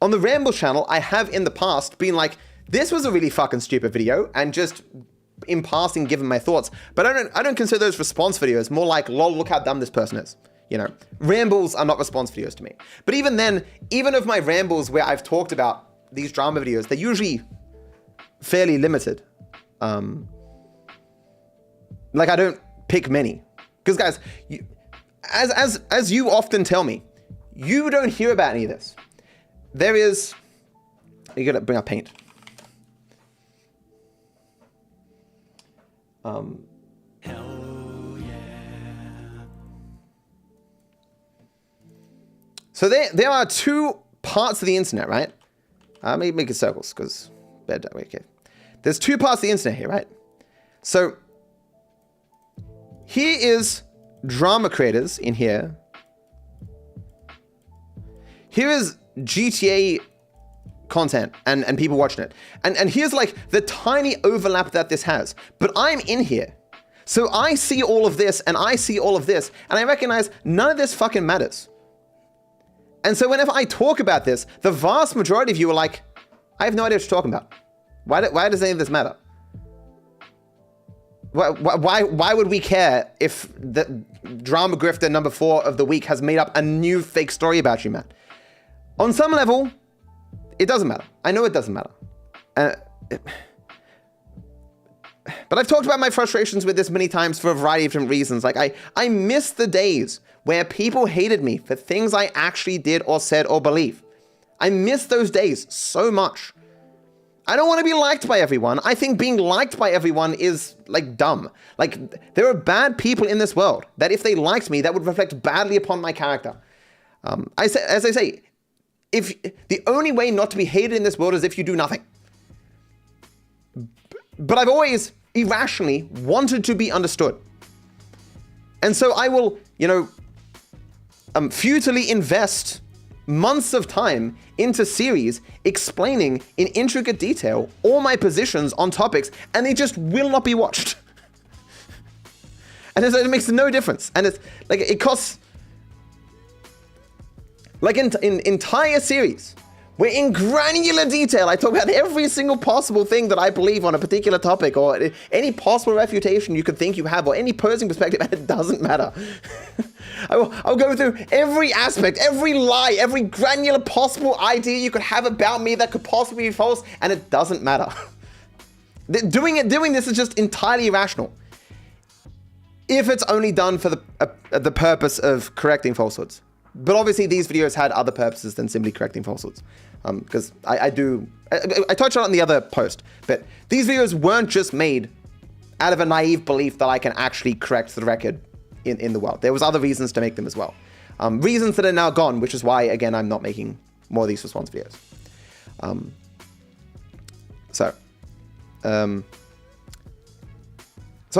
the Rambles channel, I have in the past been like, this was a really fucking stupid video, and just in passing given my thoughts. But I don't consider those response videos, more like, lol, look how dumb this person is. You know, rambles are not response videos to me. But even then, even of my rambles where I've talked about these drama videos, they're usually fairly limited. Like I don't pick many. Because guys, as you often tell me, you don't hear about any of this. There is, you gotta bring up paint. So there are two parts of the internet, right? Let me make it circles because bad that way. Okay. There's two parts of the internet here, right? So here is drama creators in here. Here is GTA content and people watching it. And here's like the tiny overlap that this has. But I'm in here. So I see all of this and I see all of this. And I recognize none of this fucking matters. And so whenever I talk about this, the vast majority of you are like, I have no idea what you're talking about. Why does any of this matter? Why would we care if the drama grifter number 4 of the week has made up a new fake story about you, Matt? On some level, it doesn't matter. I know it doesn't matter. But I've talked about my frustrations with this many times for a variety of different reasons. Like I miss the days where people hated me for things I actually did or said or believe. I miss those days so much. I don't want to be liked by everyone. I think being liked by everyone is like dumb. Like there are bad people in this world that if they liked me, that would reflect badly upon my character. As I say, if the only way not to be hated in this world is if you do nothing. But I've always irrationally wanted to be understood. And so I will, futilely invest months of time into series explaining in intricate detail all my positions on topics, and they just will not be watched. And it makes no difference. And it's like, it costs, like in entire series, where in granular detail I talk about every single possible thing that I believe on a particular topic, or any possible refutation you could think you have, or any posing perspective, and it doesn't matter. I'll go through every aspect, every lie, every granular possible idea you could have about me that could possibly be false, and it doesn't matter. Doing this is just entirely irrational. If it's only done for the purpose of correcting falsehoods. But obviously these videos had other purposes than simply correcting falsehoods. Because I touched on it in the other post, but these videos weren't just made out of a naive belief that I can actually correct the record in the world. There was other reasons to make them as well. Reasons that are now gone, which is why, again, I'm not making more of these response videos. So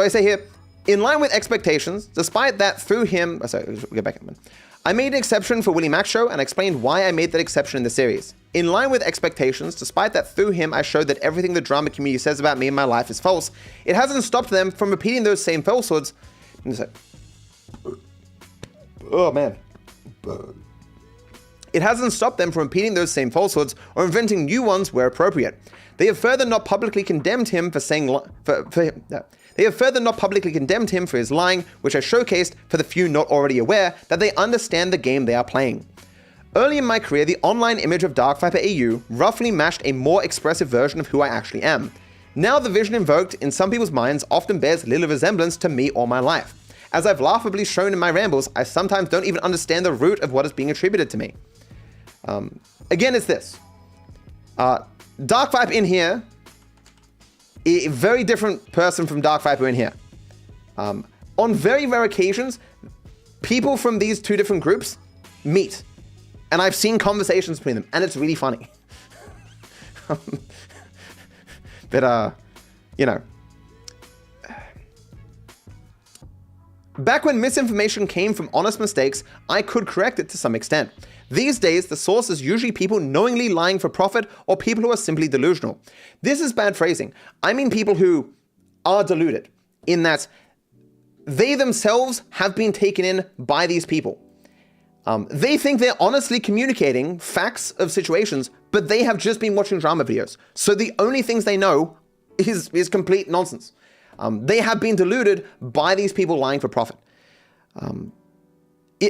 I say here, in line with expectations, despite that through him, sorry, we'll get back in. I made an exception for Willie Mac's show and explained why I made that exception in the series. In line with expectations, despite that through him I showed that everything the drama community says about me and my life is false, it hasn't stopped them from repeating those same falsehoods. Oh man. It hasn't stopped them from repeating those same falsehoods or inventing new ones where appropriate. They have further not publicly condemned him for saying They have further not publicly condemned him for his lying, which I showcased for the few not already aware that they understand the game they are playing. Early in my career, the online image of Dark Viper AU roughly matched a more expressive version of who I actually am. Now the vision invoked in some people's minds often bears little resemblance to me or my life. As I've laughably shown in my rambles, I sometimes don't even understand the root of what is being attributed to me. Again, it's this. Dark Viper in here A very different person from Dark Viper in here. On very rare occasions, people from these two different groups meet. And I've seen conversations between them, and it's really funny. But, you know. Back when misinformation came from honest mistakes, I could correct it to some extent. These days, the source is usually people knowingly lying for profit or people who are simply delusional. This is bad phrasing. I mean people who are deluded in that they themselves have been taken in by these people. They think they're honestly communicating facts of situations, but they have just been watching drama videos. So the only things they know is complete nonsense. They have been deluded by these people lying for profit.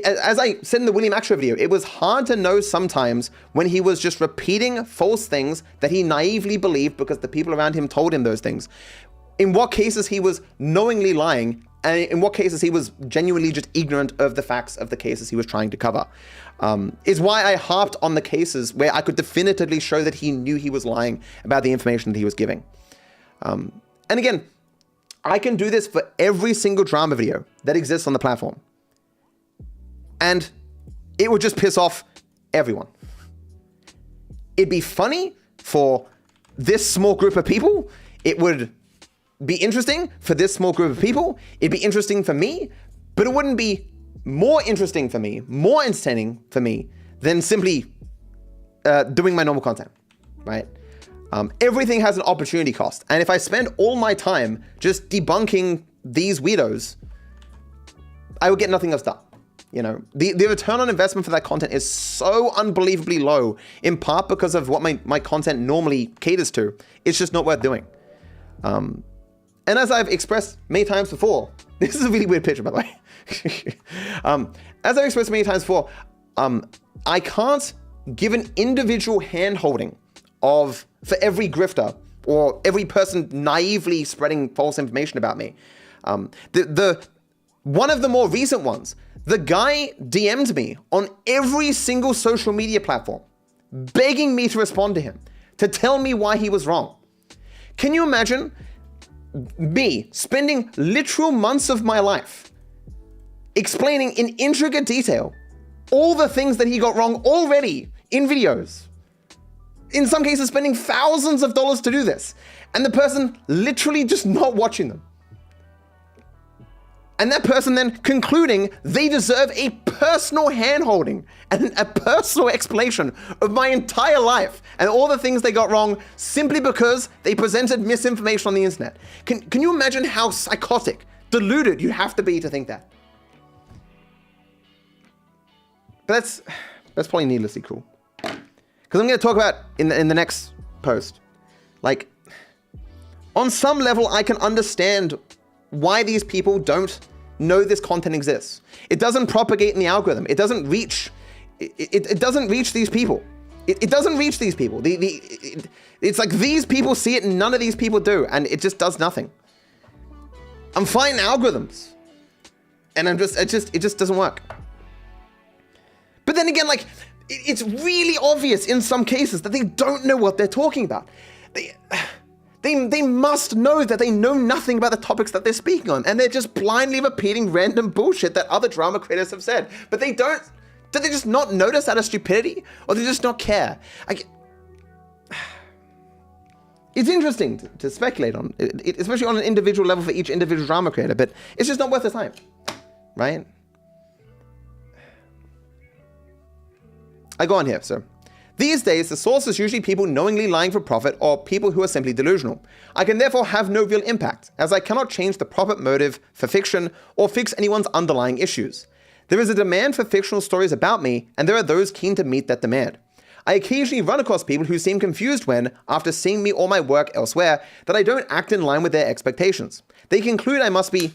As I said in the William Axel video, it was hard to know sometimes when he was just repeating false things that he naively believed because the people around him told him those things. In what cases he was knowingly lying, and in what cases he was genuinely just ignorant of the facts of the cases he was trying to cover. Is why I harped on the cases where I could definitively show that he knew he was lying about the information that he was giving. And again, I can do this for every single drama video that exists on the platform. And it would just piss off everyone. It'd be funny for this small group of people. It would be interesting for this small group of people. It'd be interesting for me, but it wouldn't be more interesting for me, more entertaining for me than simply doing my normal content, right? Everything has an opportunity cost. And if I spend all my time just debunking these weirdos, I would get nothing else done. You know, the return on investment for that content is so unbelievably low, in part because of what my content normally caters to. It's just not worth doing. And as I've expressed many times before, this is a really weird picture, by the way. As I've expressed many times before, I can't give an individual hand-holding for every grifter or every person naively spreading false information about me. One of the more recent ones, the guy DM'd me on every single social media platform, begging me to respond to him, to tell me why he was wrong. Can you imagine me spending literal months of my life explaining in intricate detail all the things that he got wrong already in videos? In some cases, spending thousands of dollars to do this, and the person literally just not watching them. And that person then concluding they deserve a personal handholding and a personal explanation of my entire life and all the things they got wrong simply because they presented misinformation on the internet. Can you imagine how psychotic, deluded you have to be to think that? But that's probably needlessly cruel. Because I'm going to talk about in the next post, like, on some level, I can understand why these people don't know this content exists. It doesn't propagate in the algorithm. It doesn't reach. It doesn't reach these people. It doesn't reach these people. It's like these people see it and none of these people do, and it just does nothing. I'm fighting algorithms, and it just doesn't work. But then again, like, it's really obvious in some cases that they don't know what they're talking about. They must know that they know nothing about the topics that they're speaking on, and they're just blindly repeating random bullshit that other drama creators have said. But they don't. Do they just not notice out of stupidity, or do they just not care? It's interesting to speculate on, especially on an individual level for each individual drama creator, but it's just not worth the time, right? I go on here, so. These days, the source is usually people knowingly lying for profit or people who are simply delusional. I can therefore have no real impact, as I cannot change the profit motive for fiction or fix anyone's underlying issues. There is a demand for fictional stories about me, and there are those keen to meet that demand. I occasionally run across people who seem confused when, after seeing me or my work elsewhere, that I don't act in line with their expectations. They conclude I must be,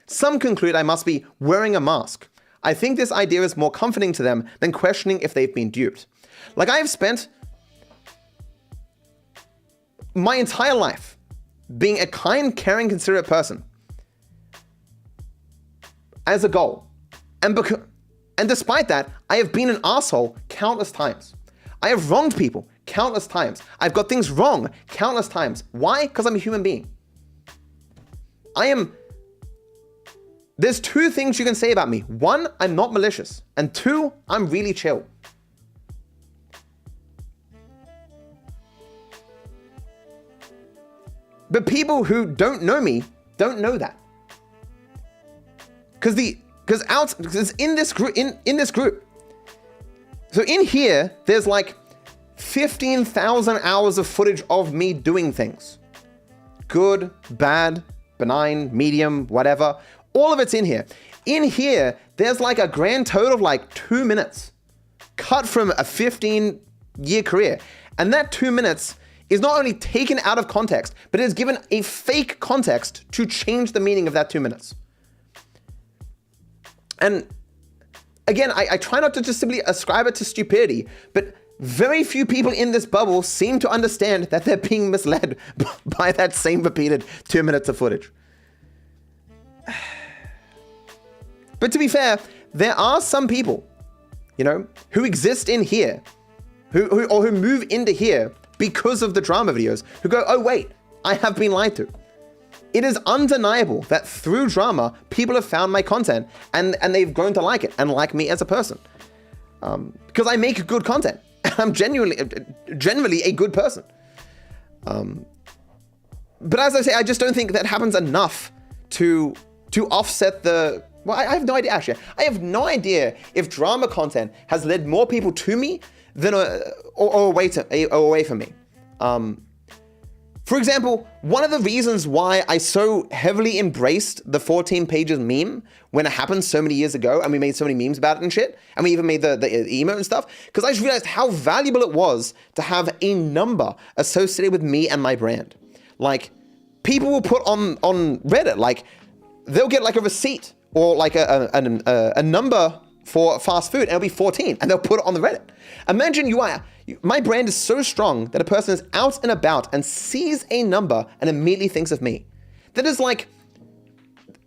some conclude I must be wearing a mask. I think this idea is more comforting to them than questioning if they've been duped. Like, I have spent my entire life being a kind, caring, considerate person as a goal. And despite that, I have been an asshole countless times. I have wronged people countless times. I've got things wrong countless times. Why? Because I'm a human being. There's two things you can say about me. One, I'm not malicious. And two, I'm really chill. But people who don't know me don't know that. Because in this group. So in here, there's like 15,000 hours of footage of me doing things. Good, bad, benign, medium, whatever. All of it's in here. In here, there's like a grand total of like 2 minutes cut from a 15-year career. And that 2 minutes is not only taken out of context, but it is given a fake context to change the meaning of that 2 minutes. And again, I try not to just simply ascribe it to stupidity, but very few people in this bubble seem to understand that they're being misled by that same repeated 2 minutes of footage. But to be fair, there are some people, who exist in here, who move into here because of the drama videos, who go, oh wait, I have been lied to. It is undeniable that through drama, people have found my content and they've grown to like it and like me as a person. Because I make good content. I'm generally a good person. But as I say, I just don't think that happens enough to offset the... Well, I have no idea, actually. I have no idea if drama content has led more people to me than or away from me. For example, one of the reasons why I so heavily embraced the 14 pages meme when it happened so many years ago, and we made so many memes about it and shit, and we even made the emote and stuff, because I just realized how valuable it was to have a number associated with me and my brand. Like, people will put on Reddit, like, they'll get like a receipt or like a number for fast food, and it'll be 14, and they'll put it on the Reddit. Imagine my brand is so strong that a person is out and about and sees a number and immediately thinks of me. That is like,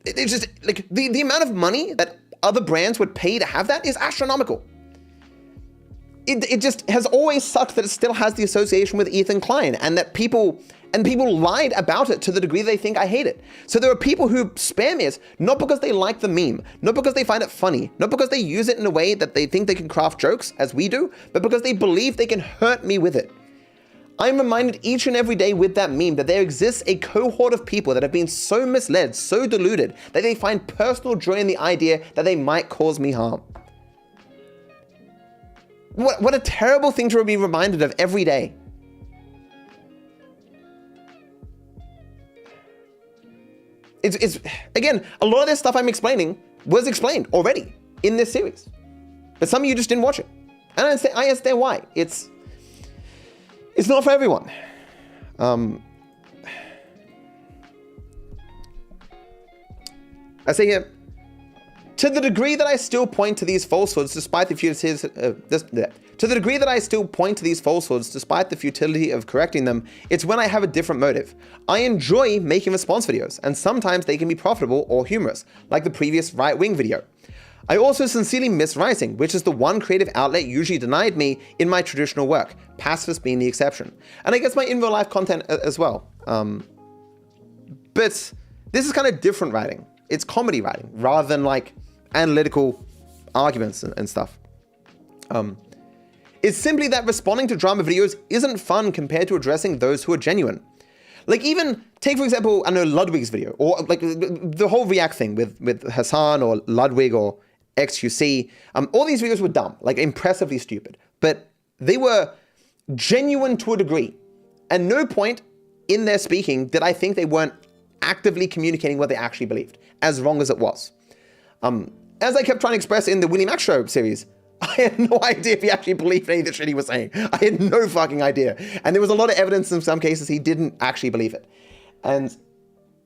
it's just like the amount of money that other brands would pay to have that is astronomical. It just has always sucked that it still has the association with Ethan Klein, and that people lied about it to the degree they think I hate it. So there are people who spam it, not because they like the meme, not because they find it funny, not because they use it in a way that they think they can craft jokes, as we do, but because they believe they can hurt me with it. I'm reminded each and every day with that meme that there exists a cohort of people that have been so misled, so deluded, that they find personal joy in the idea that they might cause me harm. What a terrible thing to be reminded of every day. It's again, a lot of this stuff I'm explaining was explained already in this series. But some of you just didn't watch it. And I understand why. It's not for everyone. I say here, to the degree that I still point to these falsehoods despite the futility of correcting them, it's when I have a different motive. I enjoy making response videos, and sometimes they can be profitable or humorous, like the previous right-wing video. I also sincerely miss writing, which is the one creative outlet usually denied me in my traditional work, pacifist being the exception. And I guess my in-real-life content as well. But this is kind of different writing. It's comedy writing, rather than like analytical arguments and stuff. It's simply that responding to drama videos isn't fun compared to addressing those who are genuine. Like, even take, for example, I know Ludwig's video, or like the whole React thing with Hassan or Ludwig or XQC. All these videos were dumb, like impressively stupid, but they were genuine to a degree. At no point in their speaking did I think they weren't actively communicating what they actually believed, as wrong as it was. As I kept trying to express in the Willie Mac Show series, I had no idea if he actually believed any of the shit he was saying. I had no fucking idea. And there was a lot of evidence in some cases he didn't actually believe it. And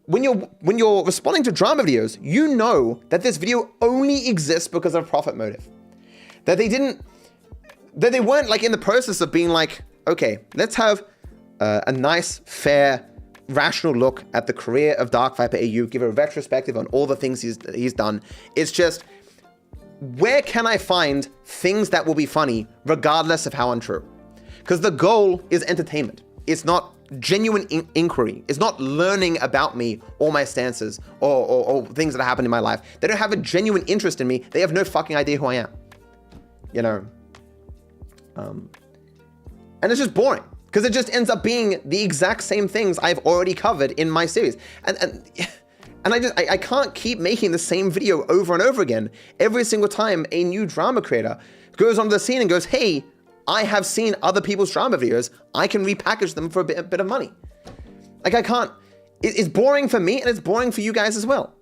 when you're responding to drama videos, you know that this video only exists because of a profit motive. That they weren't like in the process of being like, okay, let's have a nice, fair, rational look at the career of Dark Viper AU, give a retrospective on all the things he's done. It's just, where can I find things that will be funny regardless of how untrue? Because the goal is entertainment. It's not genuine inquiry. It's not learning about me or my stances or things that happen in my life. They don't have a genuine interest in me. They have no fucking idea who I am. You know? And it's just boring. Because it just ends up being the exact same things I've already covered in my series. And I can't keep making the same video over and over again every single time a new drama creator goes onto the scene and goes, hey, I have seen other people's drama videos. I can repackage them for a bit of money. Like, I can't. It's boring for me and it's boring for you guys as well.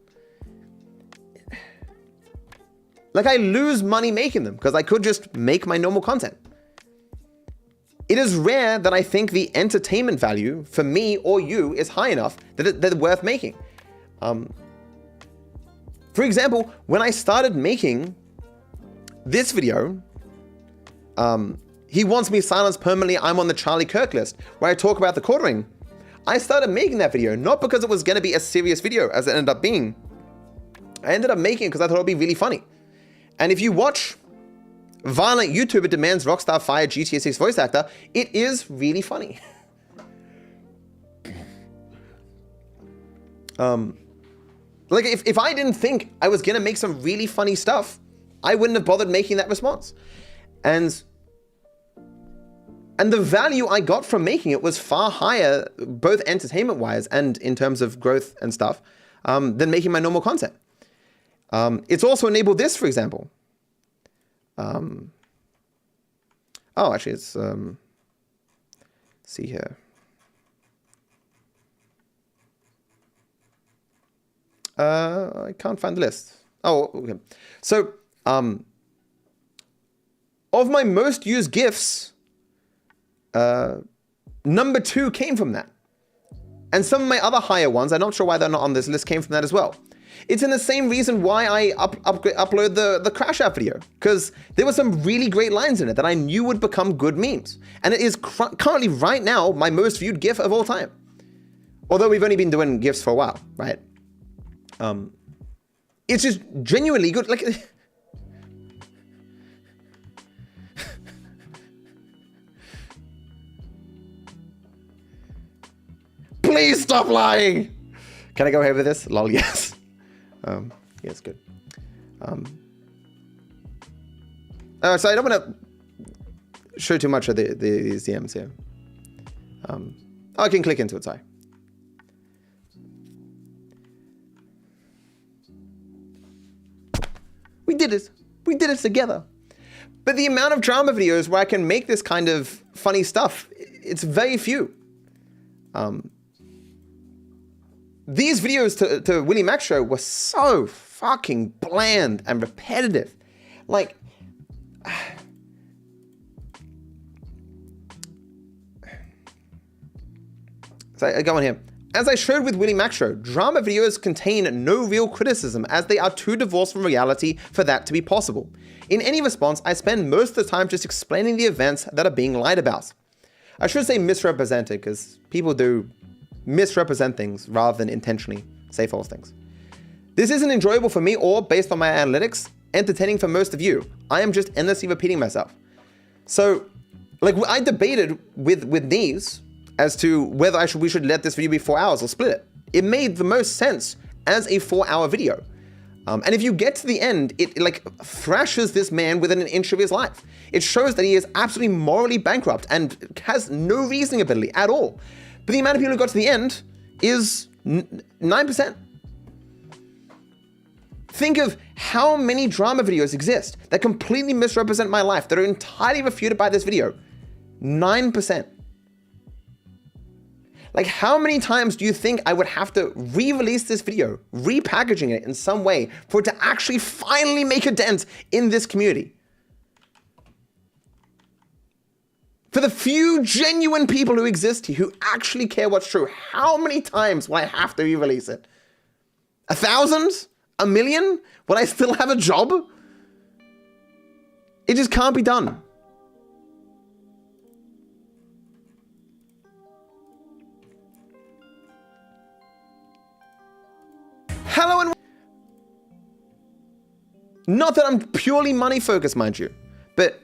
Like, I lose money making them because I could just make my normal content. It is rare that I think the entertainment value for me or you is high enough that they're worth making. For example, when I started making this video, he wants me silenced permanently, I'm on the Charlie Kirk list, where I talk about the quartering. I started making that video, not because it was going to be a serious video as it ended up being. I ended up making it because I thought it would be really funny. And if you watch Violent YouTuber Demands Rockstar Fire GTA 6 voice actor, it is really funny. Like, if I didn't think I was going to make some really funny stuff, I wouldn't have bothered making that response. And the value I got from making it was far higher, both entertainment-wise and in terms of growth and stuff, than making my normal content. It's also enabled this, for example. Oh, actually, it's, let's see here. I can't find the list. Oh, okay. So, of my most used GIFs, number 2 came from that. And some of my other higher ones, I'm not sure why they're not on this list, came from that as well. It's in the same reason why I upload the Crash App video, because there were some really great lines in it that I knew would become good memes. And it is currently, right now, my most viewed GIF of all time. Although we've only been doing GIFs for a while, right? It's just genuinely good. Like, please stop lying. Can I go ahead with this? Lol, yes. Yeah, it's good. So I don't want to show too much of these DMs here. I can click into it, sorry. We did it. We did it together. But the amount of drama videos where I can make this kind of funny stuff, it's very few. These videos to Willie Mac Show were so fucking bland and repetitive. Like, so I go on here. As I showed with Willie Mac Show, drama videos contain no real criticism as they are too divorced from reality for that to be possible. In any response, I spend most of the time just explaining the events that are being lied about. I should say misrepresented, because people do misrepresent things rather than intentionally say false things. This isn't enjoyable for me or, based on my analytics, entertaining for most of you. I am just endlessly repeating myself. So, like, I debated with Neves as to whether we should let this video be 4 hours or split it. It made the most sense as a 4-hour video. And if you get to the end, it like thrashes this man within an inch of his life. It shows that he is absolutely morally bankrupt and has no reasoning ability at all. But the amount of people who got to the end is 9%. Think of how many drama videos exist that completely misrepresent my life, that are entirely refuted by this video. 9%. Like, how many times do you think I would have to re-release this video, repackaging it in some way for it to actually finally make a dent in this community? For the few genuine people who exist here, who actually care what's true, how many times will I have to re-release it? 1,000? 1,000,000? Would I still have a job? It just can't be done. Hello and not that I'm purely money focused, mind you, but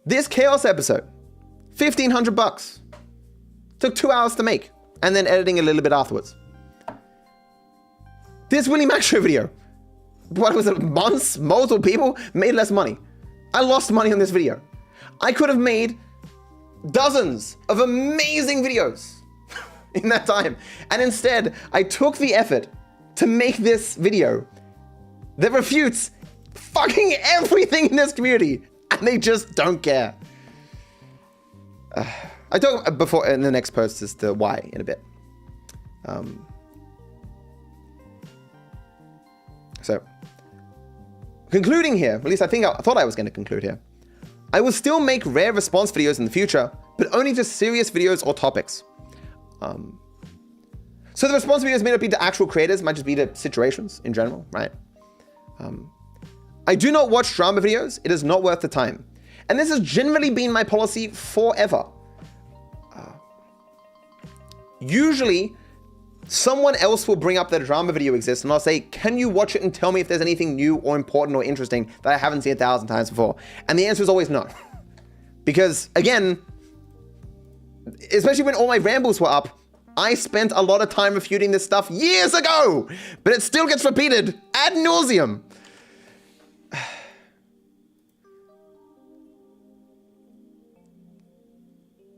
this Chaos episode, $1,500. Took 2 hours to make, and then editing a little bit afterwards. This Willie Mac Show video, what was it, months, multiple people, made less money. I lost money on this video. I could have made dozens of amazing videos in that time. And instead, I took the effort to make this video that refutes fucking everything in this community, and they just don't care. I talk before in the next post as to why in a bit. So, concluding here, at least I thought I was going to conclude here. I will still make rare response videos in the future, but only to serious videos or topics. So the response videos may not be to actual creators, might just be to situations in general, right? I do not watch drama videos. It is not worth the time. And this has generally been my policy forever. Usually, someone else will bring up that a drama video exists, and I'll say, can you watch it and tell me if there's anything new or important or interesting that I haven't seen 1,000 times before? And the answer is always no. Because, again, especially when all my rambles were up, I spent a lot of time refuting this stuff years ago, but it still gets repeated ad nauseum.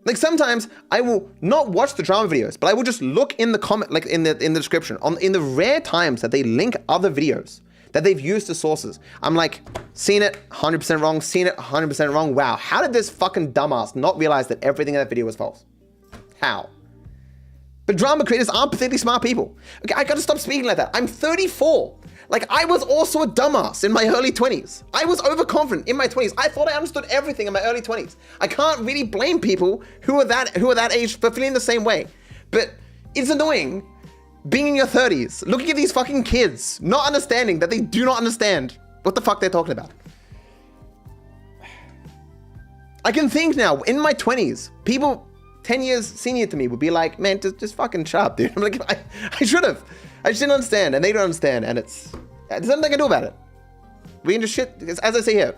Like sometimes I will not watch the drama videos, but I will just look in the comment, like in the description, in the rare times that they link other videos that they've used as sources. I'm like, seen it, 100% wrong, seen it, 100% wrong. Wow, how did this fucking dumbass not realize that everything in that video was false? How? But drama creators aren't particularly smart people. Okay, I gotta stop speaking like that. I'm 34. Like, I was also a dumbass in my early 20s. I was overconfident in my 20s. I thought I understood everything in my early 20s. I can't really blame people who are that age for feeling the same way. But it's annoying being in your 30s, looking at these fucking kids, not understanding that they do not understand what the fuck they're talking about. I can think now, in my 20s, people 10 years senior to me would be like, man, just fucking shut up, dude. I'm like, I should have. I just didn't understand, and they don't understand, and there's nothing I can do about it. We can just shit, as I say here,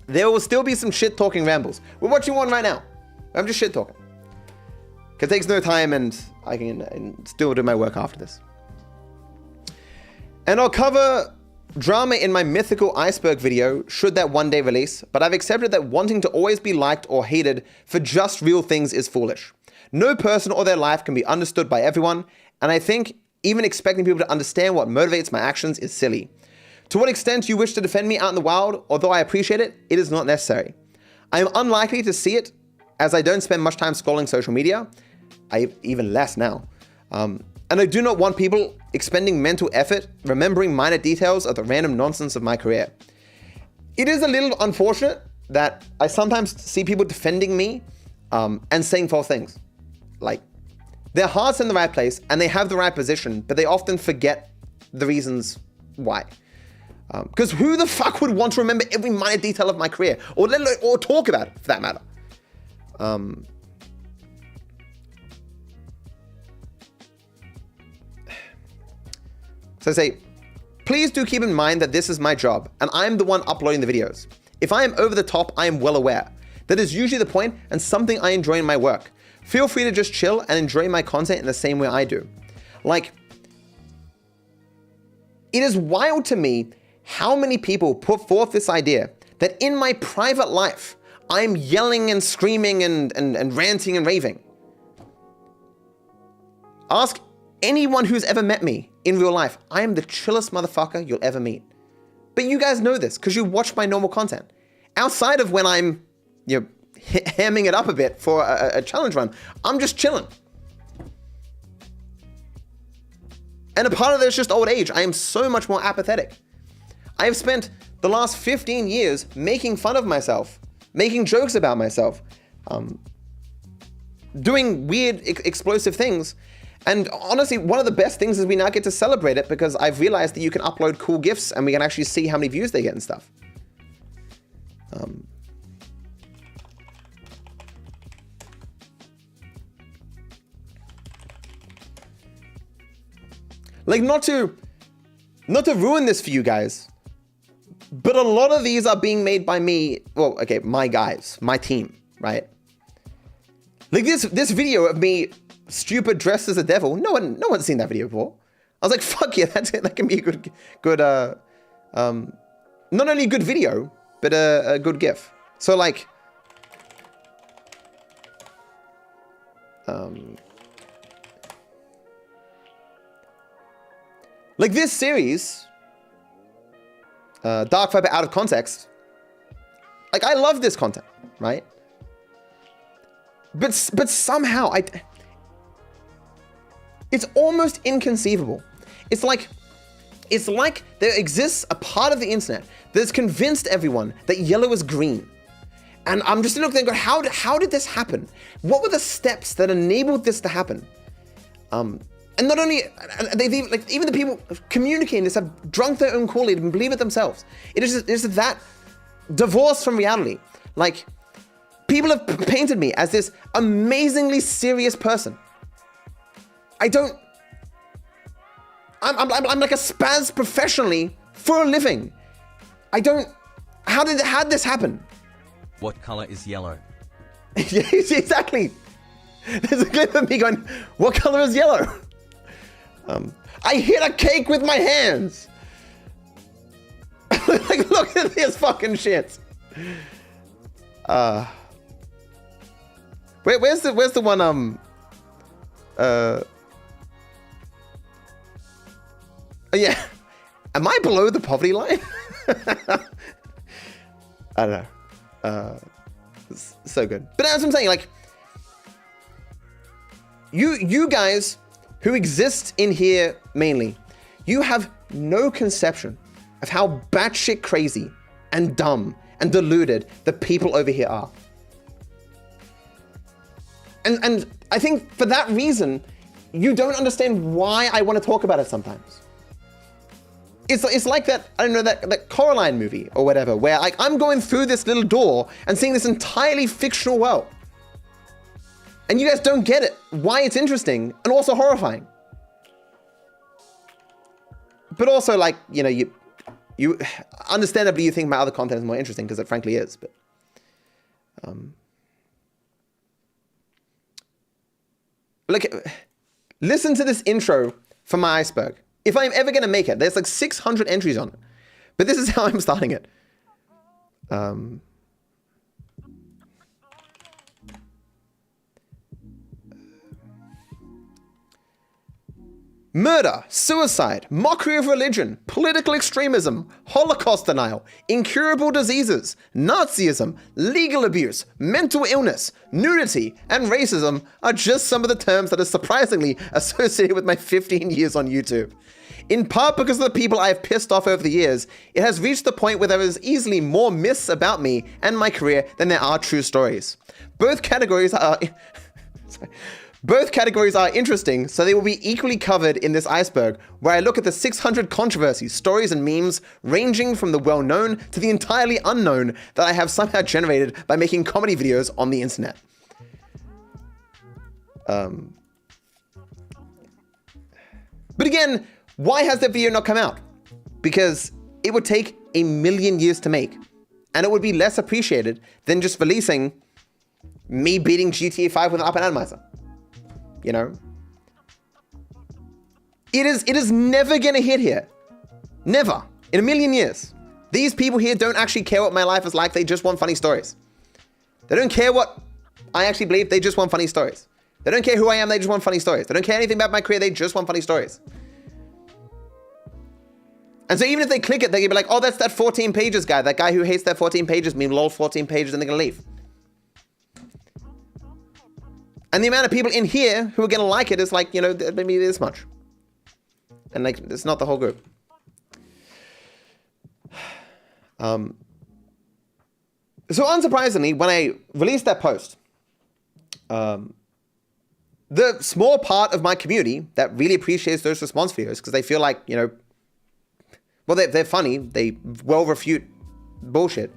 there will still be some shit talking rambles. We're watching one right now. I'm just shit talking. It takes no time, and I can still do my work after this. And I'll cover drama in my mythical iceberg video, should that one day release, but I've accepted that wanting to always be liked or hated for just real things is foolish. No person or their life can be understood by everyone, and I think even expecting people to understand what motivates my actions is silly. To what extent you wish to defend me out in the wild, although I appreciate it, it is not necessary. I am unlikely to see it, as I don't spend much time scrolling social media, even less now. And I do not want people expending mental effort remembering minor details of the random nonsense of my career. It is a little unfortunate that I sometimes see people defending me and saying false things. Like, their heart's in the right place and they have the right position, but they often forget the reasons why. Because who the fuck would want to remember every minor detail of my career, or talk about it for that matter? So I say, please do keep in mind that this is my job and I'm the one uploading the videos. If I am over the top, I am well aware. That is usually the point and something I enjoy in my work. Feel free to just chill and enjoy my content in the same way I do. Like, it is wild to me how many people put forth this idea that in my private life, I'm yelling and screaming and ranting and raving. Ask anyone who's ever met me in real life. I am the chillest motherfucker you'll ever meet. But you guys know this because you watch my normal content. Outside of when I'm, hamming it up a bit for a challenge run, I'm just chilling. And a part of that is just old age. I am so much more apathetic. I have spent the last 15 years making fun of myself, making jokes about myself, doing weird, explosive things. And honestly, one of the best things is we now get to celebrate it because I've realized that you can upload cool GIFs and we can actually see how many views they get and stuff. Like, not to ruin this for you guys, but a lot of these are being made by me, well, okay, my guys, my team, right? Like this video of me stupid dressed as a devil. No one's seen that video before. I was like, fuck yeah, that's it. That can be a good not only a good video, but a good GIF. So like, like this series, Dark Viper Out of Context. Like I love this content, right? But somehow it's almost inconceivable. It's like there exists a part of the internet that's convinced everyone that yellow is green. And I'm just looking and going, how did this happen? What were the steps that enabled this to happen? And not only, even the people communicating this have drunk their own Kool-Aid and believe it themselves. It's that divorce from reality. Like, people have painted me as this amazingly serious person. I'm like a spaz professionally for a living. How did this happen? What color is yellow? Yeah, exactly. There's a clip of me going, what color is yellow? I hit a cake with my hands. Like, look at this fucking shit. Where's the one, yeah. Am I below the poverty line? I don't know. It's so good. But as I'm saying, like, you guys who exist in here mainly, you have no conception of how batshit crazy and dumb and deluded the people over here are. And I think for that reason, you don't understand why I want to talk about it sometimes. It's like that, I don't know, that Coraline movie or whatever, where like I'm going through this little door and seeing this entirely fictional world. And you guys don't get it, why it's interesting and also horrifying. But also, like, you know, you understandably you think my other content is more interesting because it frankly is, but look, listen to this intro for my iceberg. If I'm ever going to make it, there's like 600 entries on it. But this is how I'm starting it. Murder, suicide, mockery of religion, political extremism, Holocaust denial, incurable diseases, Nazism, legal abuse, mental illness, nudity, and racism are just some of the terms that are surprisingly associated with my 15 years on YouTube. In part because of the people I have pissed off over the years, it has reached the point where there is easily more myths about me and my career than there are true stories. Both categories are interesting, so they will be equally covered in this iceberg, where I look at the 600 controversies, stories, and memes ranging from the well-known to the entirely unknown that I have somehow generated by making comedy videos on the internet. But again, why has that video not come out? Because it would take a million years to make, and it would be less appreciated than just releasing me beating GTA 5 with an up and atomizer. You know? It is never gonna hit here. Never. In a million years. These people here don't actually care what my life is like, they just want funny stories. They don't care what I actually believe, they just want funny stories. They don't care who I am, they just want funny stories. They don't care anything about my career, they just want funny stories. And so even if they click it, they can be like, oh, that's that 14 pages guy. That guy who hates that 14 pages meme, lol, 14 pages, and they're gonna leave. And the amount of people in here who are gonna like it is like, you know, maybe this much. And like, it's not the whole group. So unsurprisingly, when I released that post, the small part of my community that really appreciates those response videos, because they feel like, you know, well, they're funny. They well refute bullshit.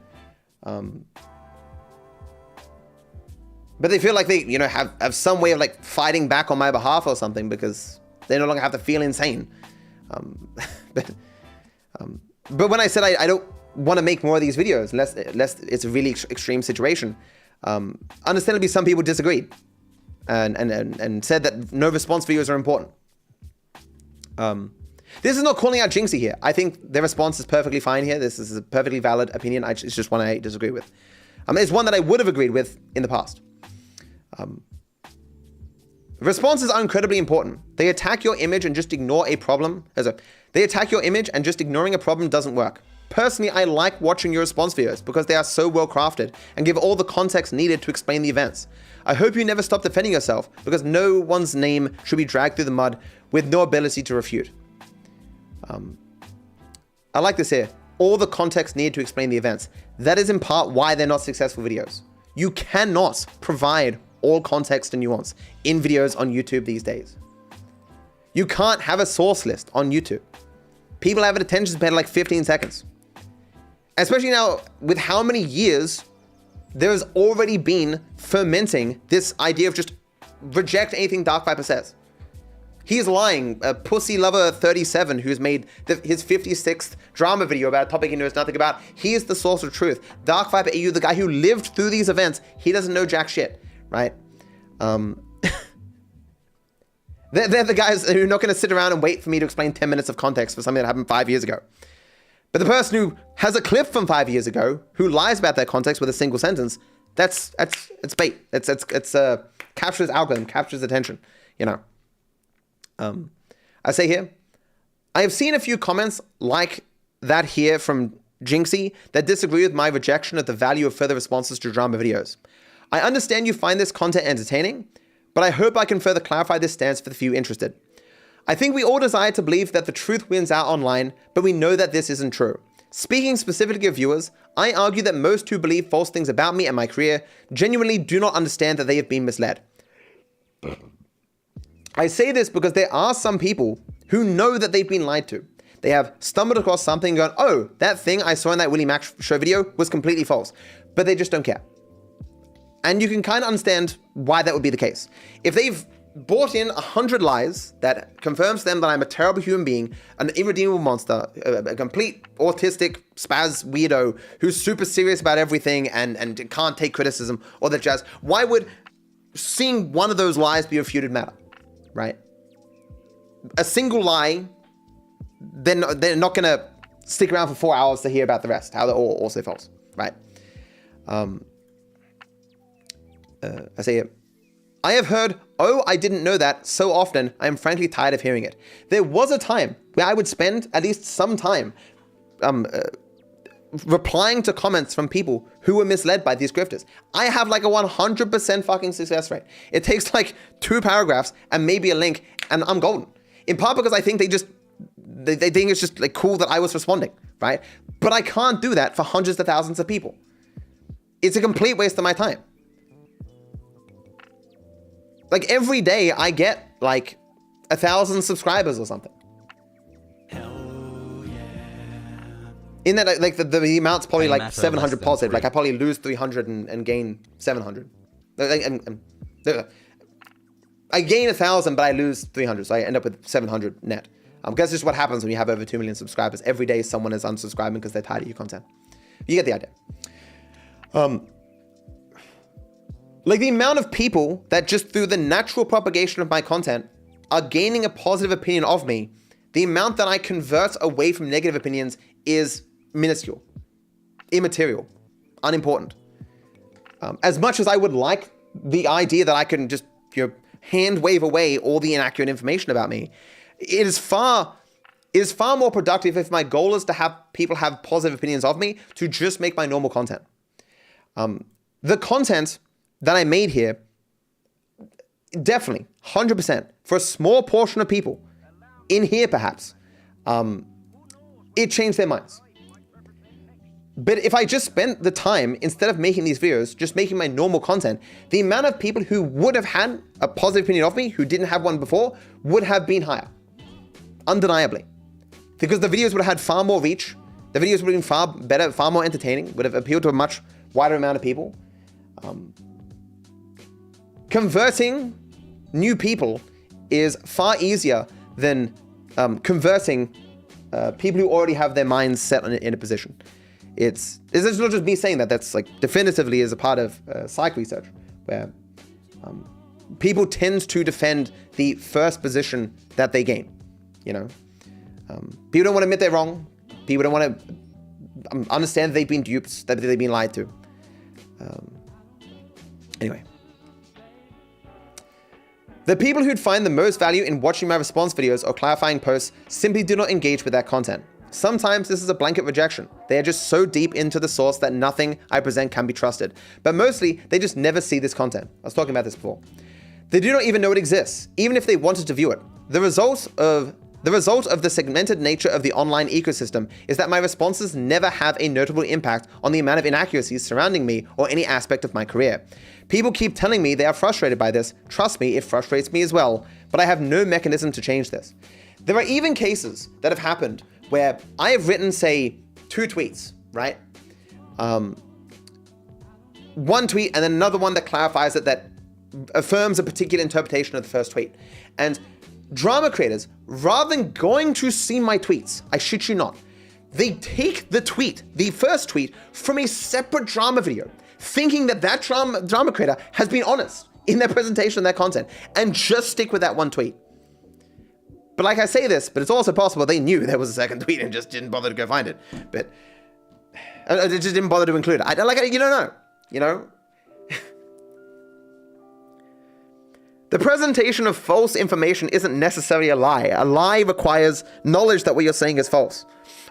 But they feel like they, you know, have some way of like fighting back on my behalf or something because they no longer have to feel insane. But when I said I don't want to make more of these videos unless it's a really extreme situation, understandably some people disagreed. and said that no response videos are important. This is not calling out Jinxie here. I think their response is perfectly fine here. This is a perfectly valid opinion. It's just one I disagree with. It's one that I would have agreed with in the past. Responses are incredibly important. They attack your image and just ignore a problem. They attack your image and just ignoring a problem doesn't work. Personally, I like watching your response videos because they are so well crafted and give all the context needed to explain the events. I hope you never stop defending yourself because no one's name should be dragged through the mud with no ability to refute. I like this here. All the context needed to explain the events. That is in part why they're not successful videos. You cannot provide all context and nuance in videos on YouTube these days. You can't have a source list on YouTube. People have an attention span of like 15 seconds. Especially now with how many years there's already been fermenting this idea of just reject anything Dark Viper says. He's lying. Pussy Lover 37, who's made his 56th drama video about a topic he knows nothing about, he is the source of truth. Dark Viper AU, the guy who lived through these events, he doesn't know jack shit, right? They're the guys who are not going to sit around and wait for me to explain 10 minutes of context for something that happened 5 years ago. But the person who has a clip from 5 years ago, who lies about that context with a single sentence, it's bait. It's captures algorithm, captures attention, you know. I say here, I have seen a few comments like that here from Jinxie that disagree with my rejection of the value of further responses to drama videos. I understand you find this content entertaining, but I hope I can further clarify this stance for the few interested. I think we all desire to believe that the truth wins out online, but we know that this isn't true. Speaking specifically of viewers, I argue that most who believe false things about me and my career genuinely do not understand that they have been misled. I say this because there are some people who know that they've been lied to. They have stumbled across something and gone, oh, that thing I saw in that Willie Mac show video was completely false. But they just don't care. And you can kind of understand why that would be the case. If they've bought in 100 lies that confirms to them that I'm a terrible human being, an irredeemable monster, a complete autistic spaz weirdo who's super serious about everything and can't take criticism or that jazz, why would seeing one of those lies be refuted matter? Right? A single lie, they're not going to stick around for 4 hours to hear about the rest, how they're all also false, right? I say it. I have heard, oh, I didn't know that so often, I am frankly tired of hearing it. There was a time where I would spend at least some time replying to comments from people who were misled by these grifters. I have like a 100% fucking success rate. It takes like 2 paragraphs and maybe a link and I'm golden. In part because I think they think it's just like cool that I was responding, right? But I can't do that for hundreds of thousands of people. It's a complete waste of my time. Like every day I get like 1,000 subscribers or something. In that, like the amount's probably like 700 positive. Like I probably lose 300 and gain 700. I gain 1,000, but I lose 300, so I end up with 700 net. That's just what happens when you have over 2 million subscribers. Every day someone is unsubscribing because they're tired of your content. You get the idea. Like the amount of people that just through the natural propagation of my content are gaining a positive opinion of me, the amount that I convert away from negative opinions is minuscule, immaterial, unimportant. As much as I would like the idea that I can just hand wave away all the inaccurate information about me, it is far more productive if my goal is to have people have positive opinions of me to just make my normal content. The content that I made here, definitely, 100%, for a small portion of people, in here perhaps, it changed their minds. But if I just spent the time, instead of making these videos, just making my normal content, the amount of people who would have had a positive opinion of me, who didn't have one before, would have been higher. Undeniably. Because the videos would have had far more reach, the videos would have been far better, far more entertaining, would have appealed to a much wider amount of people. Converting new people is far easier than converting people who already have their minds set in a position. It's not just me saying that. That's like definitively is a part of psych research, where people tend to defend the first position that they gain. You know, people don't want to admit they're wrong. People don't want to understand that they've been duped, that they've been lied to. Anyway. The people who'd find the most value in watching my response videos or clarifying posts simply do not engage with that content. Sometimes this is a blanket rejection. They are just so deep into the source that nothing I present can be trusted. But mostly, they just never see this content. I was talking about this before. They do not even know it exists, even if they wanted to view it. The result of the segmented nature of the online ecosystem is that my responses never have a notable impact on the amount of inaccuracies surrounding me or any aspect of my career. People keep telling me they are frustrated by this. Trust me, it frustrates me as well, but I have no mechanism to change this. There are even cases that have happened where I have written, say, 2 tweets, right? One tweet and then another one that clarifies it, that affirms a particular interpretation of the first tweet. And drama creators, rather than going to see my tweets, I shit you not, they take the tweet, the first tweet, from a separate drama video, thinking that that drama creator has been honest in their presentation of their content, and just stick with that one tweet. But like I say this, but it's also possible they knew there was a second tweet and just didn't bother to go find it. But they just didn't bother to include it. You don't know, you know? The presentation of false information isn't necessarily a lie. A lie requires knowledge that what you're saying is false.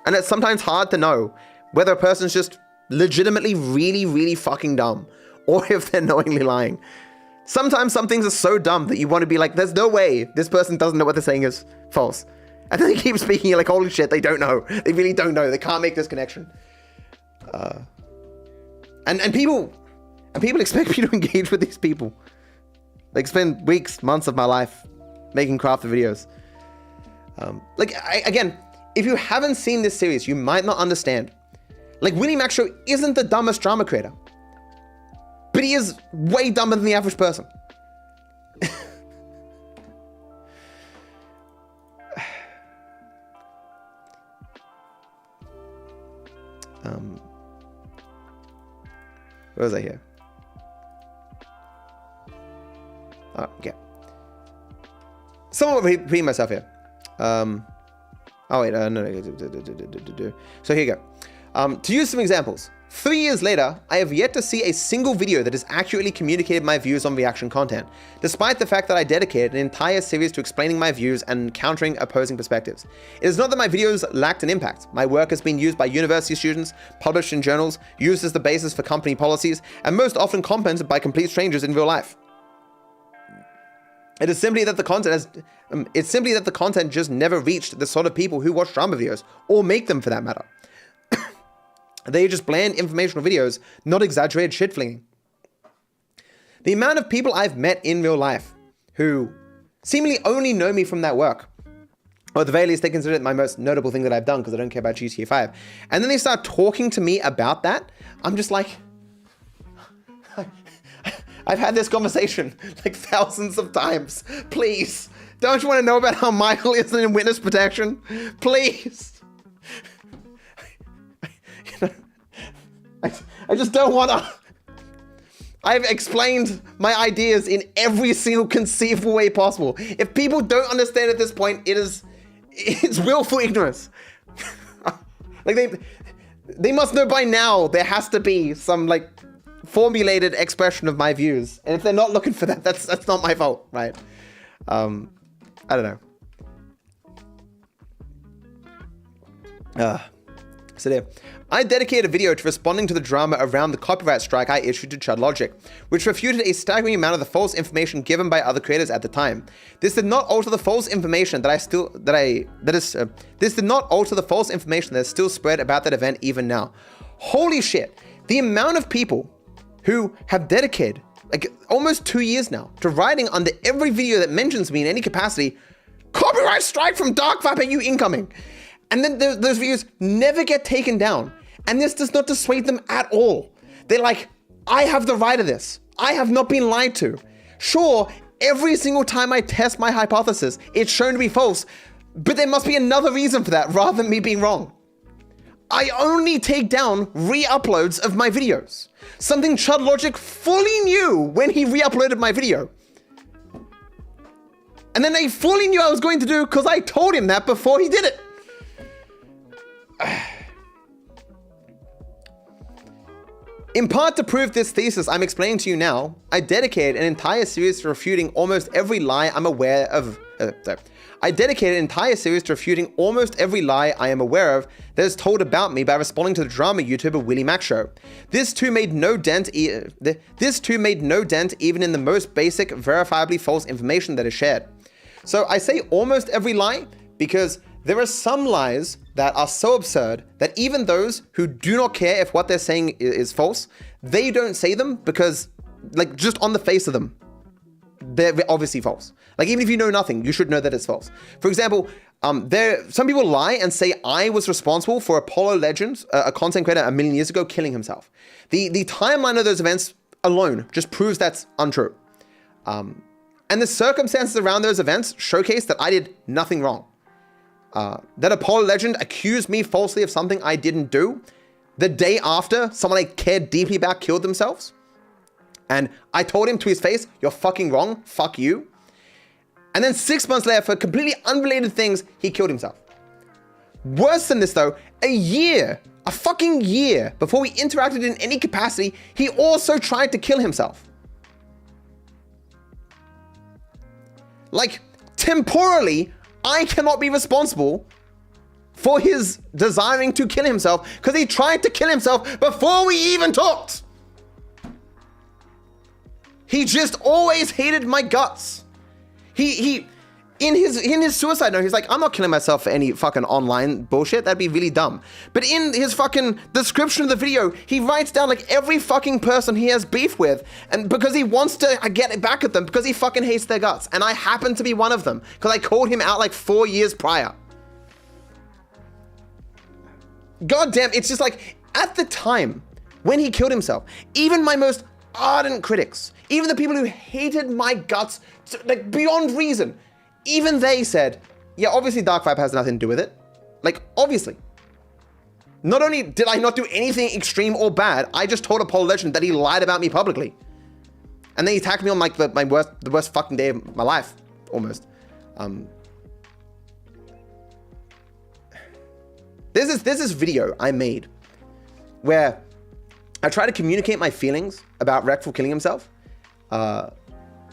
And it's sometimes hard to know whether a person's just legitimately really, really fucking dumb or if they're knowingly lying. Sometimes some things are so dumb that you want to be like, there's no way this person doesn't know what they're saying is false. And then they keep speaking, you're like, holy shit, they don't know. They really don't know. They can't make this connection. And people expect me to engage with these people. Like, spend weeks, months of my life making crafted videos. Again, if you haven't seen this series, you might not understand. Like, Winnie Mac Show isn't the dumbest drama creator, but he is way dumber than the average person. Where was I here? Oh, okay. Somewhat repeating myself here. Oh wait, no. So here you go. To use some examples. 3 years later, I have yet to see a single video that has accurately communicated my views on reaction content, despite the fact that I dedicated an entire series to explaining my views and countering opposing perspectives. It is not that my videos lacked an impact. My work has been used by university students, published in journals, used as the basis for company policies, and most often commented by complete strangers in real life. It is simply that the content just never reached the sort of people who watch drama videos, or make them for that matter. They are just bland informational videos, not exaggerated shit flinging. The amount of people I've met in real life who seemingly only know me from that work, or at the very least they consider it my most notable thing that I've done because I don't care about GTA 5, and then they start talking to me about that, I'm just like, I've had this conversation like thousands of times. Please, don't you want to know about how Michael isn't in witness protection? Please. I just don't want to. I've explained my ideas in every single conceivable way possible. If people don't understand at this point, it's willful ignorance. Like they must know by now there has to be some like formulated expression of my views, and if they're not looking for that, that's not my fault, right? I don't know. So there. I dedicated a video to responding to the drama around the copyright strike I issued to Chud Logic, which refuted a staggering amount of the false information given by other creators at the time. This did not alter the false information that is still spread about that event even now. Holy shit! The amount of people who have dedicated like almost 2 years now to writing under every video that mentions me in any capacity, copyright strike from Dark Viper you incoming. And then those videos never get taken down. And this does not dissuade them at all. They're like, I have the right of this. I have not been lied to. Sure, every single time I test my hypothesis, it's shown to be false, but there must be another reason for that rather than me being wrong. I only take down re-uploads of my videos. Something Chud Logic fully knew when he re-uploaded my video. And then they fully knew I was going to do because I told him that before he did it. In part to prove this thesis I'm explaining to you now, I dedicated an entire series to refuting almost every lie I'm aware of. I dedicated an entire series to refuting almost every lie I am aware of that is told about me by responding to the drama YouTuber Willie Mac Show. This too made no dent even in the most basic, verifiably false information that is shared. So I say almost every lie because there are some lies that are so absurd that even those who do not care if what they're saying is false, they don't say them because, like, just on the face of them, they're obviously false. Like, even if you know nothing, you should know that it's false. For example, some people lie and say I was responsible for Apollo Legends, a content creator a million years ago, killing himself. The timeline of those events alone just proves that's untrue. And the circumstances around those events showcase that I did nothing wrong. That Apollo Legend accused me falsely of something I didn't do the day after someone I cared deeply about killed themselves. And I told him to his face, "You're fucking wrong, fuck you." And then 6 months later, for completely unrelated things, he killed himself. Worse than this though, a fucking year before we interacted in any capacity, he also tried to kill himself. Like, temporally, I cannot be responsible for his desiring to kill himself because he tried to kill himself before we even talked. He just always hated my guts. He in his suicide note, he's like, "I'm not killing myself for any fucking online bullshit. That'd be really dumb." But in his fucking description of the video, he writes down like every fucking person he has beef with, and because he wants to get it back at them because he fucking hates their guts. And I happen to be one of them because I called him out like 4 years prior. God damn, it's just like at the time when he killed himself, even my most ardent critics, even the people who hated my guts like beyond reason, even they said, yeah, obviously Dark Vibe has nothing to do with it. Like, obviously. Not only did I not do anything extreme or bad, I just told Apollo Legend that he lied about me publicly. And then he attacked me on like the worst fucking day of my life, almost. There's this video I made where I try to communicate my feelings about Rekful killing himself. And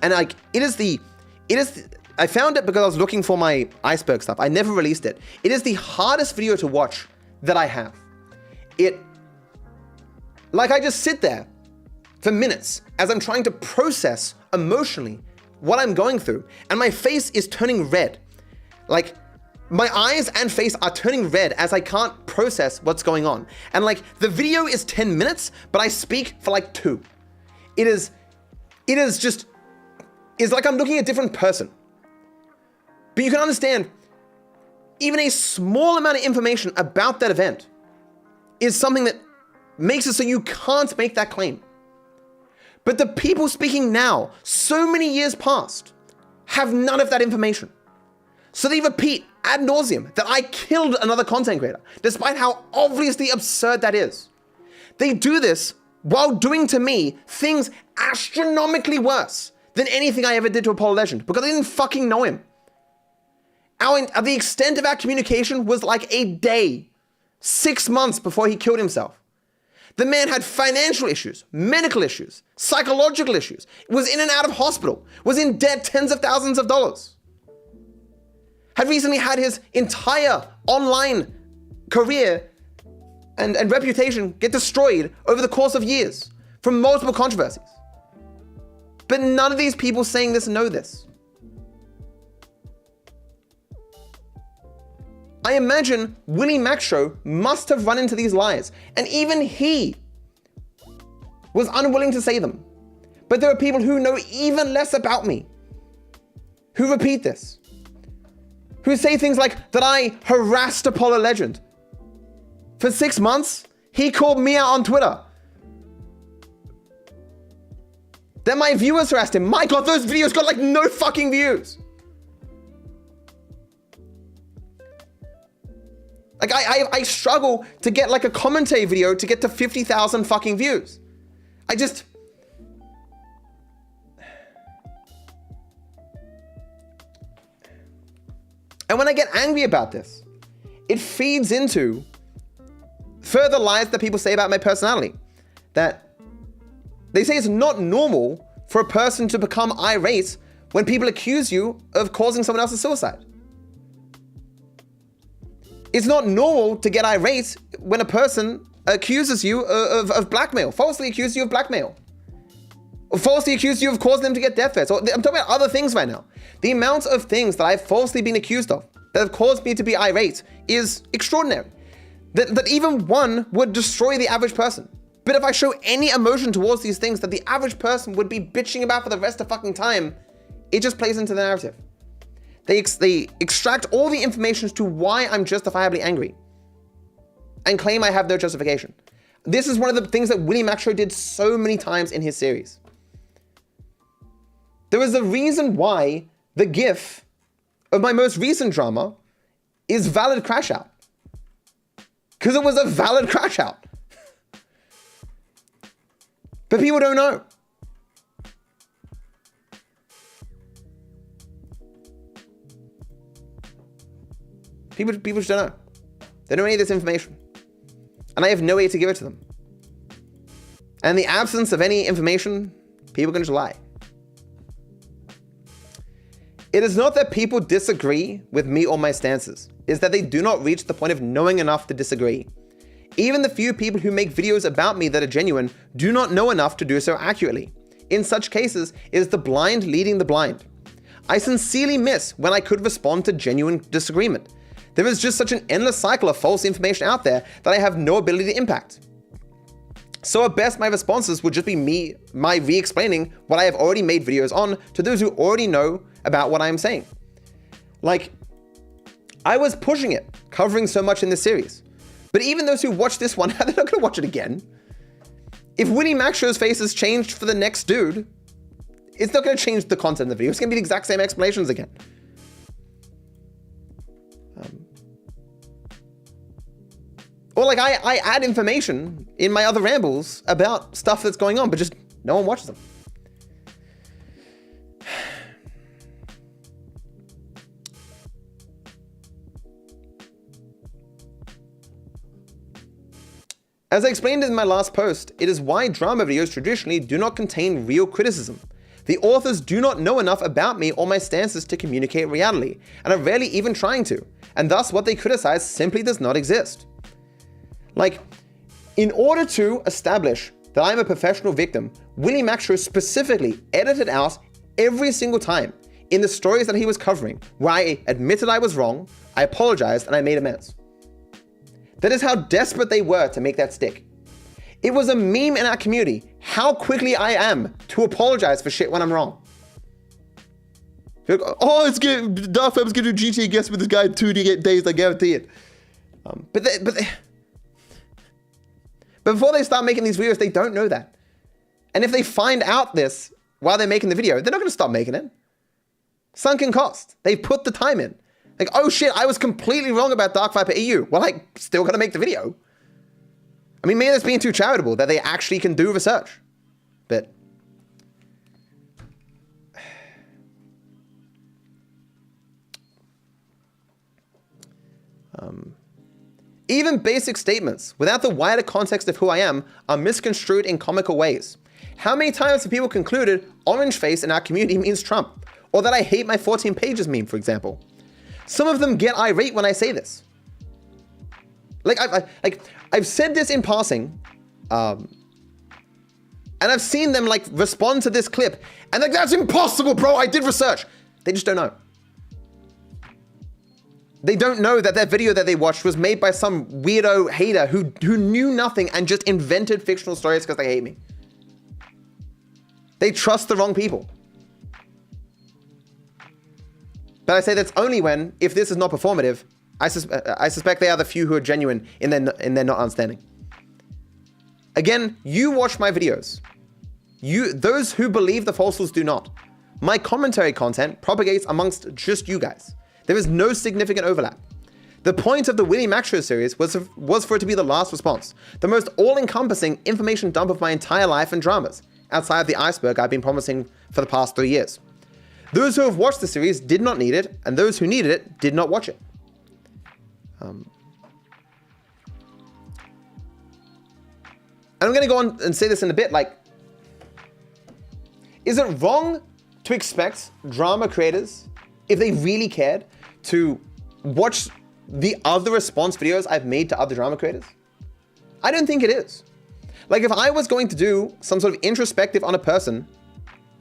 like, I found it because I was looking for my iceberg stuff. I never released it. It is the hardest video to watch that I have. Like I just sit there for minutes as I'm trying to process emotionally what I'm going through. And my face is turning red. Like my eyes and face are turning red as I can't process what's going on. And like the video is 10 minutes, but I speak for like 2. It's like I'm looking at a different person. But you can understand, even a small amount of information about that event is something that makes it so you can't make that claim. But the people speaking now, so many years past, have none of that information. So they repeat ad nauseum that I killed another content creator, despite how obviously absurd that is. They do this while doing to me things astronomically worse than anything I ever did to Apollo Legend, because I didn't fucking know him. The extent of our communication was like a day, 6 months before he killed himself. The man had financial issues, medical issues, psychological issues, was in and out of hospital, was in debt tens of thousands of dollars. Had recently had his entire online career and reputation get destroyed over the course of years from multiple controversies. But none of these people saying this know this. I imagine Willie Mac Show must have run into these lies, and even he was unwilling to say them. But there are people who know even less about me who repeat this, who say things like that I harassed Apollo Legend. For 6 months, he called me out on Twitter. Then my viewers harassed him. My God, those videos got like no fucking views. Like I struggle to get like a commentary video to get to 50,000 fucking views. And when I get angry about this, it feeds into further lies that people say about my personality. That they say it's not normal for a person to become irate when people accuse you of causing someone else's suicide. It's not normal to get irate when a person accuses you of blackmail, falsely accuses you of blackmail, or falsely accuses you of causing them to get death threats. I'm talking about other things right now. The amount of things that I've falsely been accused of that have caused me to be irate is extraordinary. That even one would destroy the average person. But if I show any emotion towards these things that the average person would be bitching about for the rest of fucking time, it just plays into the narrative. They extract all the information as to why I'm justifiably angry and claim I have no justification. This is one of the things that Willie Maxrow did so many times in his series. There is a reason why the GIF of my most recent drama is valid crash out. Because it was a valid crash out. But people don't know. People just don't know. They don't know any of this information. And I have no way to give it to them. And in the absence of any information, people can just lie. It is not that people disagree with me or my stances. It's that they do not reach the point of knowing enough to disagree. Even the few people who make videos about me that are genuine do not know enough to do so accurately. In such cases, it is the blind leading the blind. I sincerely miss when I could respond to genuine disagreement. There is just such an endless cycle of false information out there that I have no ability to impact. So at best, my responses would just be my re-explaining what I have already made videos on to those who already know about what I am saying. Like, I was pushing it, covering so much in this series. But even those who watch this one, they're not going to watch it again. If Willie Maxrow's face is changed for the next dude, it's not going to change the content of the video. It's going to be the exact same explanations again. Or like I add information in my other rambles about stuff that's going on, but just no one watches them. As I explained in my last post, it is why drama videos traditionally do not contain real criticism. The authors do not know enough about me or my stances to communicate reality, and are rarely even trying to, and thus what they criticize simply does not exist. Like, in order to establish that I'm a professional victim, Willie Maxrow specifically edited out every single time in the stories that he was covering where I admitted I was wrong, I apologized, and I made amends. That is how desperate they were to make that stick. It was a meme in our community how quickly I am to apologize for shit when I'm wrong. Like, oh, it's good. Dark Web's gonna do GTA guest with this guy in 2 days, I guarantee it. But before they start making these videos, they don't know that. And if they find out this while they're making the video, they're not going to stop making it. Sunken cost. They put the time in. Like, oh shit, I was completely wrong about Dark Viper EU. Well, I still got to make the video. I mean, maybe that's being too charitable that they actually can do research. But even basic statements, without the wider context of who I am, are misconstrued in comical ways. How many times have people concluded orange face in our community means Trump? Or that I hate my 14 pages meme, for example. Some of them get irate when I say this. I've said this in passing, and I've seen them like respond to this clip, and like, that's impossible, bro, I did research. They just don't know. They don't know that that video that they watched was made by some weirdo hater who knew nothing and just invented fictional stories because they hate me. They trust the wrong people. But I say that's only when, if this is not performative, I suspect they are the few who are genuine in their not understanding. Again, you watch my videos. Those who believe the falsehoods do not. My commentary content propagates amongst just you guys. There is no significant overlap. The point of the Willie Maxrow series was for it to be the last response, the most all-encompassing information dump of my entire life and dramas, outside of the iceberg I've been promising for the past 3 years. Those who have watched the series did not need it, and those who needed it did not watch it. And I'm going to go on and say this in a bit, like, is it wrong to expect drama creators, if they really cared, to watch the other response videos I've made to other drama creators? I don't think it is. Like, if I was going to do some sort of introspective on a person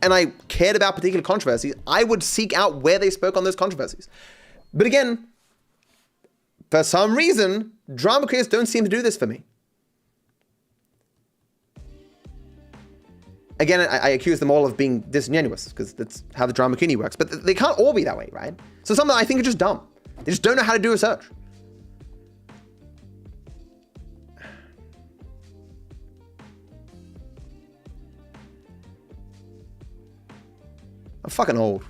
and I cared about particular controversies, I would seek out where they spoke on those controversies. But again, for some reason, drama creators don't seem to do this for me. Again, I accuse them all of being disingenuous because that's how the drama community works. But they can't all be that way, right? So some of them I think are just dumb. They just don't know how to do research. I'm fucking old.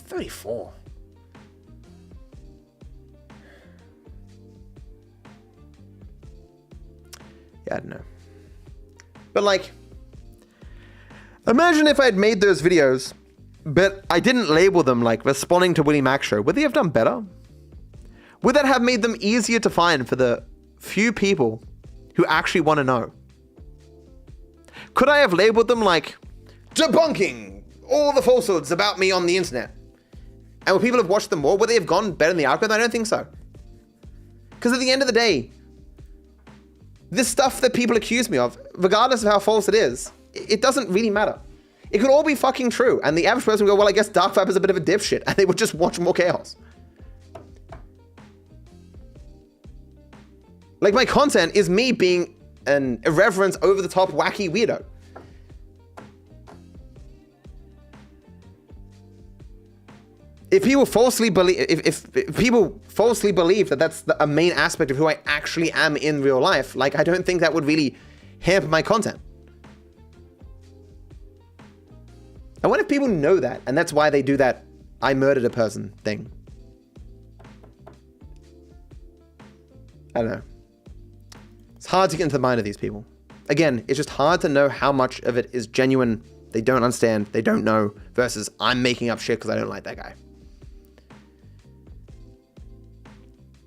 34. Yeah, I don't know. But like, imagine if I had made those videos, but I didn't label them like responding to Willie Mac show. Would they have done better? Would that have made them easier to find for the few people who actually want to know? Could I have labeled them like debunking all the falsehoods about me on the internet? And would people have watched them more? Would they have gone better in the algorithm? I don't think so. Because at the end of the day, this stuff that people accuse me of, regardless of how false it is, it doesn't really matter. It could all be fucking true. And the average person would go, well, I guess Dark Vibe is a bit of a dipshit. And they would just watch more chaos. Like, my content is me being an irreverent, over-the-top, wacky weirdo. If people falsely believe, if people falsely believe that that's a main aspect of who I actually am in real life, like, I don't think that would really hamper my content. And what if people know that, and that's why they do that I murdered a person thing? I don't know. It's hard to get into the mind of these people. Again, it's just hard to know how much of it is genuine, they don't understand, they don't know, versus I'm making up shit because I don't like that guy.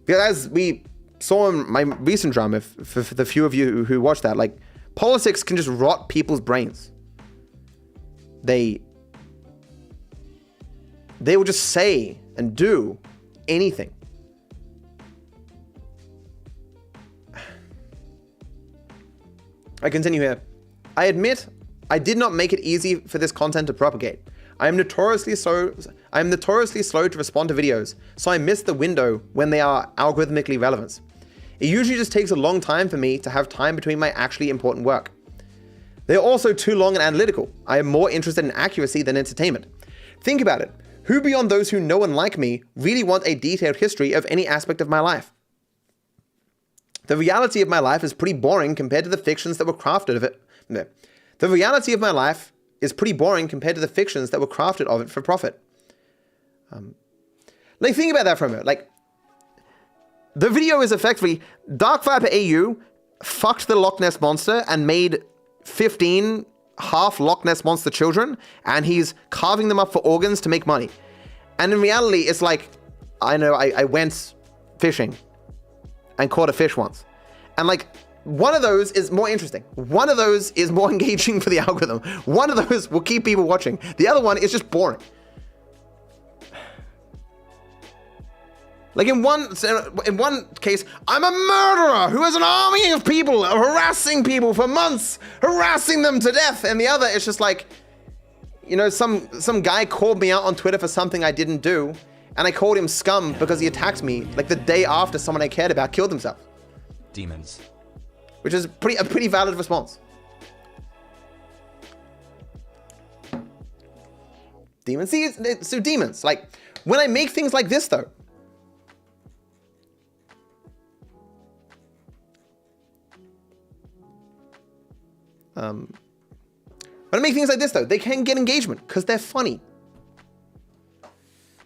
Because as we saw in my recent drama, for the few of you who watched that, like, politics can just rot people's brains. They will just say and do anything. I continue here. I admit I did not make it easy for this content to propagate. I am notoriously slow to respond to videos, so I miss the window when they are algorithmically relevant. It usually just takes a long time for me to have time between my actually important work. They are also too long and analytical. I am more interested in accuracy than entertainment. Think about it. Who beyond those who know and like me really want a detailed history of any aspect of my life? The reality of my life is pretty boring compared to the fictions that were crafted of it. No. The reality of my life is pretty boring compared to the fictions that were crafted of it for profit. Like, think about that for a minute. Like, the video is effectively Dark Viper AU fucked the Loch Ness Monster and made 15 half Loch Ness Monster children, and he's carving them up for organs to make money. And in reality, it's like, I know, I went fishing and caught a fish once. And like, one of those is more interesting. One of those is more engaging for the algorithm. One of those will keep people watching. The other one is just boring. Like, in one case, I'm a murderer who has an army of people harassing people for months, harassing them to death. And the other is just like, you know, some guy called me out on Twitter for something I didn't do, and I called him scum because he attacked me like the day after someone I cared about killed himself. Demons. Which is a pretty valid response. Demons. See, so demons. Like, when I make things like this, though, when I make things like this, though, they can get engagement because they're funny.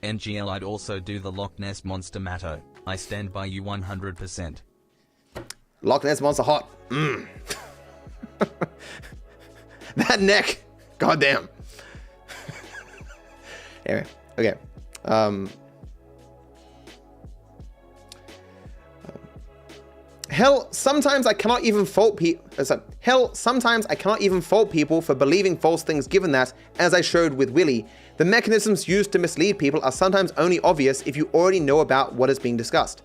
NGL, I'd also do the Loch Ness Monster Matto. I stand by you 100%. Loch Ness Monster hot. That neck. Goddamn. Anyway, okay. Hell, sometimes I cannot even fault people. Sometimes I cannot even fault people for believing false things, given that, as I showed with Willie, the mechanisms used to mislead people are sometimes only obvious if you already know about what is being discussed.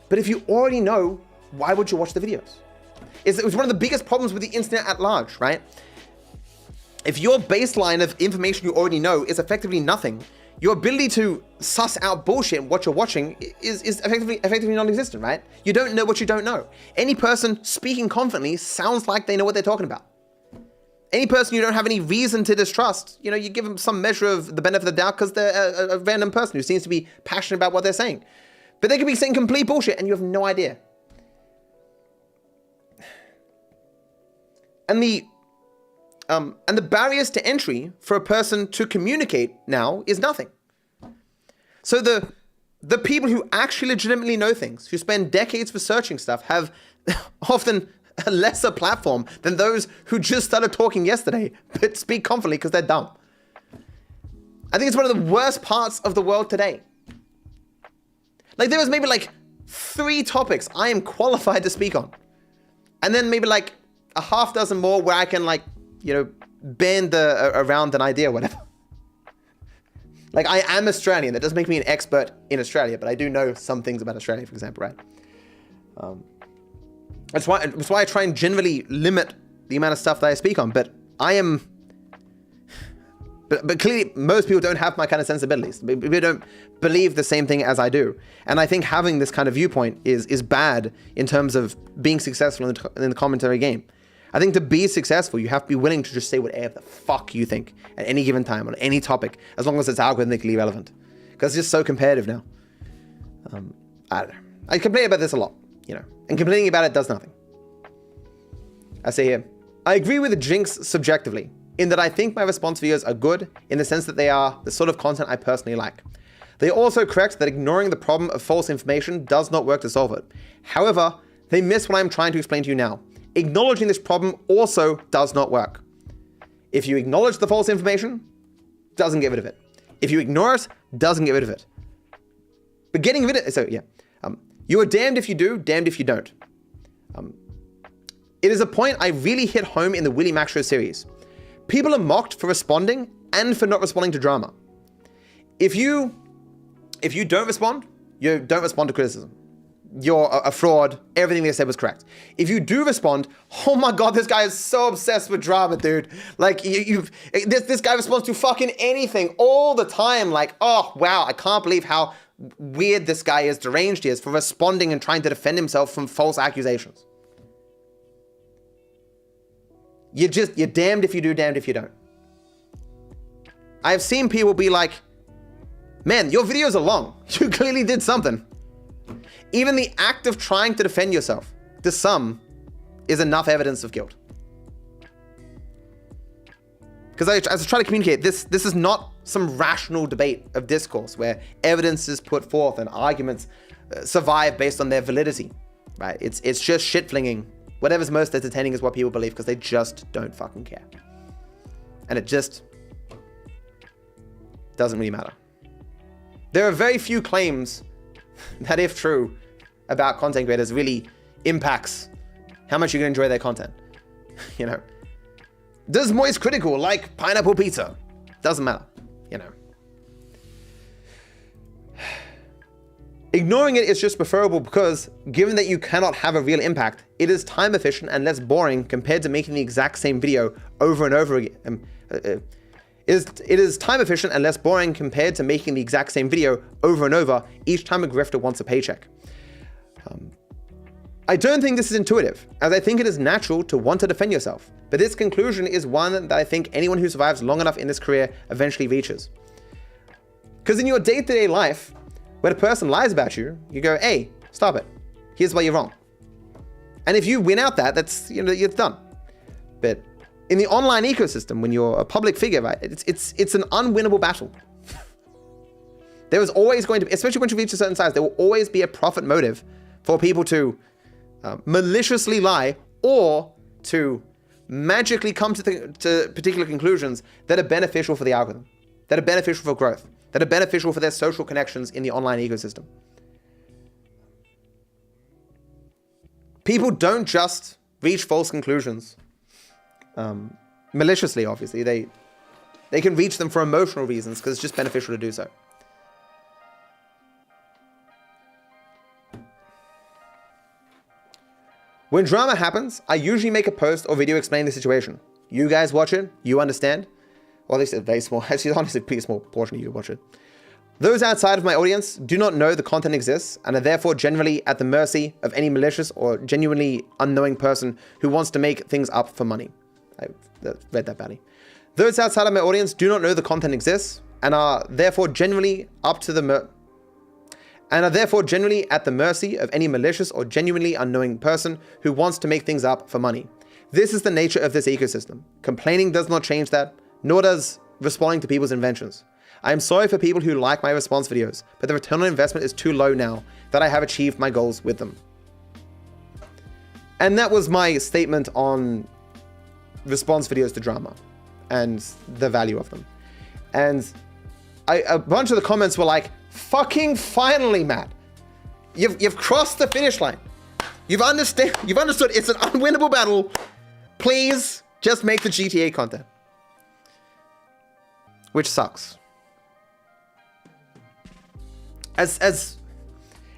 But if you already know, why would you watch the videos? It was one of the biggest problems with the internet at large, right? If your baseline of information you already know is effectively nothing, your ability to suss out bullshit in what you're watching is effectively non-existent, right? You don't know what you don't know. Any person speaking confidently sounds like they know what they're talking about. Any person you don't have any reason to distrust, you know, you give them some measure of the benefit of the doubt because they're a random person who seems to be passionate about what they're saying. But they could be saying complete bullshit and you have no idea. And the barriers to entry for a person to communicate now is nothing. So the people who actually legitimately know things, who spend decades researching stuff, have often a lesser platform than those who just started talking yesterday, but speak confidently because they're dumb. I think it's one of the worst parts of the world today. Like there was maybe like 3 topics I am qualified to speak on. And then maybe like a half dozen more where I can like, you know, bend around an idea or whatever. Like I am Australian. That doesn't make me an expert in Australia, but I do know some things about Australia, for example, right? That's why I try and generally limit the amount of stuff that I speak on. But but clearly most people don't have my kind of sensibilities. People don't believe the same thing as I do. And I think having this kind of viewpoint is bad in terms of being successful in the commentary game. I think to be successful, you have to be willing to just say whatever the fuck you think at any given time on any topic, as long as it's algorithmically relevant. Because it's just so competitive now. I don't know. I complain about this a lot, you know, and complaining about it does nothing. I say here, I agree with Jinx subjectively, in that I think my response videos are good in the sense that they are the sort of content I personally like. They are also correct that ignoring the problem of false information does not work to solve it. However, they miss what I'm trying to explain to you now. Acknowledging this problem also does not work. If you acknowledge the false information, doesn't get rid of it. If you ignore it, doesn't get rid of it. But getting rid of it, so yeah. You are damned if you do, damned if you don't. It is a point I really hit home in the Willie Mac Show series. People are mocked for responding and for not responding to drama. If you don't respond, you don't respond to criticism. You're a fraud. Everything they said was correct. If you do respond, oh my God, this guy is so obsessed with drama, dude. Like this guy responds to fucking anything all the time. Like, oh wow, I can't believe how weird this guy is, deranged he is for responding and trying to defend himself from false accusations. You're damned if you do, damned if you don't. I've seen people be like, man, your videos are long. You clearly did something. Even the act of trying to defend yourself, to some, is enough evidence of guilt. Because as I try to communicate, this is not some rational debate of discourse where evidence is put forth and arguments survive based on their validity, right? It's just shit flinging. Whatever's most entertaining is what people believe because they just don't fucking care. And it just doesn't really matter. There are very few claims that, if true, about content creators really impacts how much you can enjoy their content. You know, does Moist Critical like pineapple pizza? Doesn't matter, you know. Ignoring it is just preferable because, given that you cannot have a real impact, it is time efficient and less boring compared to making the exact same video over and over again. It is time efficient and less boring compared to making the exact same video over and over each time a grifter wants a paycheck. I don't think this is intuitive, as I think it is natural to want to defend yourself. But this conclusion is one that I think anyone who survives long enough in this career eventually reaches. Because in your day-to-day life, when a person lies about you, you go, hey, stop it. Here's why you're wrong. And if you win out that's, you know, it's done. But in the online ecosystem, when you're a public figure, right, it's an unwinnable battle. There is always going to be, especially once you reach a certain size, there will always be a profit motive for people to maliciously lie or to magically come to particular conclusions that are beneficial for the algorithm, that are beneficial for growth, that are beneficial for their social connections in the online ecosystem. People don't just reach false conclusions maliciously, obviously. They can reach them for emotional reasons because it's just beneficial to do so. When drama happens, I usually make a post or video explaining the situation. You guys watch it, you understand. Well, at least a very small, actually honestly a pretty small portion of you watch it. Those outside of my audience do not know the content exists and are therefore generally at the mercy of any malicious or genuinely unknowing person who wants to make things up for money. I read that badly. Those outside of my audience do not know the content exists and are therefore generally at the mercy of any malicious or genuinely unknowing person who wants to make things up for money. This is the nature of this ecosystem. Complaining does not change that, nor does responding to people's inventions. I am sorry for people who like my response videos, but the return on investment is too low now that I have achieved my goals with them. And that was my statement on response videos to drama and the value of them. And a bunch of the comments were like, fucking finally, Matt. You've crossed the finish line. You've understood it's an unwinnable battle. Please just make the GTA content. Which sucks. As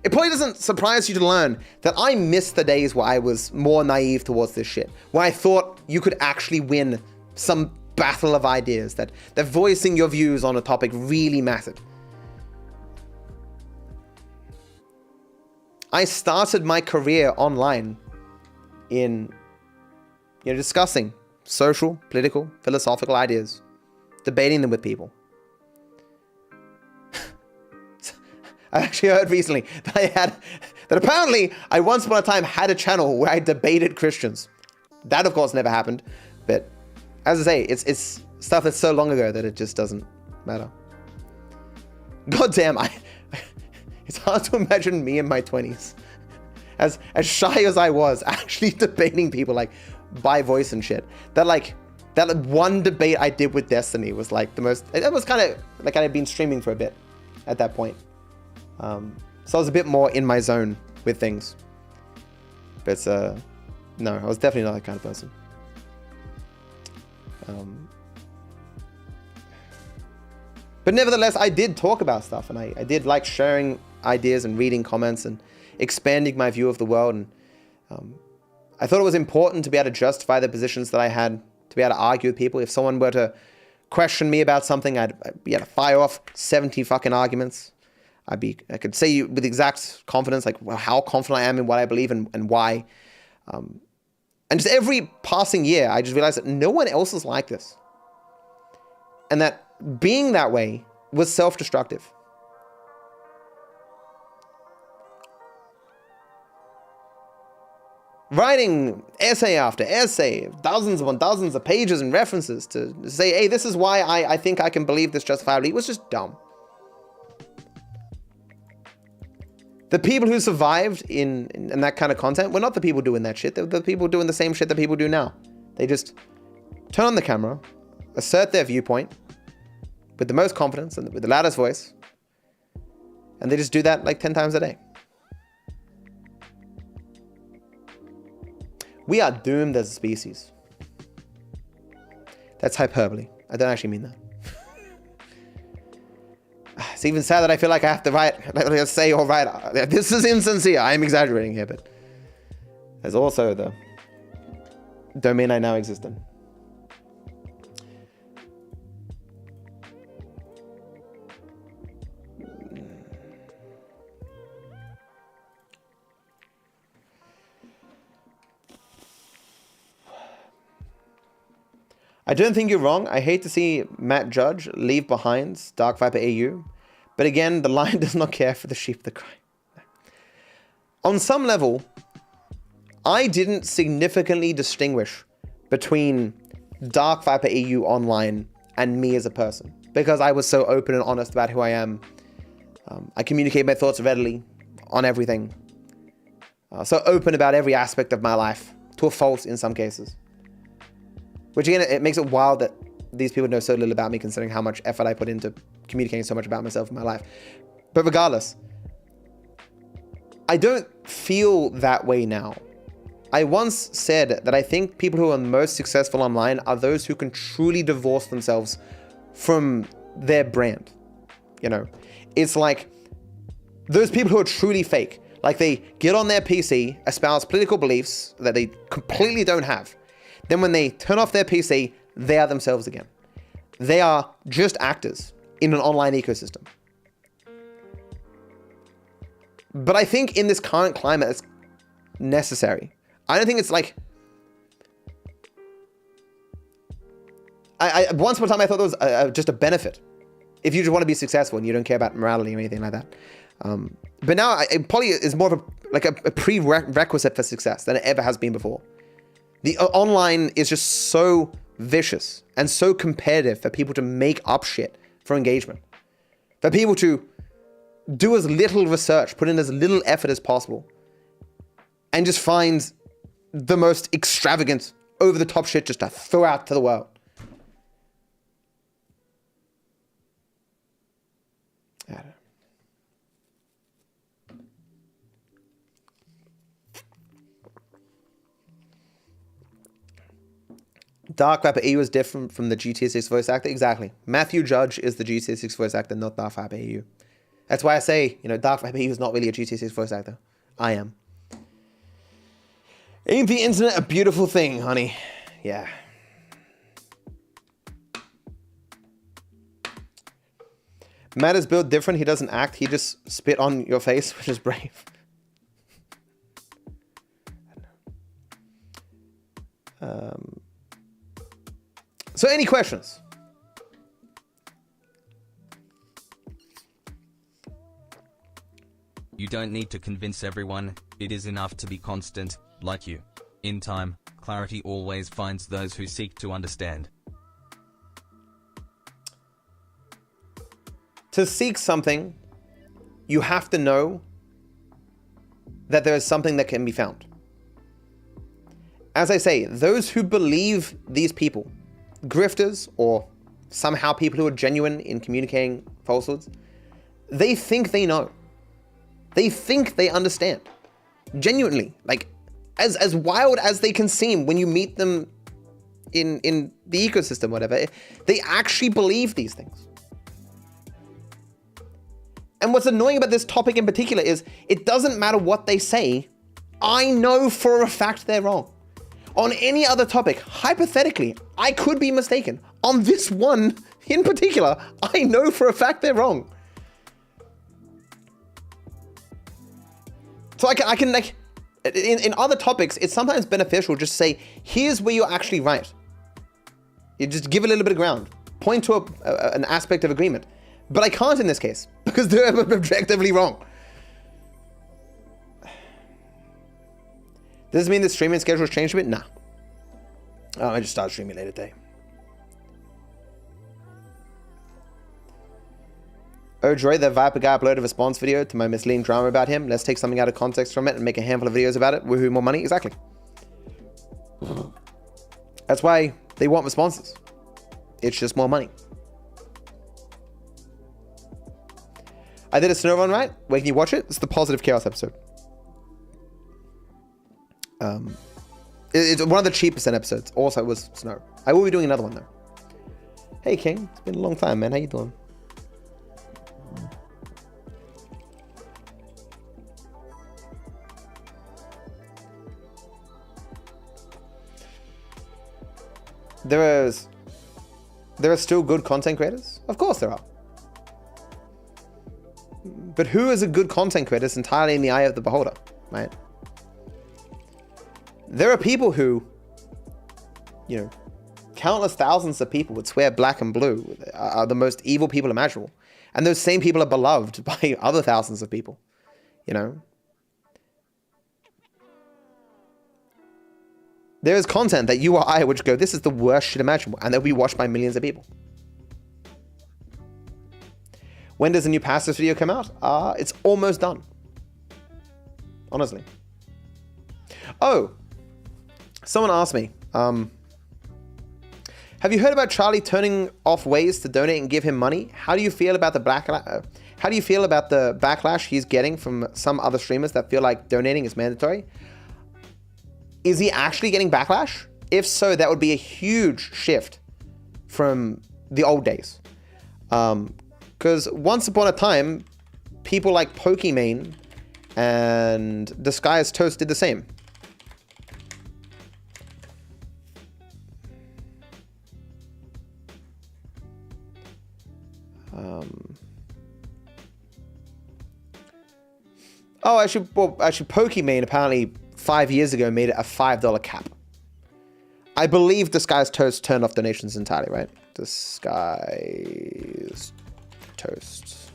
it probably doesn't surprise you to learn that I miss the days where I was more naive towards this shit, where I thought you could actually win some battle of ideas, that voicing your views on a topic really mattered. I started my career online in discussing social, political, philosophical ideas, debating them with people. I actually heard recently that apparently I once upon a time had a channel where I debated Christians. That of course never happened, but as I say, it's stuff that's so long ago that it just doesn't matter. God damn, it's hard to imagine me in my 20s, as shy as I was, actually debating people like by voice and shit. That one debate I did with Destiny was like the most. It was kind of like I had been streaming for a bit at that point. So I was a bit more in my zone with things. But no, I was definitely not that kind of person. But nevertheless, I did talk about stuff, and I did like sharing ideas and reading comments and expanding my view of the world. And I thought it was important to be able to justify the positions that I had, to be able to argue with people. If someone were to question me about something, I'd be able to fire off 70 fucking arguments. I could say with exact confidence, like how confident I am in what I believe and why. And just every passing year, I just realized that no one else is like this. And that being that way was self-destructive. Writing essay after essay, dozens upon dozens of pages and references to say, hey, this is why I think I can believe this justifiably, was just dumb. The people who survived in that kind of content were not the people doing that shit. They were the people doing the same shit that people do now. They just turn on the camera, assert their viewpoint with the most confidence and with the loudest voice, and they just do that like 10 times a day. We are doomed as a species. That's hyperbole. I don't actually mean that. It's even sad that I feel like I have to say or write. This is insincere. I'm exaggerating here, but there's also the domain I now exist in. I don't think you're wrong. I hate to see Matt Judge leave behind Dark Viper AU. But again, the lion does not care for the sheep that cry. On some level, I didn't significantly distinguish between Dark Viper AU online and me as a person, because I was so open and honest about who I am. I communicate my thoughts readily on everything. So open about every aspect of my life, to a fault in some cases. Which again, it makes it wild that these people know so little about me considering how much effort I put into communicating so much about myself in my life. But regardless, I don't feel that way now. I once said that I think people who are most successful online are those who can truly divorce themselves from their brand. You know, it's like those people who are truly fake. Like they get on their PC, espouse political beliefs that they completely don't have. Then when they turn off their PC, they are themselves again. They are just actors in an online ecosystem. But I think in this current climate, it's necessary. I don't think it's like... Once upon a time, I thought it was just a benefit. If you just want to be successful and you don't care about morality or anything like that. But now, poly is more of a prerequisite for success than it ever has been before. The online is just so vicious and so competitive for people to make up shit for engagement. For people to do as little research, put in as little effort as possible, and just find the most extravagant, over-the-top shit just to throw out to the world. I don't know. Dark Rapper EU is different from the GTA 6 voice actor. Exactly. Matthew Judge is the GTA 6 voice actor, not Dark Rapper EU. That's why I say, you know, Dark Rapper EU is not really a GTA 6 voice actor. I am. Ain't the internet a beautiful thing, honey? Yeah. Matt is built different. He doesn't act. He just spit on your face, which is brave. So any questions? You don't need to convince everyone, it is enough to be constant, like you. In time, clarity always finds those who seek to understand. To seek something, you have to know that there is something that can be found. As I say, those who believe these people, grifters or somehow people who are genuine in communicating falsehoods, they think they know. They think they understand. Genuinely, like as wild as they can seem when you meet them in the ecosystem, whatever, they actually believe these things. And what's annoying about this topic in particular is it doesn't matter what they say. I know for a fact they're wrong. On any other topic, hypothetically, I could be mistaken. On this one in particular, I know for a fact they're wrong. So I can like, in other topics, it's sometimes beneficial just to say, here's where you're actually right. You just give a little bit of ground. Point to an aspect of agreement. But I can't in this case, because they're objectively wrong. Does this mean the streaming schedule has changed a bit? Nah. Oh, I just started streaming later today. Oh, Droid, the Viper guy uploaded a response video to my misleading drama about him. Let's take something out of context from it and make a handful of videos about it. Woohoo, more money? Exactly. That's why they want responses. It's just more money. I did a snow run, right? Wait, can you watch it? It's the Positive Chaos episode. It's one of the cheapest episodes. Also, it was snow. I will be doing another one, though. Hey, King. It's been a long time, man. How you doing? There are still good content creators? Of course there are. But who is a good content creator is entirely in the eye of the beholder, right? There are people who, you know, countless thousands of people would swear black and blue are the most evil people imaginable. And those same people are beloved by other thousands of people, you know? There is content that you or I would go, this is the worst shit imaginable, and they'll be watched by millions of people. When does the new Pastors video come out? It's almost done. Honestly. Oh, someone asked me, Have you heard about Charlie turning off ways to donate and give him money? How do you feel about the backlash he's getting from some other streamers that feel like donating is mandatory? Is he actually getting backlash? If so, that would be a huge shift from the old days. Because once upon a time, people like Pokimane and Disguised Toast did the same. Actually, Pokimane apparently 5 years ago made it a $5 cap. I believe Disguised Toast turned off donations entirely, right? Disguised Toast.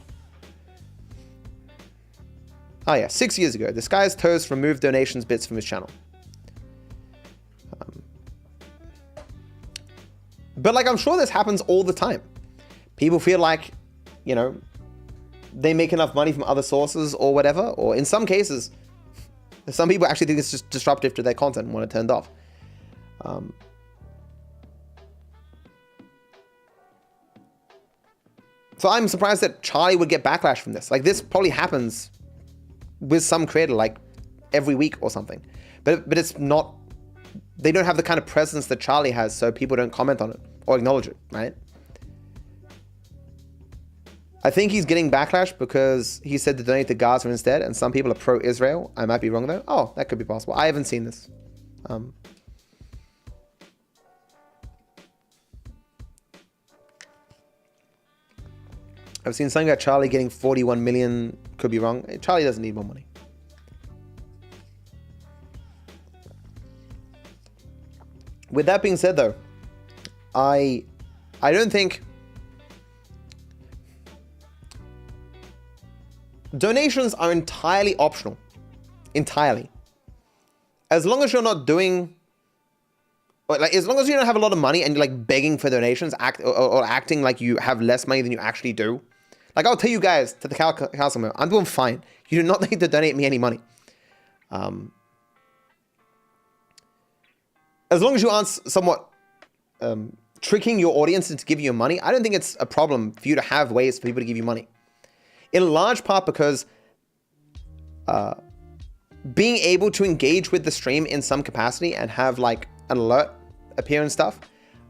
Oh yeah, 6 years ago, Disguised Toast removed donations bits from his channel. But like, I'm sure this happens all the time. People feel like, you know, they make enough money from other sources or whatever. Or in some cases, some people actually think it's just disruptive to their content and want it turned off. So I'm surprised that Charlie would get backlash from this. Like, this probably happens with some creator like every week or something. But it's not, they don't have the kind of presence that Charlie has, so people don't comment on it or acknowledge it, right? I think he's getting backlash because he said to donate to Gaza instead, and some people are pro-Israel. I might be wrong though. Oh, that could be possible. I haven't seen this. I've seen something about Charlie getting 41 million. Could be wrong. Charlie doesn't need more money. With that being said though, I don't think donations are entirely optional. Entirely. As long as you're not doing, like, as long as you don't have a lot of money and you're like begging for donations, or acting like you have less money than you actually do. Like, I'll tell you guys to the council, I'm doing fine. You do not need to donate me any money. As long as you aren't somewhat tricking your audience into giving you money, I don't think it's a problem for you to have ways for people to give you money. In large part because being able to engage with the stream in some capacity and have like an alert appear and stuff,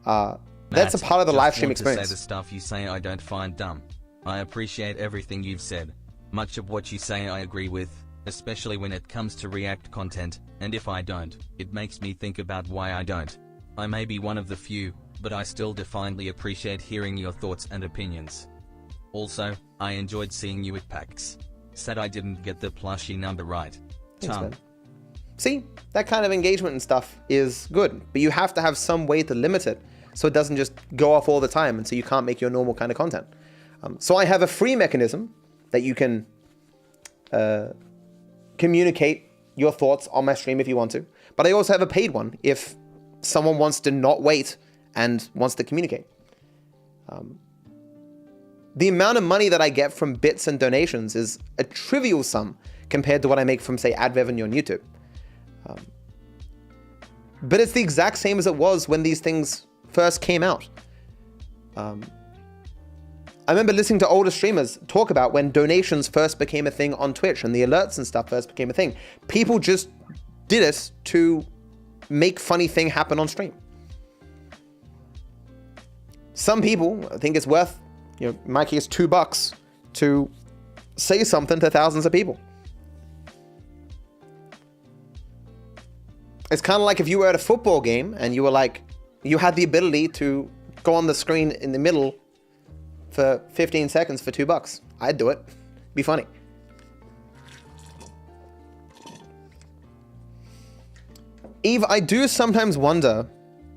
that's a part of the live stream experience. To say the stuff you say I don't find dumb. I appreciate everything you've said. Much of what you say I agree with, especially when it comes to React content, and if I don't, it makes me think about why I don't. I may be one of the few, but I still definitely appreciate hearing your thoughts and opinions. Also, I enjoyed seeing you at PAX. Sad I didn't get the plushie number right. Thanks, man. See, that kind of engagement and stuff is good, but you have to have some way to limit it so it doesn't just go off all the time and so you can't make your normal kind of content. So I have a free mechanism that you can communicate your thoughts on my stream if you want to, but I also have a paid one if someone wants to not wait and wants to communicate. The amount of money that I get from bits and donations is a trivial sum compared to what I make from, say, ad revenue on YouTube. But it's the exact same as it was when these things first came out. I remember listening to older streamers talk about when donations first became a thing on Twitch and the alerts and stuff first became a thing. People just did it to make funny thing happen on stream. Some people think it's worth, you know, in my case, $2 to say something to thousands of people. It's kind of like if you were at a football game and you were like, you had the ability to go on the screen in the middle for 15 seconds for $2. I'd do it. Be funny. Eve, I do sometimes wonder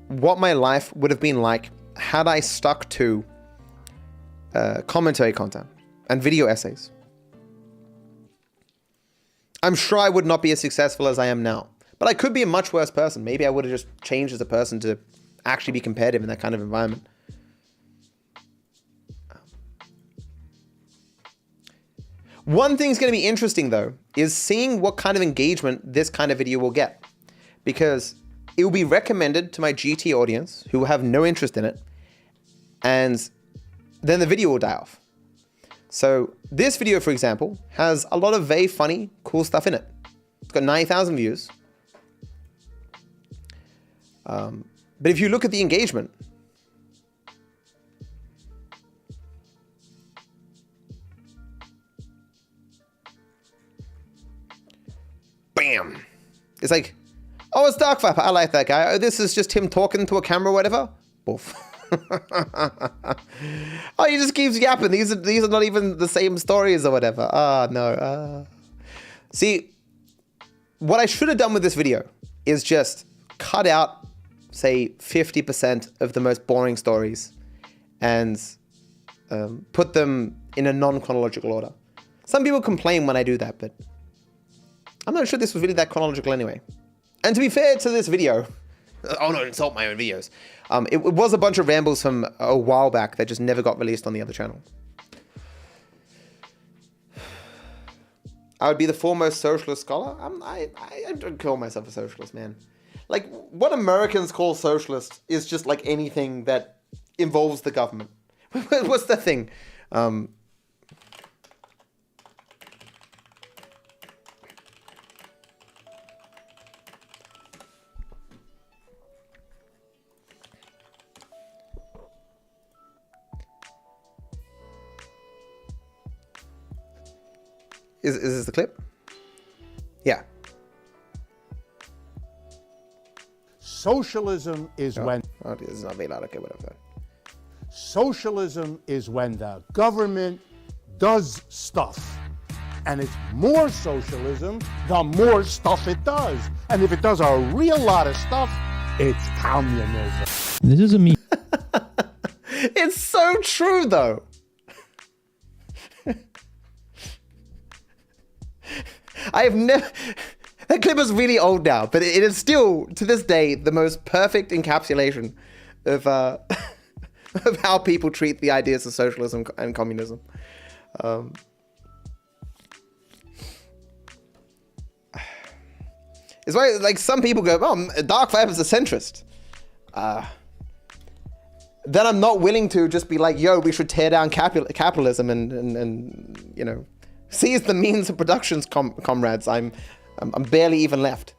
what my life would have been like had I stuck to commentary content and video essays. I'm sure I would not be as successful as I am now, but I could be a much worse person. Maybe I would have just changed as a person to actually be competitive in that kind of environment. One thing's going to be interesting though, is seeing what kind of engagement this kind of video will get. Because it will be recommended to my GT audience who have no interest in it, and then the video will die off. So this video, for example, has a lot of very funny, cool stuff in it. It's got 90,000 views. But if you look at the engagement, bam! It's like, oh, it's Dark Viper. I like that guy. Oh, this is just him talking to a camera or whatever. Boof. Oh, he just keeps yapping. These are not even the same stories or whatever. Ah, no. See, what I should have done with this video is just cut out, say, 50% of the most boring stories and put them in a non-chronological order. Some people complain when I do that, but I'm not sure this was really that chronological anyway. And to be fair to this video, I'll not insult my own videos. It was a bunch of rambles from a while back that just never got released on the other channel. I would be the foremost socialist scholar. I don't call myself a socialist, man. Like, what Americans call socialist is just like anything that involves the government. What's the thing? Is this the clip? Yeah. Socialism is when... Oh, this is not very loud. Okay, whatever. Socialism is when the government does stuff. And it's more socialism the more stuff it does. And if it does a real lot of stuff, it's communism. This is a me. It's so true, though. I have never... That clip is really old now, but it is still, to this day, the most perfect encapsulation of of how people treat the ideas of socialism and communism. It's why, like, some people go, oh, Dark Viper is a centrist. Then I'm not willing to just be like, yo, we should tear down capitalism and you know, seize the means of productions, comrades. I'm barely even left.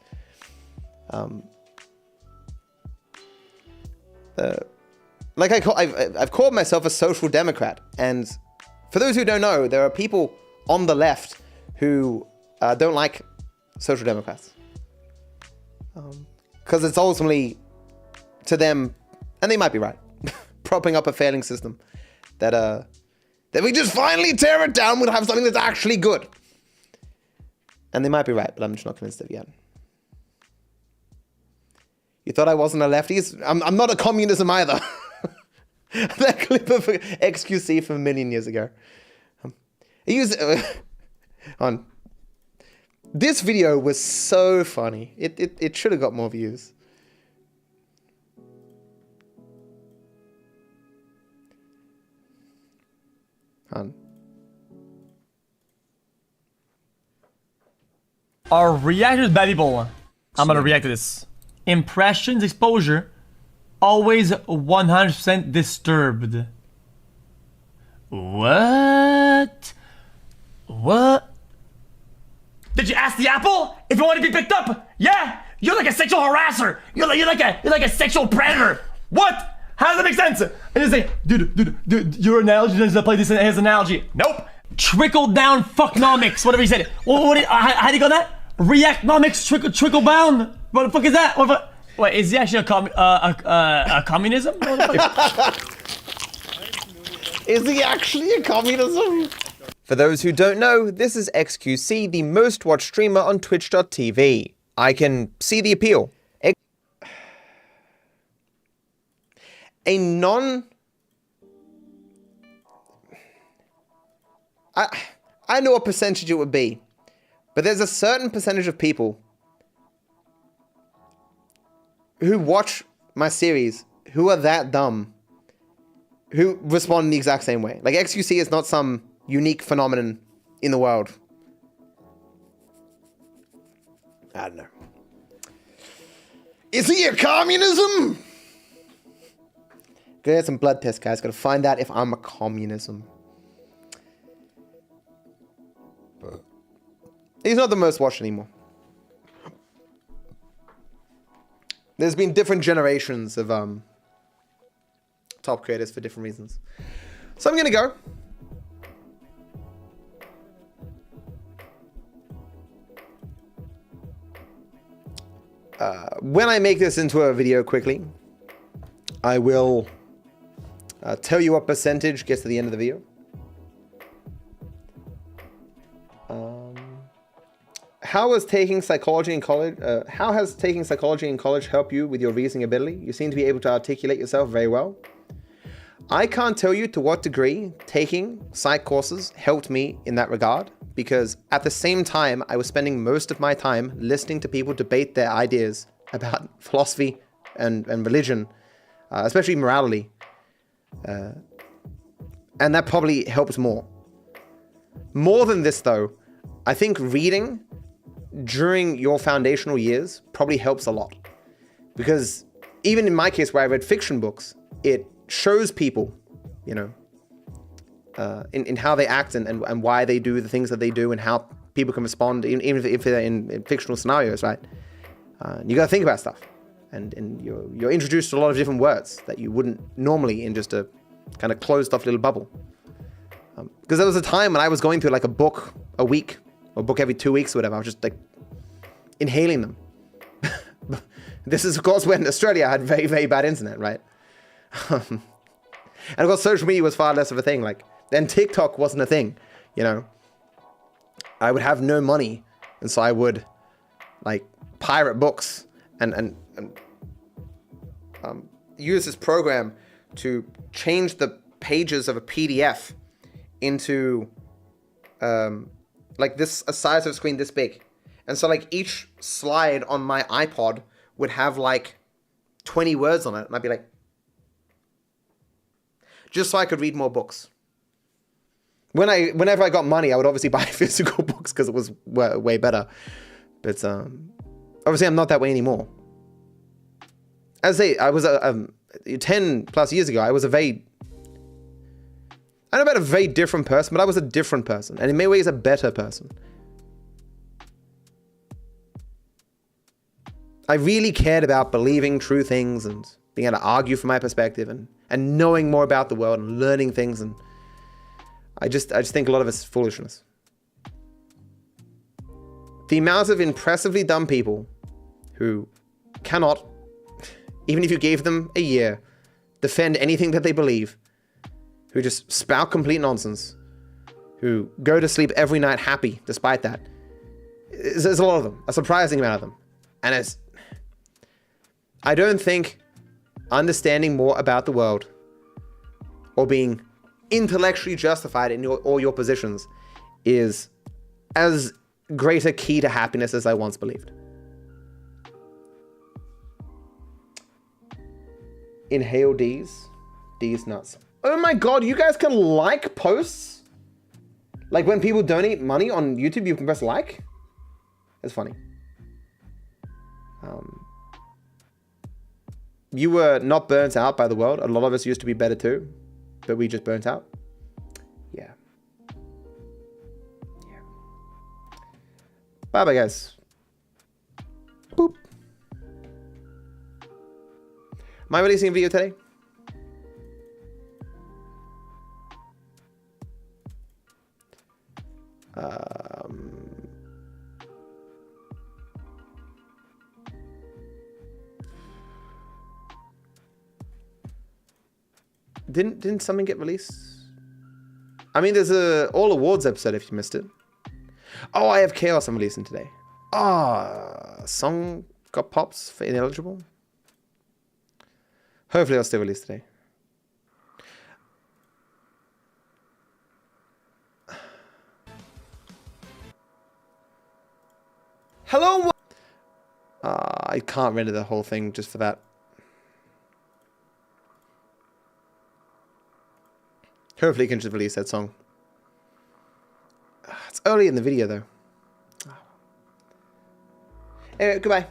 Like I've called myself a social democrat, and for those who don't know, there are people on the left who don't like social democrats, because it's ultimately, to them, and they might be right, propping up a failing system that we just finally tear it down, we'll have something that's actually good. And they might be right, but I'm just not convinced of it yet. You thought I wasn't a lefty? I'm not a communism either. That clip of XQC from a million years ago. On. This video was so funny. It should have got more views. On. Our reactors bad people. I'm gonna react to this. Impressions exposure always 100% disturbed. What? What? Did you ask the apple if you want to be picked up? Yeah, you're like a sexual harasser. You're like a sexual predator. What? How does that make sense? And you say, dude, your analogy doesn't play this as an analogy. Nope. Trickle down fucknomics, whatever he said. How do you go that? Reactnomics, trickle bound. What the fuck is that? Wait, is he actually a communism? Is he actually a communism? For those who don't know, this is XQC, the most watched streamer on Twitch.tv. I can see the appeal. I know what percentage it would be, but there's a certain percentage of people who watch my series who are that dumb, who respond in the exact same way. Like, XQC is not some unique phenomenon in the world. I don't know. Is he a communism? Gotta get some blood tests, guys. Gotta find out if I'm a communism. He's not the most watched anymore. There's been different generations of top creators for different reasons. So I'm gonna go. When I make this into a video quickly, I will tell you what percentage gets to the end of the video. How has taking psychology in college? How has taking psychology in college helped you with your reasoning ability? You seem to be able to articulate yourself very well. I can't tell you to what degree taking psych courses helped me in that regard, because at the same time, I was spending most of my time listening to people debate their ideas about philosophy and religion, especially morality. And that probably helped more. More than this, though, I think reading during your foundational years probably helps a lot. Because even in my case, where I read fiction books, it shows people, you know, in how they act and why they do the things that they do and how people can respond, even if they're in fictional scenarios, right? You got to think about stuff. And you're introduced to a lot of different words that you wouldn't normally in just a kind of closed off little bubble. Because there was a time when I was going through like a book a week or a book every 2 weeks or whatever. I was just like inhaling them. This is, of course, when Australia had very, very bad internet, right? And of course, social media was far less of a thing. Like, then TikTok wasn't a thing, you know. I would have no money, and so I would like pirate books and use this program to change the pages of a PDF into like this, a size of a screen this big. And so like each slide on my iPod would have like 20 words on it. And I'd be like, just so I could read more books. Whenever I got money, I would obviously buy physical books because it was way better. But obviously I'm not that way anymore. As I was 10 plus years ago, I was I don't know about a very different person, but I was a different person. And in many ways, a better person. I really cared about believing true things and being able to argue from my perspective and knowing more about the world and learning things. And I just think a lot of it's foolishness. The amount of impressively dumb people who cannot, even if you gave them a year, defend anything that they believe, who just spout complete nonsense, who go to sleep every night happy despite that. There's a lot of them, a surprising amount of them. And I don't think understanding more about the world or being intellectually justified in all your positions is as great a key to happiness as I once believed. Inhale D's. D's nuts. Oh my god, you guys can like posts? Like when people donate money on YouTube, you can press like? It's funny. You were not burnt out by the world. A lot of us used to be better too, but we just burnt out. Yeah. Bye-bye, guys. Boop. Am I releasing a video today? Didn't something get released? I mean, there's a All Awards episode if you missed it. Oh, I have Chaos I'm releasing today. Song got pops for ineligible. Hopefully I'll still release today. Hello. I can't render the whole thing just for that. Hopefully you can just release that song. It's early in the video though. Anyway, goodbye.